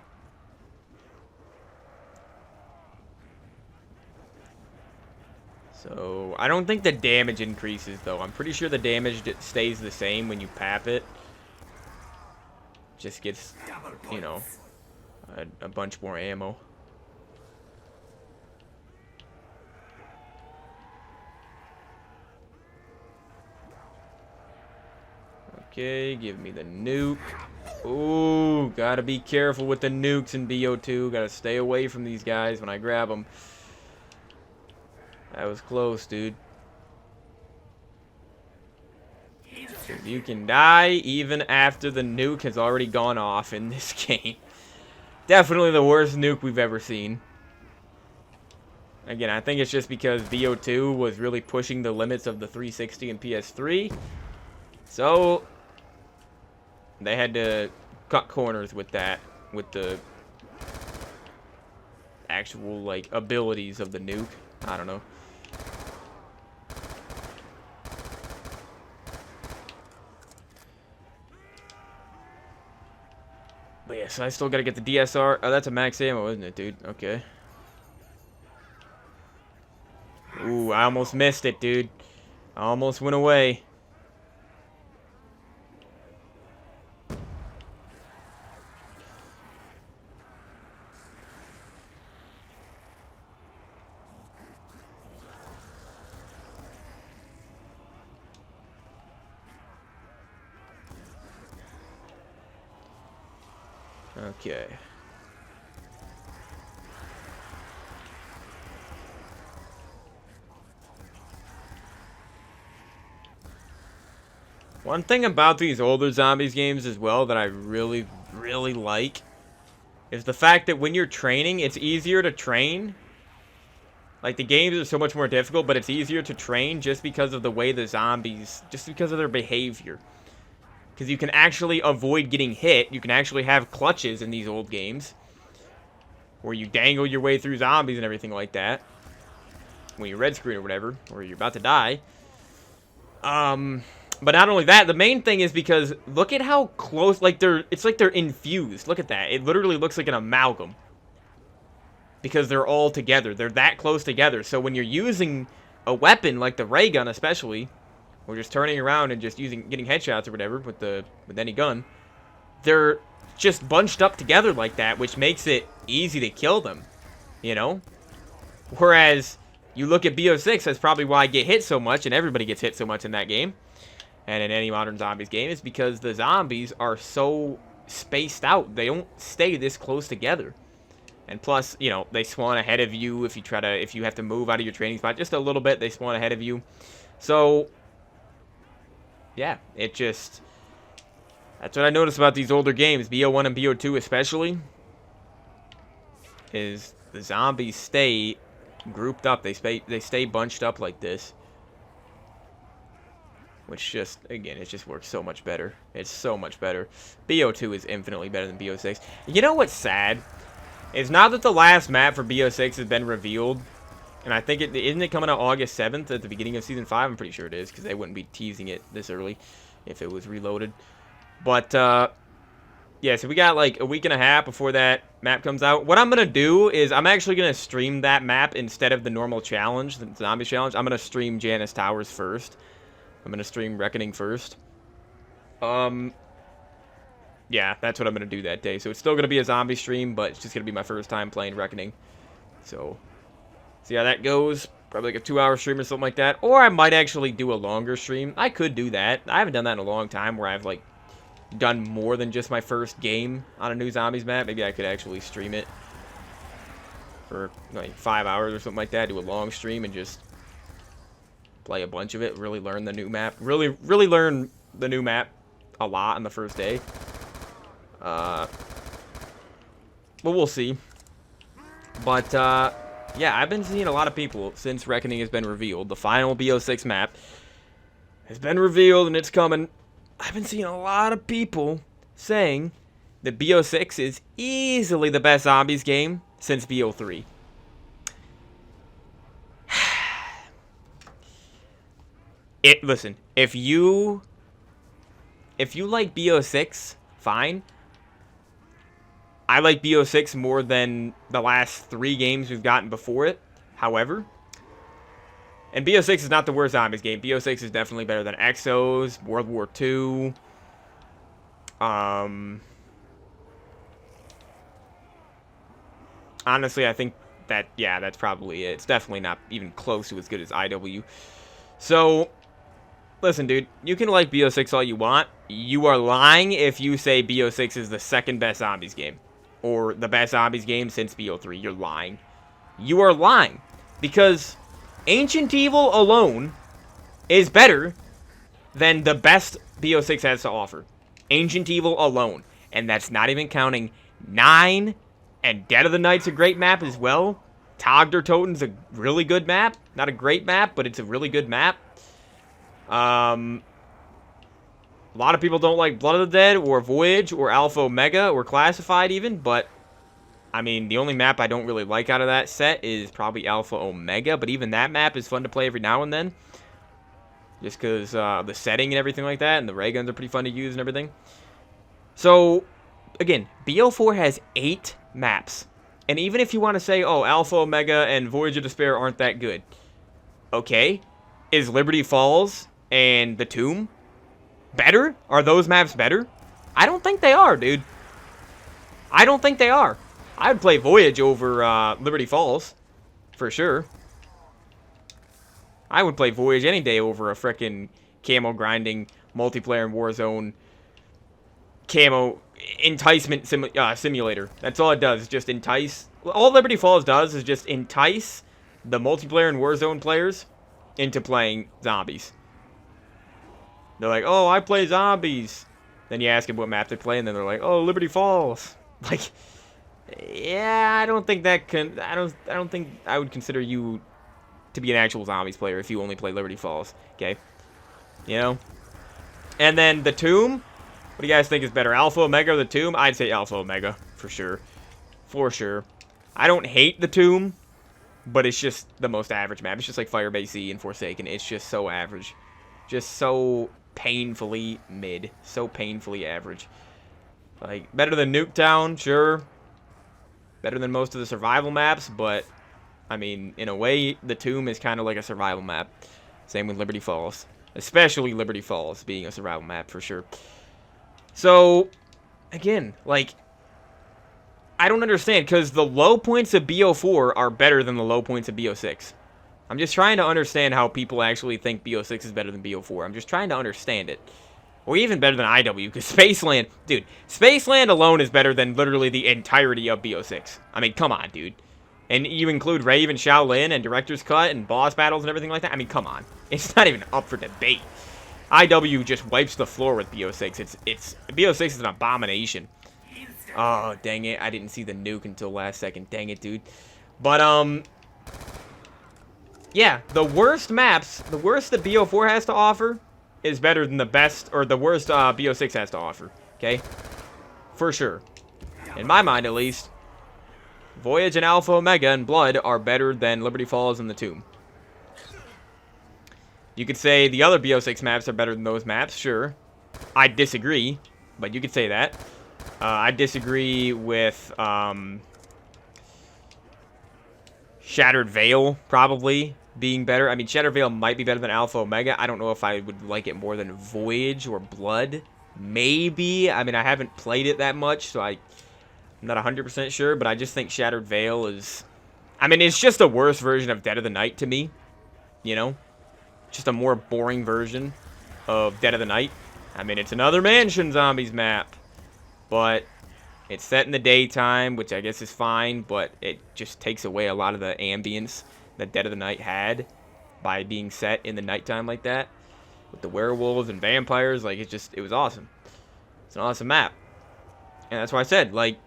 So I don't think the damage increases, though. I'm pretty sure the damage stays the same when you pap it. Just gets, you know, a bunch more ammo. Okay, give me the nuke. Ooh, gotta be careful with the nukes in BO2. Gotta stay away from these guys when I grab them. That was close, dude. You can die even after the nuke has already gone off in this game. Definitely the worst nuke we've ever seen. Again, I think it's just because VO2 was really pushing the limits of the 360 and PS3. So they had to cut corners with that, with the actual, like, abilities of the nuke. I don't know. But yeah, so I still gotta get the DSR. Oh, that's a max ammo, isn't it, dude? Okay. Ooh, I almost missed it, dude. I almost went away. Okay. One thing about these older zombies games as well that I really, really like is the fact that when you're training, it's easier to train. Like, the games are so much more difficult, but it's easier to train just because of the way the zombies, just because of their behavior. Because you can actually avoid getting hit. You can actually have clutches in these old games where you dangle your way through zombies and everything like that when you're red screen or whatever, or you're about to die. But not only that, the main thing is because look at how close, like, it's like they're infused. Look at that. It literally looks like an amalgam because they're all together. They're that close together. So when you're using a weapon like the ray gun especially, or just turning around and just getting headshots or whatever with any gun, they're just bunched up together like that, which makes it easy to kill them, you know? Whereas you look at BO6, that's probably why I get hit so much, and everybody gets hit so much in that game, and in any modern zombies game, is because the zombies are so spaced out. They don't stay this close together. And plus, you know, they spawn ahead of you if you have to move out of your training spot just a little bit, they spawn ahead of you. So, yeah, that's what I noticed about these older games, BO1 and BO2 especially, is the zombies stay grouped up. They stay bunched up like this. Which just, again, it just works so much better. It's so much better. BO2 is infinitely better than BO6. You know what's sad? Is now that the last map for BO6 has been revealed, and I think isn't it coming out August 7th at the beginning of Season 5? I'm pretty sure it is, because they wouldn't be teasing it this early if it was reloaded. But, yeah, so we got like a week and a half before that map comes out. What I'm going to do is I'm actually going to stream that map instead of the normal challenge, the zombie challenge. I'm going to stream Janice Towers first. I'm going to stream Reckoning first. Yeah, that's what I'm going to do that day. So it's still going to be a zombie stream, but it's just going to be my first time playing Reckoning. So, see how that goes. Probably like a 2-hour stream or something like that. Or I might actually do a longer stream. I could do that. I haven't done that in a long time where I've, like, done more than just my first game on a new zombies map. Maybe I could actually stream it for, like, 5 hours or something like that. Do a long stream and just play a bunch of it. Really learn the new map. Really learn the new map a lot on the first day. But we'll see. But, yeah, I've been seeing a lot of people since Reckoning has been revealed. The final BO6 map has been revealed and it's coming. I've been seeing a lot of people saying that BO6 is easily the best zombies game since BO3. Listen, if you like BO6, fine. I like BO6 more than the last 3 games we've gotten before it. However, and BO6 is not the worst zombies game. BO6 is definitely better than Exos, World War II. Honestly, I think that, yeah, that's probably it. It's definitely not even close to as good as IW. So, listen, dude, you can like BO6 all you want. You are lying if you say BO6 is the second best zombies game. Or the best zombies game since BO3. You're lying. You are lying. Because Ancient Evil alone is better than the best BO6 has to offer. Ancient Evil alone. And that's not even counting 9, and Dead of the Night's a great map as well. Togder-Toten's a really good map. Not a great map, but it's a really good map. A lot of people don't like Blood of the Dead, or Voyage, or Alpha Omega, or Classified even, but, I mean, the only map I don't really like out of that set is probably Alpha Omega, but even that map is fun to play every now and then. Just because the setting and everything like that, and the ray guns are pretty fun to use and everything. So, again, BO4 has 8 maps. And even if you want to say, oh, Alpha Omega and Voyage of Despair aren't that good. Okay, is Liberty Falls and The Tomb better? Are those maps better? I don't think they are, dude. I don't think they are. I would play Voyage over Liberty Falls, for sure. I would play Voyage any day over a frickin' camo grinding, multiplayer Warzone, camo enticement simulator. That's all it does, just entice. All Liberty Falls does is just entice the multiplayer and Warzone players into playing zombies. They're like, oh, I play zombies. Then you ask them what map they play, and then they're like, oh, Liberty Falls. Like, yeah, I don't think that can. I don't think I would consider you to be an actual zombies player if you only play Liberty Falls. Okay, you know. And then The Tomb. What do you guys think is better, Alpha Omega or The Tomb? I'd say Alpha Omega for sure, for sure. I don't hate The Tomb, but it's just the most average map. It's just like Firebase C and Forsaken. It's just so average, just so painfully mid, so painfully average. Like, better than Nuketown, sure. Better than most of the survival maps, but, I mean, in a way, The Tomb is kind of like a survival map. Same with Liberty Falls. especially Liberty Falls being a survival map for sure. So, again, like, I don't understand, because the low points of BO4 are better than the low points of BO6. I'm just trying to understand how people actually think BO6 is better than BO4. I'm just trying to understand it. Or even better than IW, because Spaceland, dude, Spaceland alone is better than literally the entirety of BO6. I mean, come on, dude. And you include Rave and Shaolin and Director's Cut and boss battles and everything like that. I mean, come on. It's not even up for debate. IW just wipes the floor with BO6. BO6 is an abomination. Oh, dang it. I didn't see the nuke until last second. Dang it, dude. But, yeah, the worst maps, the worst that BO4 has to offer is better than the best, or the worst BO6 has to offer, okay? For sure. In my mind, at least, Voyage and Alpha Omega and Blood are better than Liberty Falls and the Tomb. You could say the other BO6 maps are better than those maps, sure. I disagree, but you could say that. I disagree with Shattered Veil, probably, being better. I mean, Shattered Veil might be better than Alpha Omega. I don't know if I would like it more than Voyage or Blood. Maybe. I mean, I haven't played it that much, so I'm not 100% sure, but I just think Shattered Veil is... I mean, it's just a worse version of Dead of the Night to me, you know? Just a more boring version of Dead of the Night. I mean, it's another Mansion Zombies map, but it's set in the daytime, which I guess is fine, but it just takes away a lot of the ambience that Dead of the Night had by being set in the nighttime like that, with the werewolves and vampires. Like, it was awesome. It's an awesome map. And that's why I said, like,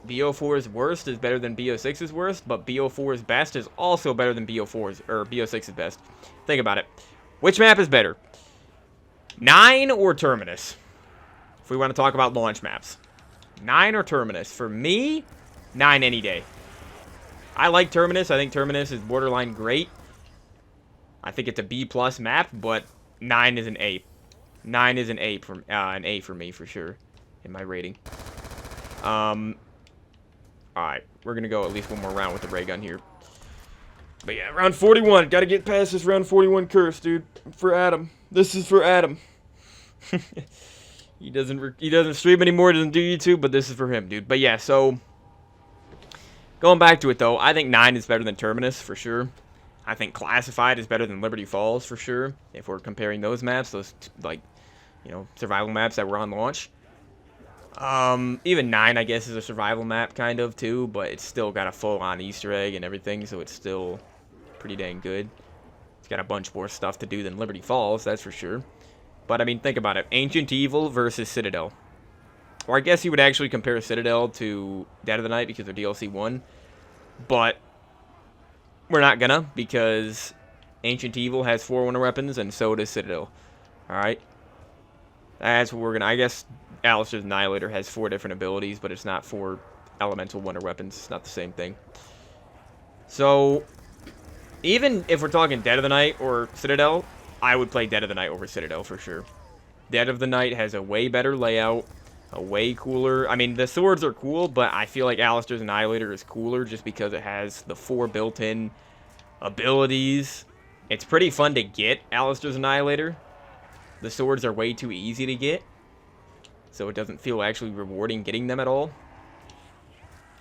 BO4's worst is better than BO6's worst, but BO4's best is also better than BO4's, or BO6's best. Think about it. Which map is better? 9 or Terminus? If we want to talk about launch maps. 9 or Terminus? For me, 9 any day. I like Terminus. I think Terminus is borderline great. I think it's a B+ map, but 9 is an A. 9 is an A for me for sure in my rating. Alright, we're gonna go at least one more round with the ray gun here. But yeah, round 41. Gotta get past this round 41 curse, dude. For Adam. This is for Adam. He doesn't stream anymore, doesn't do YouTube, but this is for him, dude. But yeah, so going back to it though, I think 9 is better than Terminus for sure. I think Classified is better than Liberty Falls for sure. If we're comparing those maps, those like, you know, survival maps that were on launch. Even 9, I guess, is a survival map, kind of, too, but it's still got a full-on Easter egg and everything, so it's still pretty dang good. It's got a bunch more stuff to do than Liberty Falls, that's for sure. But, I mean, think about it. Ancient Evil versus Citadel. Or I guess you would actually compare Citadel to Dead of the Night because they're DLC 1. But we're not gonna, because Ancient Evil has 4 wonder weapons, and so does Citadel. Alright? That's what we're gonna... I guess Alistair's Annihilator has 4 different abilities, but it's not 4 elemental wonder weapons. It's not the same thing. So, even if we're talking Dead of the Night or Citadel, I would play Dead of the Night over Citadel for sure. Dead of the Night has a way better layout, a way cooler... I mean, the swords are cool, but I feel like Alistair's Annihilator is cooler just because it has the 4 built-in abilities. It's pretty fun to get Alistair's Annihilator. The swords are way too easy to get, so it doesn't feel actually rewarding getting them at all.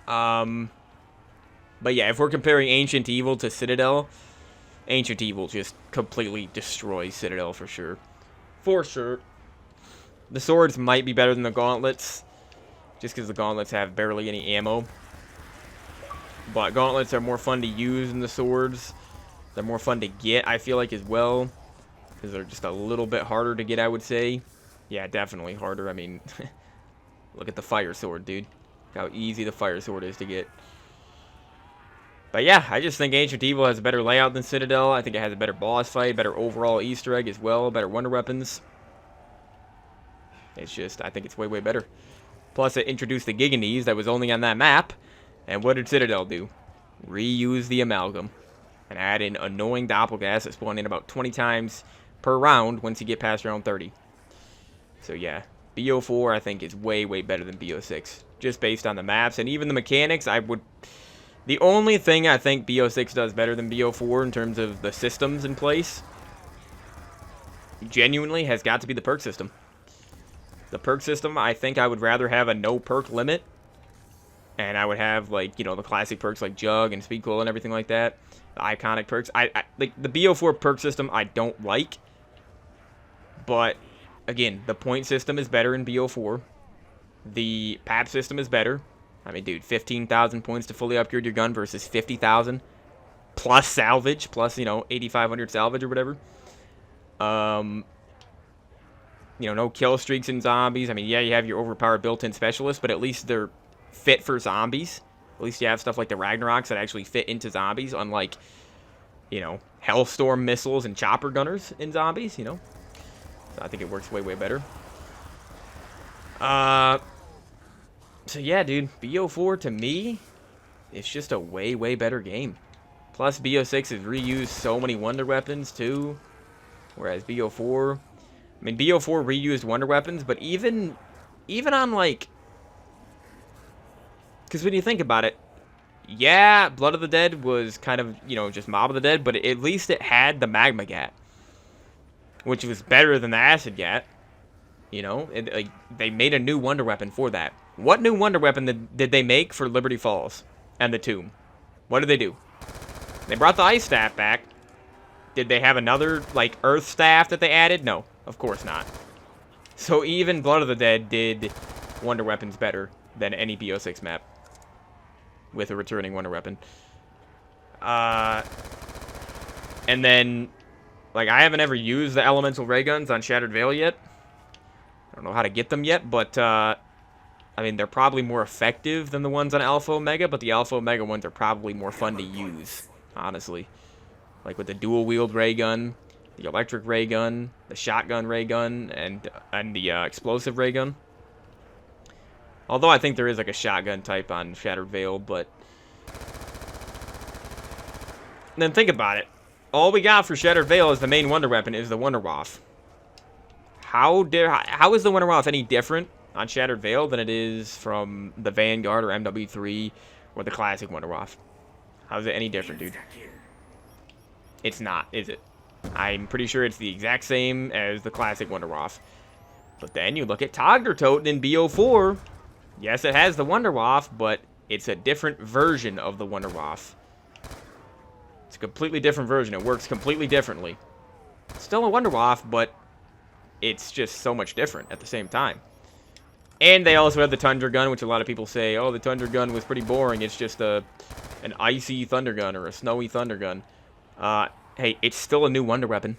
But yeah, if we're comparing Ancient Evil to Citadel, Ancient Evil just completely destroys Citadel for sure. For sure. The swords might be better than the gauntlets, just because the gauntlets have barely any ammo. But gauntlets are more fun to use than the swords. They're more fun to get, I feel like, as well, because they're just a little bit harder to get, I would say. Yeah, definitely harder. I mean, look at the fire sword, dude. Look how easy the fire sword is to get. But yeah, I just think Ancient Evil has a better layout than Citadel. I think it has a better boss fight, better overall Easter egg as well, better wonder weapons. It's just, I think it's way, way better. Plus, it introduced the Giganese that was only on that map. And what did Citadel do? Reuse the Amalgam. And add in annoying Doppelgas that spawn in about 20 times per round once you get past round 30. So yeah, BO4 I think is way, way better than BO6. Just based on the maps and even the mechanics, the only thing I think BO6 does better than BO4 in terms of the systems in place genuinely has got to be the perk system. The perk system, I think I would rather have a no perk limit. And I would have, like, you know, the classic perks like Jug and Speed Coil and everything like that. The iconic perks. I like, the BO4 perk system I don't like. But, again, the point system is better in BO4. The PAP system is better. I mean, dude, 15,000 points to fully upgrade your gun versus 50,000. Plus salvage, plus, you know, 8,500 salvage or whatever. You know, no kill streaks in zombies. I mean, yeah, you have your overpowered built-in specialists, but at least they're fit for zombies. At least you have stuff like the Ragnaroks that actually fit into zombies, unlike, you know, Hellstorm missiles and chopper gunners in zombies, you know. So I think it works way, way better. So yeah, dude, BO4 to me, it's just a way, way better game. Plus, BO6 has reused so many wonder weapons, too. Whereas BO4, I mean, BO4 reused wonder weapons, but even on, like, because when you think about it, yeah, Blood of the Dead was kind of, you know, just Mob of the Dead, but at least it had the Magma Gat, which was better than the Acid Gat. You know, like, they made a new wonder weapon for that. What new wonder weapon did they make for Liberty Falls and the Tomb? What did they do? They brought the Ice Staff back. Did they have another, like, Earth Staff that they added? No, of course not. So even Blood of the Dead did wonder weapons better than any BO6 map with a returning wonder weapon. And then, like, I haven't ever used the elemental ray guns on Shattered Veil yet. I don't know how to get them yet, but, I mean, they're probably more effective than the ones on Alpha Omega, but the Alpha Omega ones are probably more fun to use, honestly. Like with the dual-wield ray gun, the electric ray gun, the shotgun ray gun, and the explosive ray gun. Although I think there is like a shotgun type on Shattered Veil, but and then think about it. All we got for Shattered Veil as the main wonder weapon is the Wonder Waff. How is the Wonder Waff any different on Shattered Veil than it is from the Vanguard or MW3 or the classic Wonder Waff? How is it any different, dude? It's not, is it? I'm pretty sure it's the exact same as the classic Wonder Waff. But then you look at Togdertoten in BO4. Yes, it has the Wonder Waff, but it's a different version of the Wonder Waff. It's a completely different version. It works completely differently. It's still a Wonder Waff, but it's just so much different at the same time. And they also have the Tundra Gun, which a lot of people say, oh, the Tundra Gun was pretty boring. It's just an icy Thunder Gun or a snowy Thunder Gun. Hey, it's still a new wonder weapon.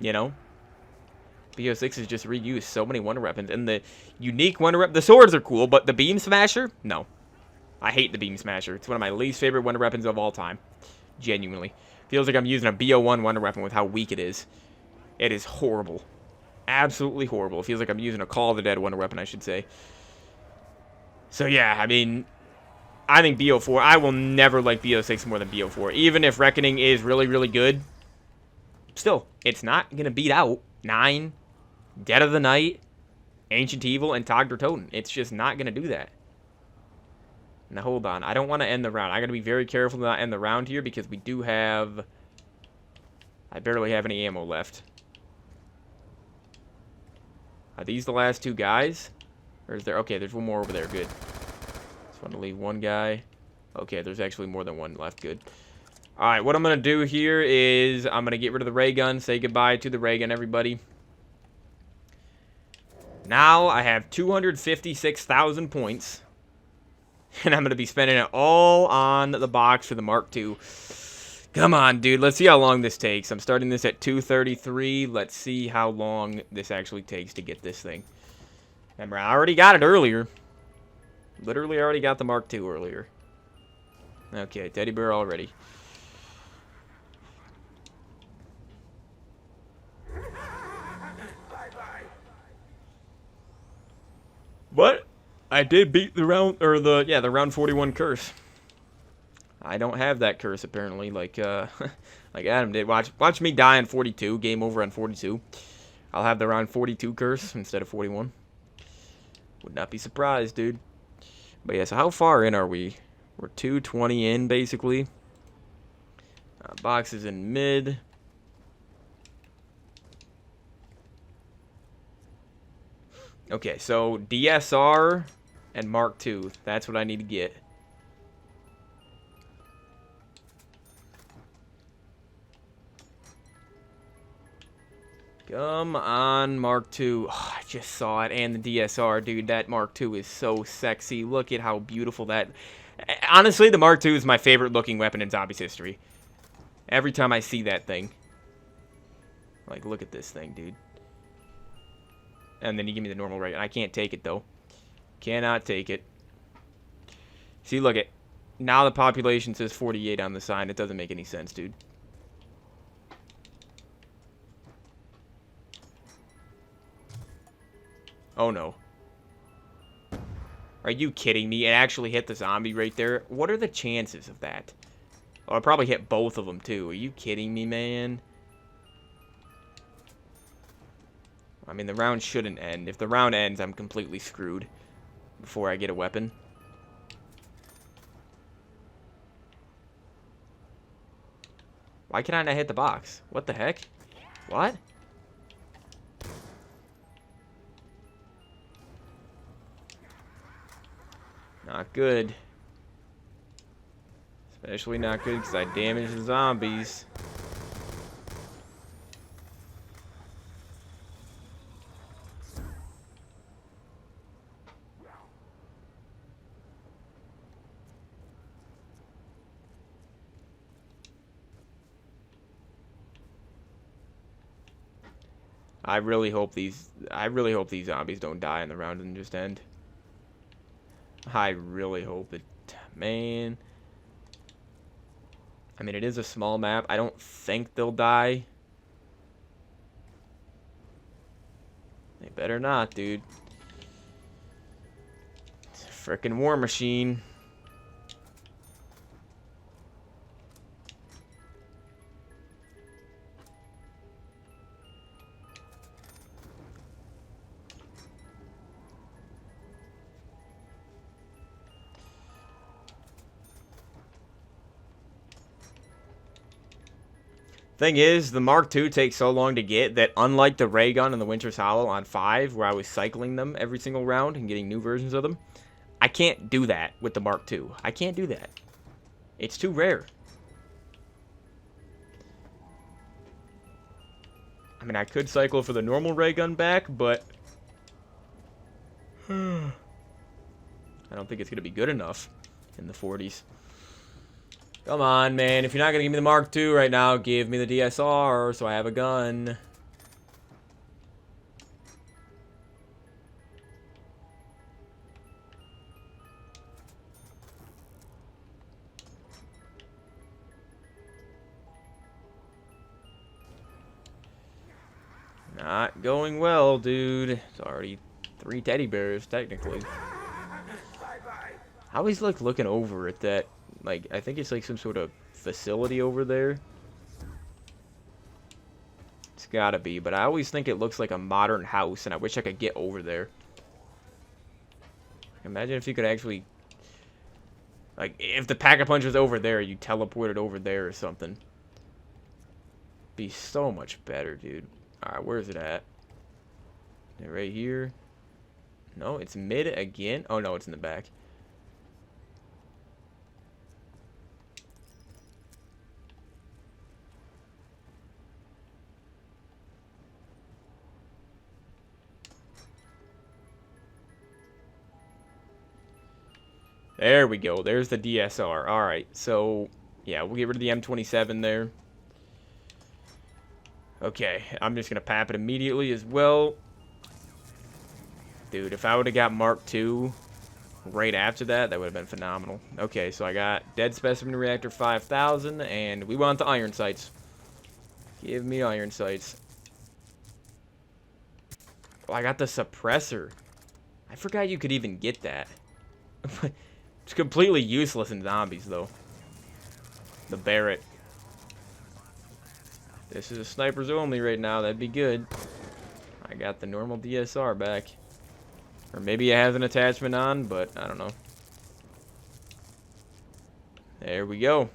You know? BO6 has just reused so many wonder weapons. And the unique wonder weapon... The swords are cool, but the Beam Smasher? No. I hate the Beam Smasher. It's one of my least favorite wonder weapons of all time. Genuinely. Feels like I'm using a BO1 wonder weapon with how weak it is. It is horrible. Absolutely horrible. It feels like I'm using a Call of the Dead wonder weapon, I should say. So yeah, I mean... I think BO4, I will never like BO6 more than BO4. Even if Reckoning is really, really good, still, it's not going to beat out 9, Dead of the Night, Ancient Evil, and Togdertoten. It's just not going to do that. Now, hold on. I don't want to end the round. I got to be very careful to not end the round here because we do have... I barely have any ammo left. Are these the last two guys? Or is there... Okay, there's one more over there. Good. Just want to leave one guy. Okay, there's actually more than one left. Good. Alright, what I'm going to do here is I'm going to get rid of the ray gun. Say goodbye to the ray gun, everybody. Now I have 256,000 points. And I'm going to be spending it all on the box for the Mark II. Come on, dude. Let's see how long this takes. I'm starting this at 2:33. Let's see how long this actually takes to get this thing. Remember, I already got it earlier. Literally already got the Mark II earlier. Okay, teddy bear already. But I did beat the round, or the round 41 curse. I don't have that curse apparently, like like Adam did. Watch me die on 42. Game over on 42. I'll have the round 42 curse instead of 41. Would not be surprised, dude. But yeah, so how far in are we? We're 220 in, basically. Box is in mid. Okay, so DSR and Mark II. That's what I need to get. Come on, Mark II. Oh, I just saw it. And the DSR, dude. That Mark II is so sexy. Look at how beautiful that... Honestly, the Mark II is my favorite looking weapon in Zombies history. Every time I see that thing. Like, look at this thing, dude. And then you give me the normal ray gun. I can't take it, though. Cannot take it. See, look at... Now the population says 48 on the sign. It doesn't make any sense, dude. Oh, no. Are you kidding me? It actually hit the zombie right there. What are the chances of that? Oh, I probably hit both of them, too. Are you kidding me, man? I mean, the round shouldn't end. If the round ends, I'm completely screwed before I get a weapon. Why can I not hit the box? What the heck? What? Not good. Especially not good because I damaged the zombies. I really hope these zombies don't die in the round and just end. I really hope it, man. I mean, it is a small map. I don't think they'll die. They better not, dude. It's a frickin' war machine. Thing is, the Mark II takes so long to get that unlike the ray gun and the Winter's Hollow on 5, where I was cycling them every single round and getting new versions of them, I can't do that with the Mark II. I can't do that. It's too rare. I mean, I could cycle for the normal ray gun back, but... I don't think it's going to be good enough in the 40s. Come on, man. If you're not going to give me the Mark II right now, give me the DSR so I have a gun. Not going well, dude. It's already 3 teddy bears, technically. I always like looking over at that. Like, I think it's like some sort of facility over there. It's gotta be, but I always think it looks like a modern house, and I wish I could get over there. Imagine if you could actually... Like, if the Pack-a-Punch was over there, you teleported over there or something. Be so much better, dude. Alright, where's it at? Is it right here? No, it's mid again. Oh, no, it's in the back. There we go. There's the DSR. Alright, so, yeah, we'll get rid of the M27 there. Okay, I'm just going to pap it immediately as well. Dude, if I would have got Mark II right after that, that would have been phenomenal. Okay, so I got Dead Specimen Reactor 5000, and we want the iron sights. Give me iron sights. Oh, I got the suppressor. I forgot you could even get that. It's completely useless in zombies, though. The Barrett. This is a snipers only right now. That'd be good. I got the normal DSR back. Or maybe it has an attachment on, but I don't know. There we go.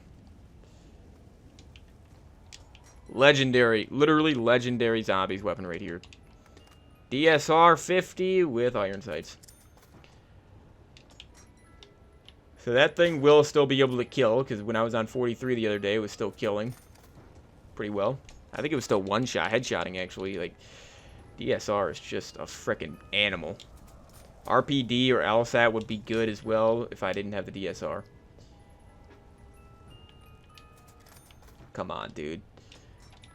Legendary. Literally legendary zombies weapon right here. DSR 50 with iron sights. So that thing will still be able to kill, because when I was on 43 the other day, it was still killing pretty well. I think it was still one-shot, headshotting, actually. Like, DSR is just a frickin' animal. RPD or LSAT would be good as well if I didn't have the DSR. Come on, dude.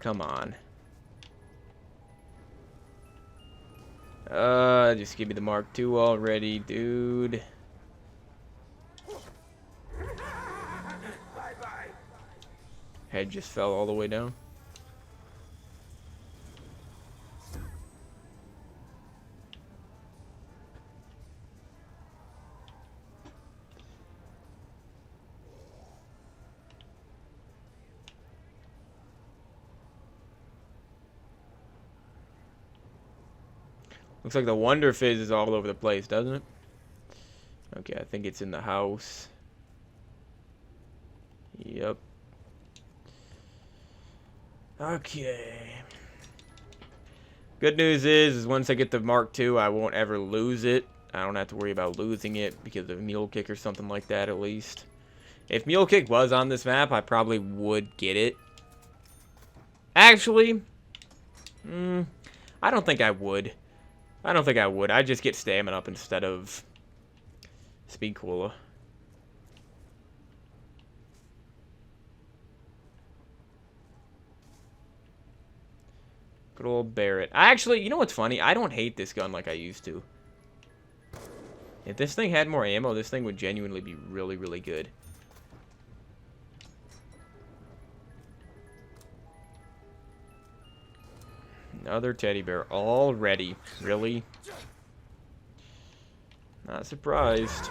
Come on. Just give me the Mark II already, dude. Head just fell all the way down. Looks like the Wonder Fizz is all over the place, doesn't it? Okay, I think it's in the house. Yep. Okay. Good news is once I get the Mark II, I won't ever lose it. I don't have to worry about losing it because of Mule Kick or something like that, at least. If Mule Kick was on this map, I probably would get it. Actually, I don't think I would. I don't think I would. I'd just get stamina up instead of Speed Cola. Good old Barrett. Actually, you know what's funny? I don't hate this gun like I used to. If this thing had more ammo, this thing would genuinely be really, really good. Another teddy bear already. Really? Not surprised.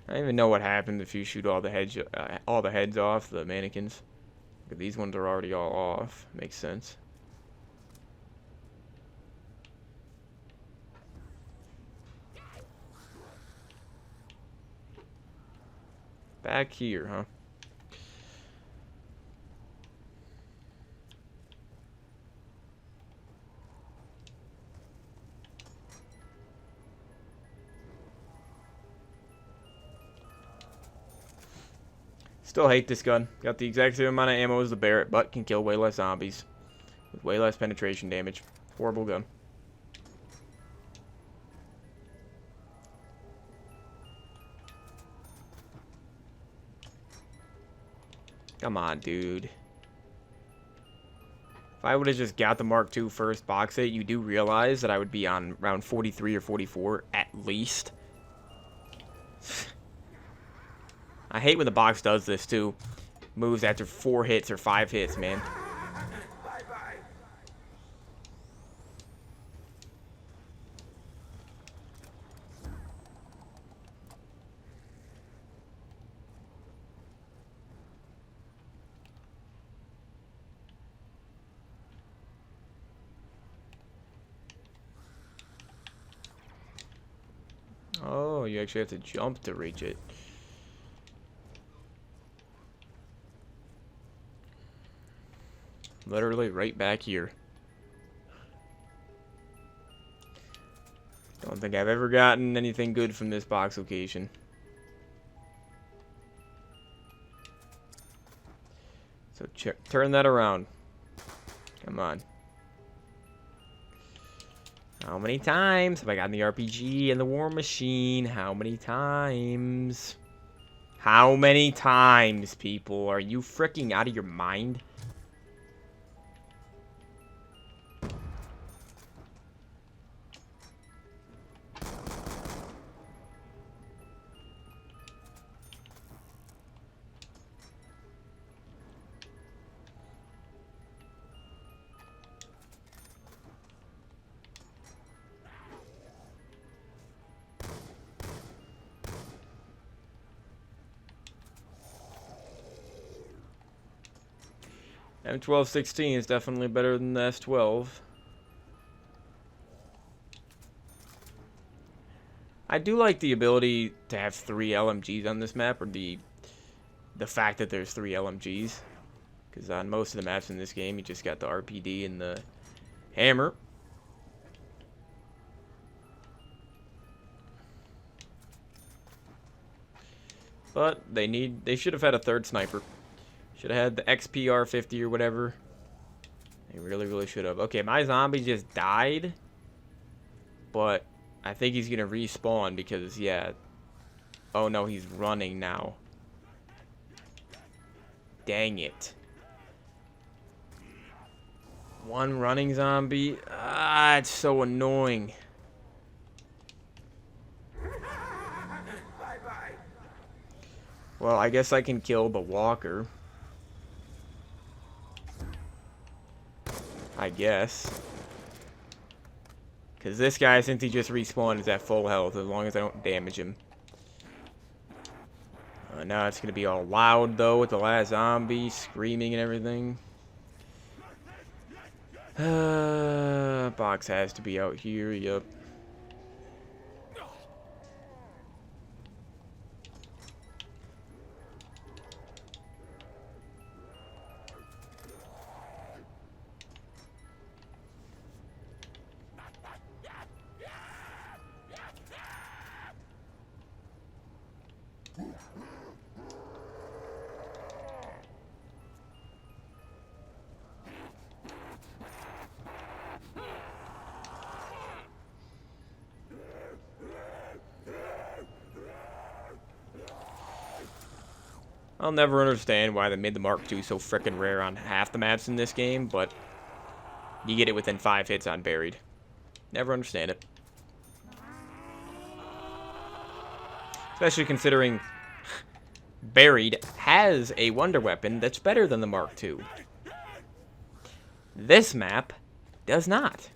I don't even know what happens if you shoot all the heads off the mannequins. These ones are already all off. Makes sense. Back here, huh? Still hate this gun. Got the exact same amount of ammo as the Barrett, but can kill way less zombies. With way less penetration damage. Horrible gun. Come on, dude. If I would have just got the Mark II first box it, you do realize that I would be on round 43 or 44 at least. I hate when the box does this too. Moves after 4 hits or 5 hits, man. Oh, you actually have to jump to reach it. Literally right back here. Don't think I've ever gotten anything good from this box location. So turn that around. Come on. How many times have I gotten the RPG and the War Machine? How many times? How many times, people? Are you freaking out of your mind? M1216 is definitely better than the S12. I do like the ability to have 3 LMGs on this map, or the fact that there's 3 LMGs. Because on most of the maps in this game, you just got the RPD and the hammer. But they should have had a 3rd sniper. Should have had the XPR-50 or whatever. They really, really should have. Okay, my zombie just died. But I think he's going to respawn because, yeah. Oh, no, he's running now. Dang it. One running zombie. Ah, it's so annoying. Well, I guess I can kill the walker. I guess. Because this guy, since he just respawned, is at full health as long as I don't damage him. Now it's going to be all loud, though, with the last zombie screaming and everything. Box has to be out here, yup. I'll never understand why they made the Mark II so frickin' rare on half the maps in this game, but you get it within 5 hits on Buried. Never understand it. Especially considering Buried has a wonder weapon that's better than the Mark II. This map does not.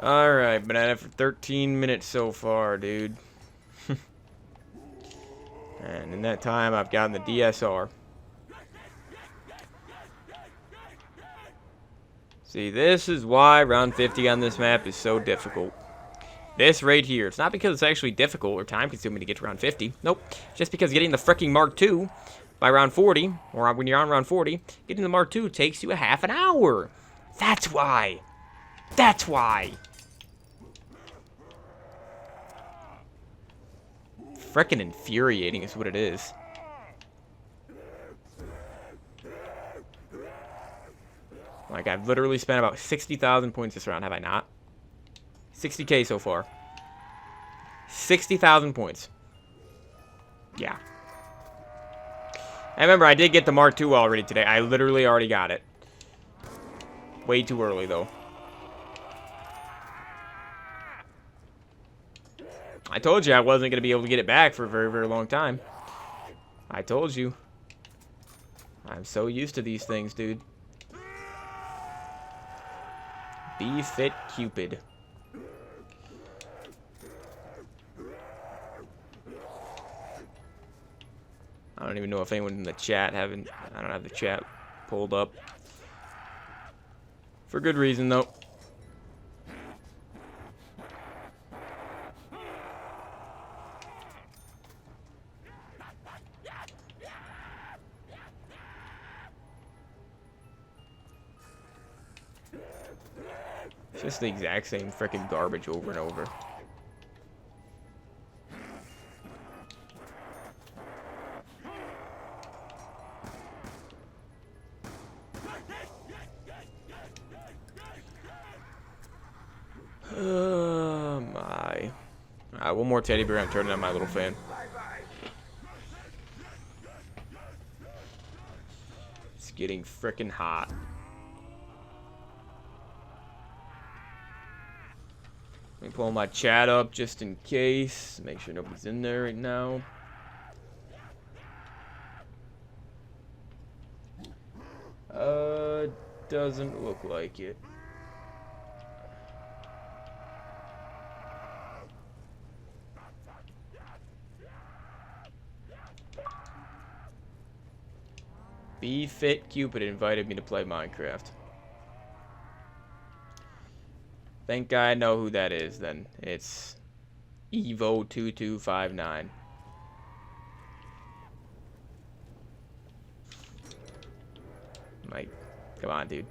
Alright, been at it for 13 minutes so far, dude. And in that time, I've gotten the DSR. See, this is why round 50 on this map is so difficult. This right here, it's not because it's actually difficult or time-consuming to get to round 50. Nope, just because getting the freaking Mark II by round 40, or when you're on round 40, getting the Mark II takes you a half an hour. That's why. That's why. Frickin' infuriating is what it is. Like, I've literally spent about 60,000 points this round, have I not? 60k so far. 60,000 points. Yeah. And remember, I did get the Mark II already today. I literally already got it. Way too early, though. I told you I wasn't going to be able to get it back for a very, very long time. I told you. I'm so used to these things, dude. Be fit, Cupid. I don't even know if anyone in the chat I don't have the chat pulled up. For good reason, though. It's just the exact same freaking garbage over and over. Oh my. Alright, one more teddy bear. I'm turning on my little fan. It's getting freaking hot. Let me pull my chat up just in case. Make sure nobody's in there right now. Doesn't look like it. Be Fit Cupid invited me to play Minecraft. Think I know who that is then. It's Evo2259. Like, come on, dude.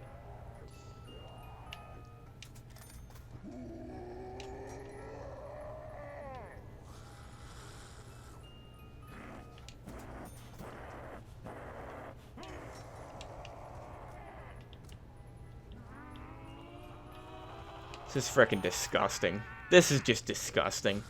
This is freaking disgusting. This is just disgusting.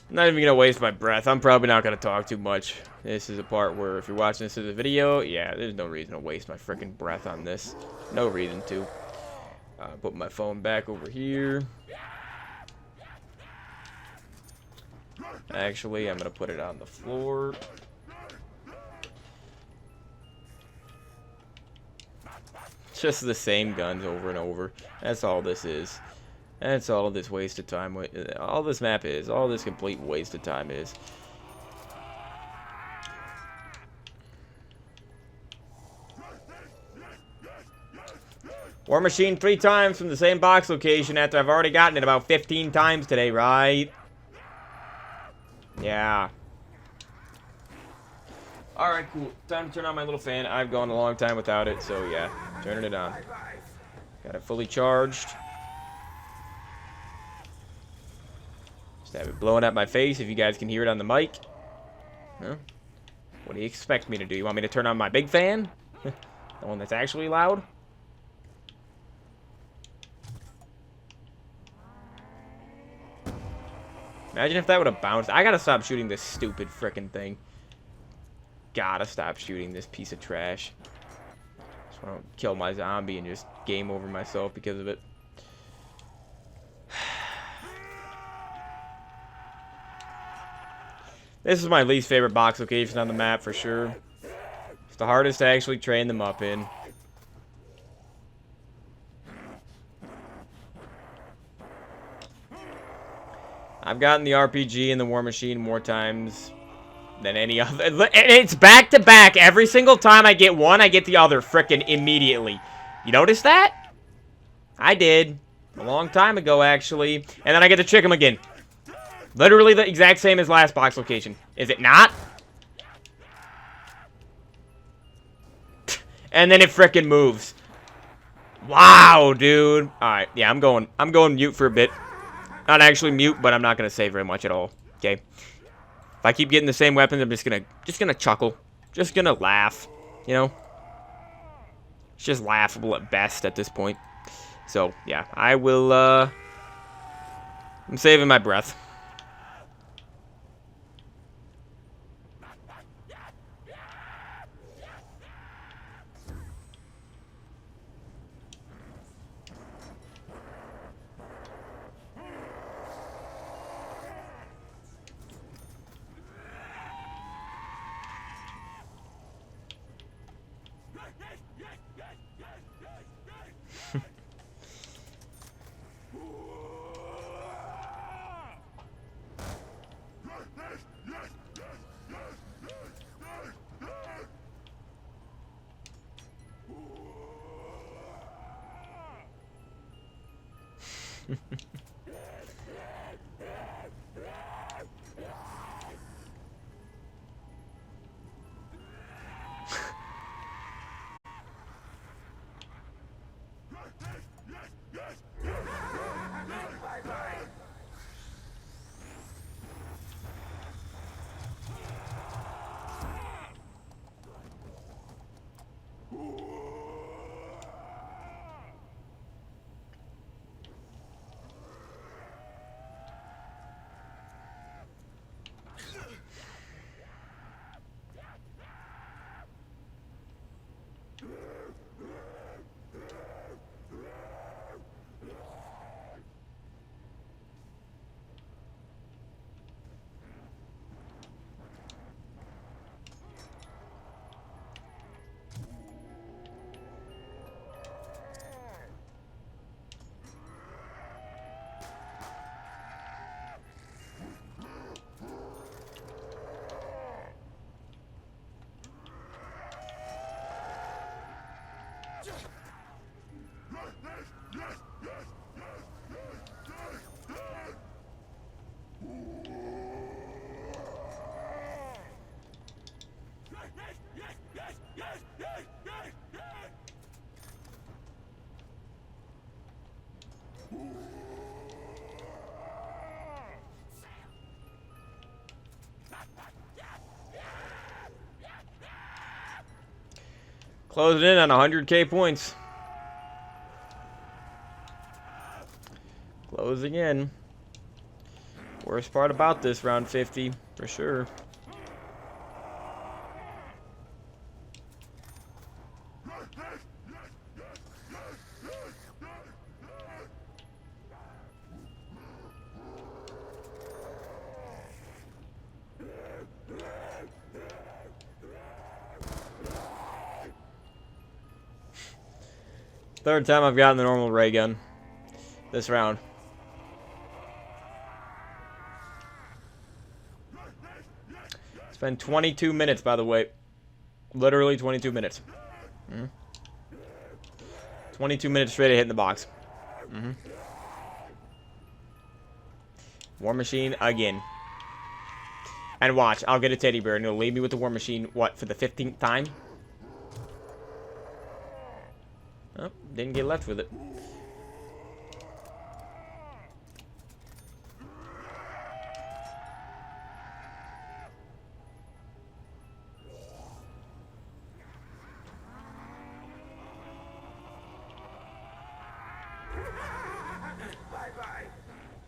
I'm not even gonna waste my breath. I'm probably not gonna talk too much. This is a part where if you're watching this as a video, yeah, there's no reason to waste my freaking breath on this. No reason to. Put my phone back over here. Actually, I'm gonna put it on the floor. Just the same guns over and over. That's all this is. That's all this waste of time. All this map is. All this complete waste of time is. War Machine 3 times from the same box location after I've already gotten it about 15 times today, right? Yeah. Alright, cool. Time to turn on my little fan. I've gone a long time without it, so yeah. Turning it on. Got it fully charged. Just have it blowing at my face if you guys can hear it on the mic. Huh? What do you expect me to do? You want me to turn on my big fan? The one that's actually loud? Imagine if that would have bounced. I gotta stop shooting this stupid frickin' thing. Gotta stop shooting this piece of trash. Just wanna kill my zombie and just game over myself because of it. This is my least favorite box location on the map for sure. It's the hardest to actually train them up in. I've gotten the RPG and the War Machine more times than any other. And it's back to back. Every single time I get one, I get the other frickin' immediately. You notice that? I did. A long time ago, actually. And then I get to trick him again. Literally the exact same as last box location. Is it not? And then it frickin' moves. Wow, dude. Alright, yeah, I'm going mute for a bit. Not actually mute, but I'm not gonna say very much at all. Okay. If I keep getting the same weapons, I'm just gonna chuckle. Just gonna laugh. You know? It's just laughable at best at this point. So, yeah, I will, I'm saving my breath. Closing in on 100k points. Closing in. Worst part about this, round 50, for sure. Third time I've gotten the normal ray gun this round. It's been 22 minutes, by the way. Literally 22 minutes. 22 minutes straight of hitting the box. War Machine again. And watch, I'll get a teddy bear and it'll leave me with the War Machine, what, for the 15th time? Oh, didn't get left with it.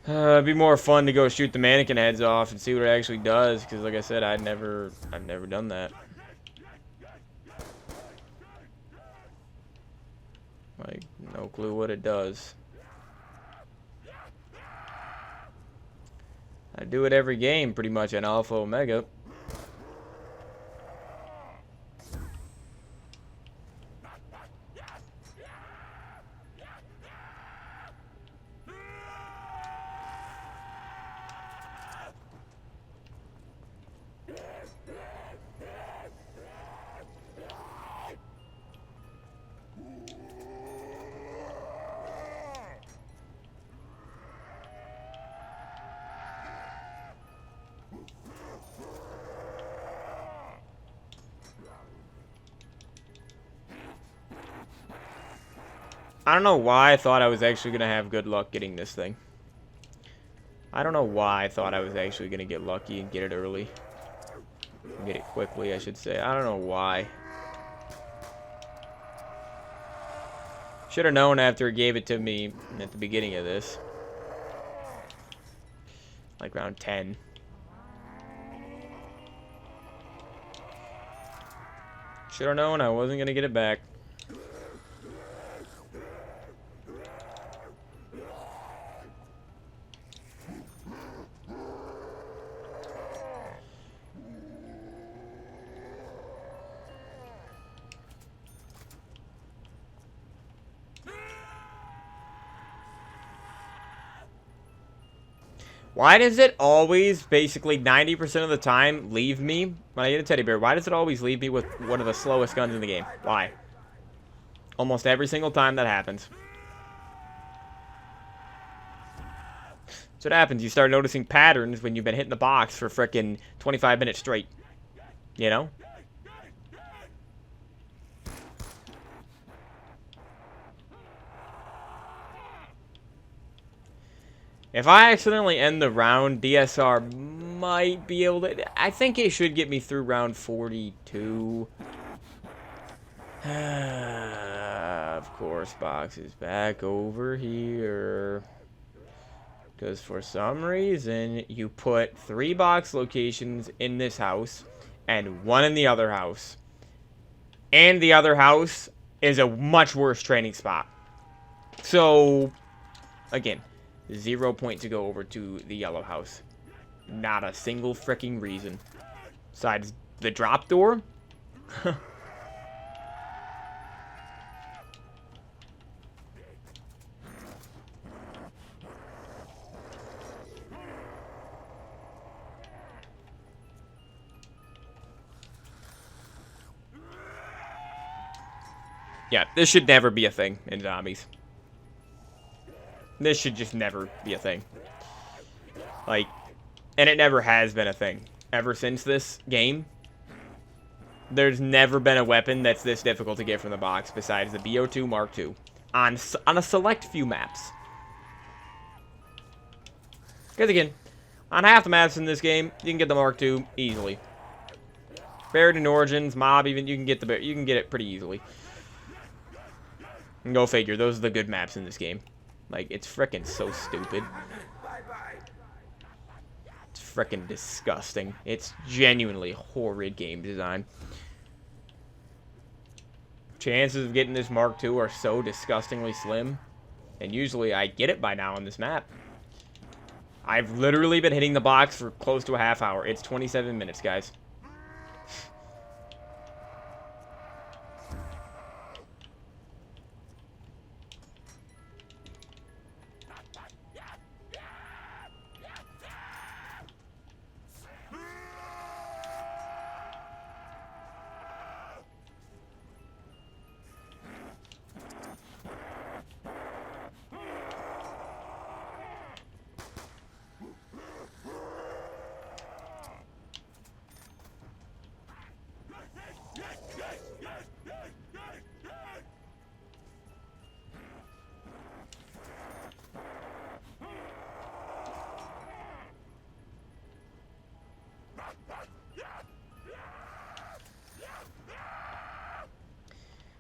It'd be more fun to go shoot the mannequin heads off and see what it actually does, because like I said, I've never done that. Like, no clue what it does. I do it every game, pretty much, in Alpha Omega. I don't know why I thought I was actually going to have good luck getting this thing. I don't know why I thought I was actually going to get lucky and get it early. Get it quickly, I should say. I don't know why. Should have known after it gave it to me at the beginning of this. Like round 10. Should have known I wasn't going to get it back. Why does it always, basically 90% of the time, leave me when I get a teddy bear? Why does it always leave me with one of the slowest guns in the game? Why? Almost every single time that happens. That's what happens. You start noticing patterns when you've been hitting the box for frickin' 25 minutes straight. You know? If I accidentally end the round, DSR might be able to... I think it should get me through round 42. Of course, box is back over here. Because for some reason, you put 3 box locations in this house and 1 in the other house. And the other house is a much worse training spot. So, again... 0 point to go over to the yellow house. Not a single freaking reason. Besides the drop door. Yeah, this should never be a thing in zombies. This should just never be a thing. Like, and it never has been a thing. Ever since this game, there's never been a weapon that's this difficult to get from the box besides the BO2 Mark II. On a select few maps. Because again, on half the maps in this game, you can get the Mark II easily. Buried in Origins, Mob, even you can get it pretty easily. And go figure, those are the good maps in this game. Like, it's frickin' so stupid. It's frickin' disgusting. It's genuinely horrid game design. Chances of getting this Mark II are so disgustingly slim. And usually I get it by now on this map. I've literally been hitting the box for close to a half hour. It's 27 minutes, guys.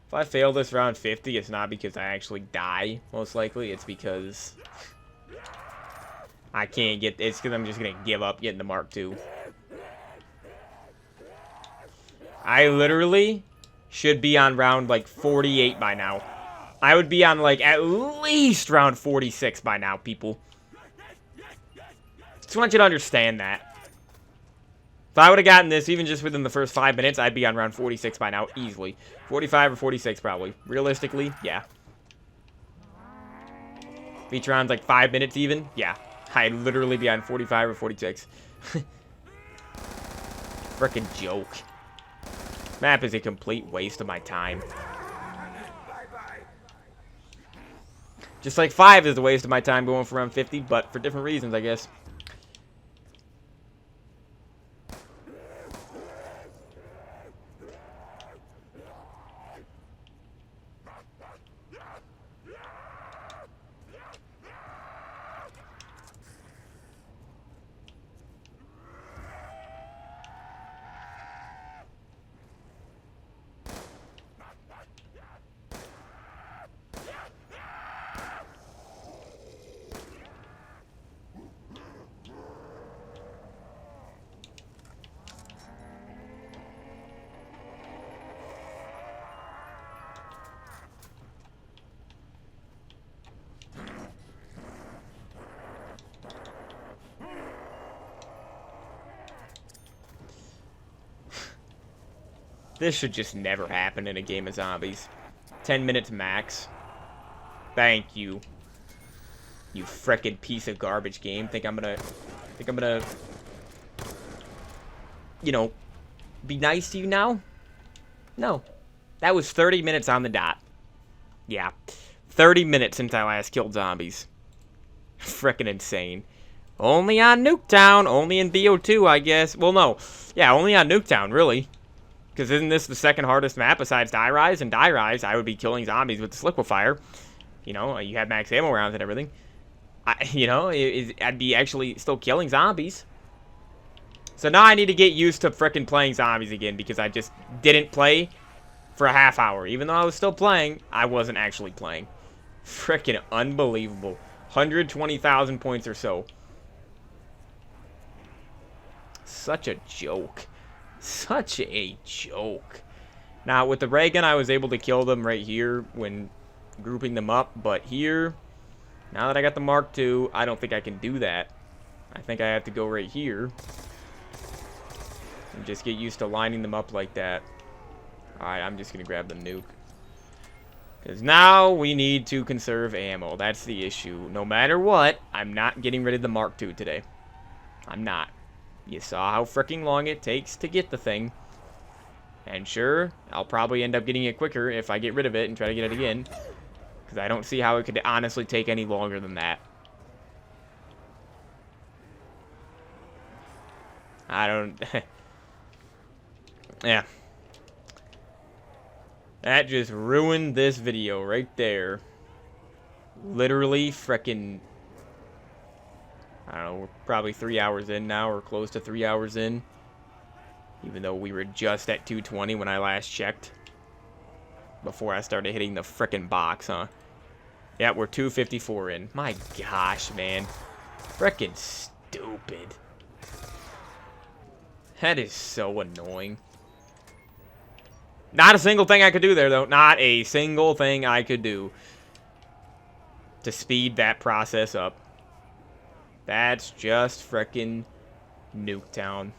If I fail this round 50, it's not because I actually die, most likely. It's because I can't get... It's because I'm just going to give up getting the Mark II. I literally should be on round, like, 48 by now. I would be on, like, at least round 46 by now, people. Just want you to understand that. If I would have gotten this, even just within the first 5 minutes, I'd be on round 46 by now, easily. 45 or 46, probably. Realistically, yeah. Each round's like 5 minutes even, yeah. I'd literally be on 45 or 46. Frickin' joke. Map is a complete waste of my time. Just like 5 is a waste of my time going for round 50, but for different reasons, I guess. This should just never happen in a game of zombies. 10 minutes max. Thank you. You frickin' piece of garbage game. Think I'm gonna, you know, be nice to you now? No. That was 30 minutes on the dot. Yeah. 30 minutes since I last killed zombies. Frickin' insane. Only on Nuketown. Only in BO2, I guess. Well, no. Yeah, only on Nuketown, really. Because isn't this the second hardest map besides Die Rise? And Die Rise, I would be killing zombies with this liquefier. You know, you have max ammo rounds and everything. I'd be actually still killing zombies. So now I need to get used to frickin' playing zombies again because I just didn't play for a half hour. Even though I was still playing, I wasn't actually playing. Frickin' unbelievable. 120,000 points or so. Such a joke. Such a joke. Now, with the ray gun, I was able to kill them right here when grouping them up. But here, now that I got the Mark II, I don't think I can do that. I think I have to go right here. And just get used to lining them up like that. Alright, I'm just going to grab the nuke. Because now we need to conserve ammo. That's the issue. No matter what, I'm not getting rid of the Mark II today. I'm not. You saw how freaking long it takes to get the thing. And sure, I'll probably end up getting it quicker if I get rid of it and try to get it again. Because I don't see how it could honestly take any longer than that. I don't... Yeah. That just ruined this video right there. Literally frickin'... I don't know, we're probably 3 hours in now, or close to 3 hours in. Even though we were just at 220 when I last checked. Before I started hitting the frickin' box, huh? Yeah, we're 254 in. My gosh, man. Frickin' stupid. That is so annoying. Not a single thing I could do there, though. Not a single thing I could do to speed that process up. That's just frickin' Nuketown.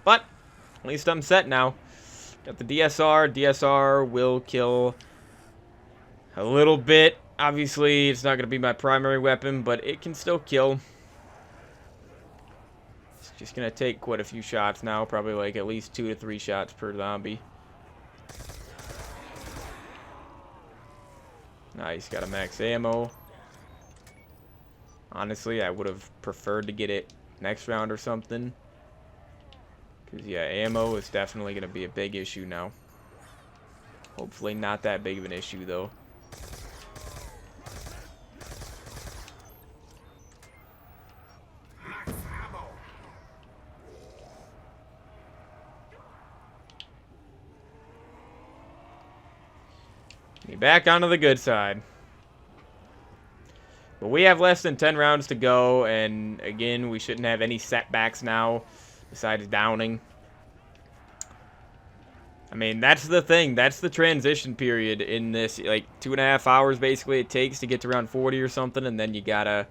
But at least I'm set now. Got the DSR. DSR will kill a little bit. Obviously, it's not going to be my primary weapon, but it can still kill. It's just going to take quite a few shots now. Probably like at least 2 to 3 shots per zombie. Nice. Got a max ammo. Honestly, I would have preferred to get it next round or something. Because, yeah, ammo is definitely going to be a big issue now. Hopefully not that big of an issue, though. Be back onto the good side. But we have less than 10 rounds to go, and again, we shouldn't have any setbacks now. Besides downing. I mean, that's the thing. That's the transition period in this. Like, 2.5 hours, basically, it takes to get to around 40 or something. And then you gotta...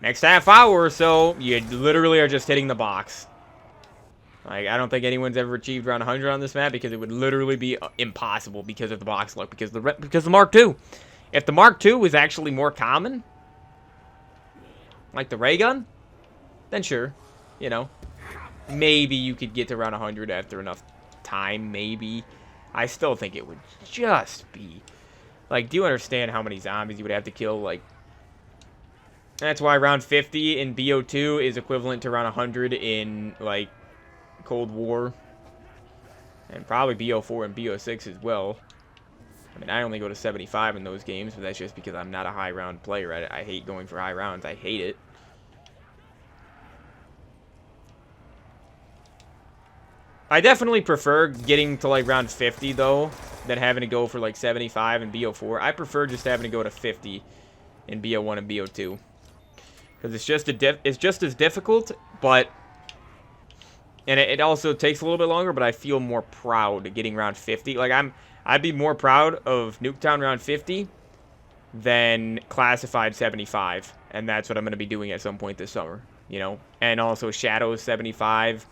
next half hour or so, you literally are just hitting the box. Like, I don't think anyone's ever achieved around 100 on this map because it would literally be impossible because of the box look. Because the Mark II. If the Mark II was actually more common, like the ray gun, then sure, you know, maybe you could get to around 100 after enough time, maybe. I still think it would just be, like, do you understand how many zombies you would have to kill? Like, that's why around 50 in BO2 is equivalent to around 100 in, like, Cold War. And probably BO4 and BO6 as well. I mean, I only go to 75 in those games, but that's just because I'm not a high round player. I hate going for high rounds. I hate it. I definitely prefer getting to like round 50 though than having to go for like 75 in BO4. I prefer just having to go to 50 in BO1 and BO2 because it's just as difficult, but it also takes a little bit longer. But I feel more proud getting round 50. Like I'd be more proud of Nuketown round 50 than classified 75, and that's what I'm going to be doing at some point this summer. You know, and also Shadows 75.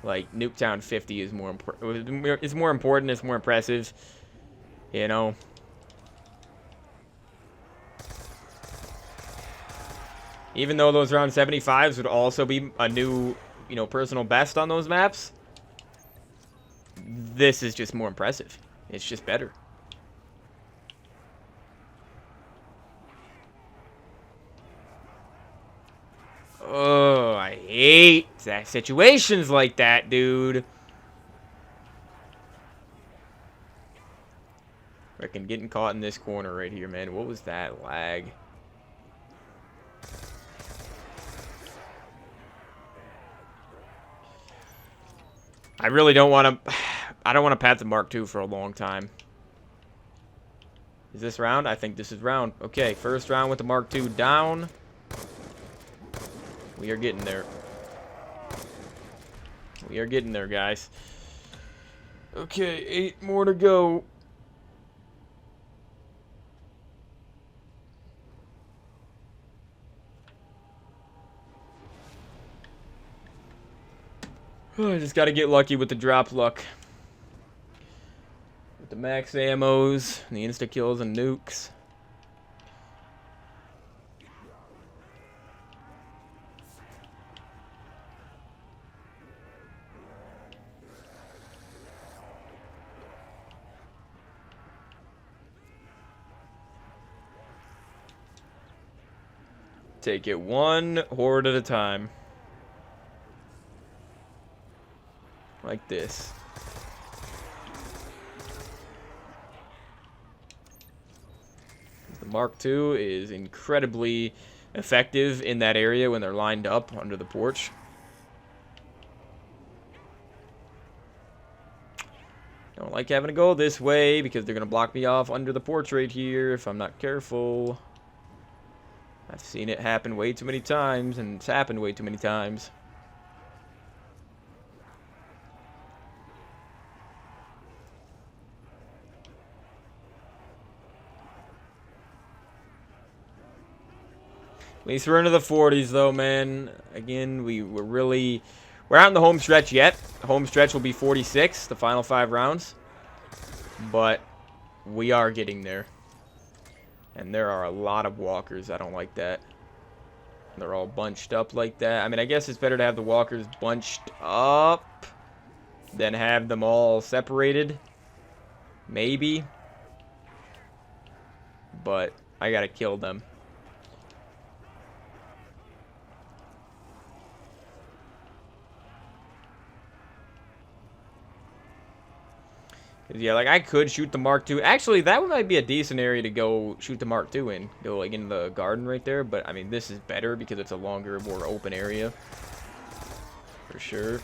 Like, Nuketown 50 is more important. It's more important. It's more impressive. You know. Even though those round 75s would also be a new, you know, personal best on those maps, this is just more impressive. It's just better. Oh, I hate that situations like that, dude. Freaking getting caught in this corner right here, man. What was that lag? I really don't want to... I don't want to pat the Mark II for a long time. Is this round? I think this is round. Okay, first round with the Mark II down. We are getting there. We are getting there, guys. Okay, 8 more to go. I just gotta get lucky with the drop luck. With the max ammos, and the insta-kills and nukes. Take it one horde at a time. Like this. The Mark II is incredibly effective in that area when they're lined up under the porch. Don't like having to go this way because they're going to block me off under the porch right here if I'm not careful. I've seen it happen way too many times, and it's happened way too many times. At least we're into the 40s, though, man. Again, we're out in the home stretch yet. The home stretch will be 46, the final 5 rounds. But we are getting there. And there are a lot of walkers. I don't like that. They're all bunched up like that. I mean, I guess it's better to have the walkers bunched up than have them all separated. Maybe. But I gotta kill them. Yeah, like, I could shoot the Mark II. Actually, that might be a decent area to go shoot the Mark II in. Go, like, into the garden right there. But, I mean, this is better because it's a longer, more open area. For sure.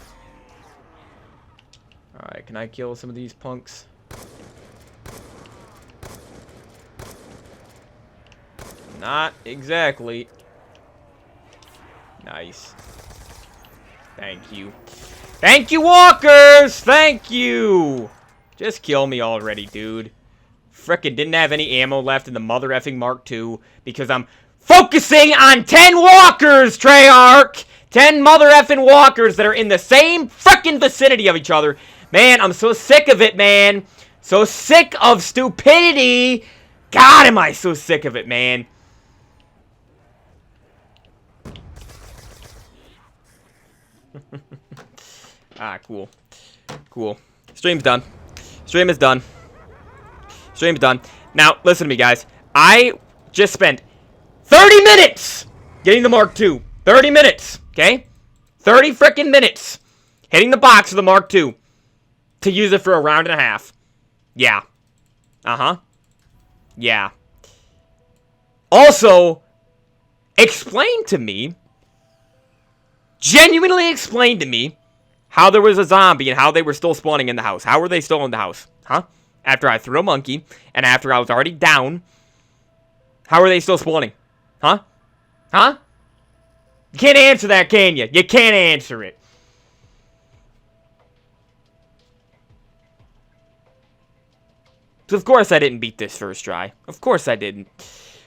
Alright, can I kill some of these punks? Not exactly. Nice. Thank you. Thank you, walkers! Thank you! Just kill me already, dude. Frickin' didn't have any ammo left in the mother effing Mark II because I'm focusing on 10 walkers, Treyarch! 10 mother effing walkers that are in the same frickin' vicinity of each other. Man, I'm so sick of it, man. So sick of stupidity. God, am I so sick of it, man. Ah, cool. Cool. Stream's done. Stream is done. Stream's done. Now, listen to me, guys. I just spent 30 minutes getting the Mark II. 30 minutes, okay? 30 frickin' minutes hitting the box of the Mark II to use it for a round and a half. Yeah. Uh-huh. Yeah. Also, explain to me, genuinely explain to me, how there was a zombie and how they were still spawning in the house. How were they still in the house? Huh? After I threw a monkey and after I was already down, how are they still spawning? Huh? Huh? You can't answer that, can you? You can't answer it. So of course I didn't beat this first try. Of course I didn't.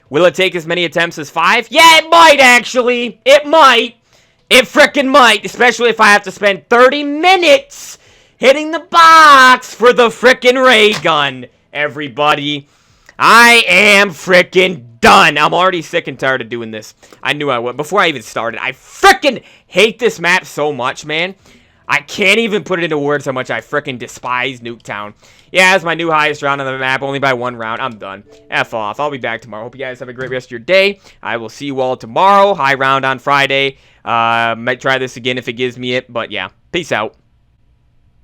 Will it take as many attempts as 5? Yeah, it might actually. It might. It frickin' might, especially if I have to spend 30 minutes hitting the box for the frickin' ray gun, everybody. I am frickin' done. I'm already sick and tired of doing this. I knew I would. Before I even started, I frickin' hate this map so much, man. I can't even put it into words how much I frickin' despise Nuketown. Yeah, it's my new highest round on the map, only by 1 round. I'm done. F off. I'll be back tomorrow. Hope you guys have a great rest of your day. I will see you all tomorrow. High round on Friday. Might try this again if it gives me it, but yeah. Peace out.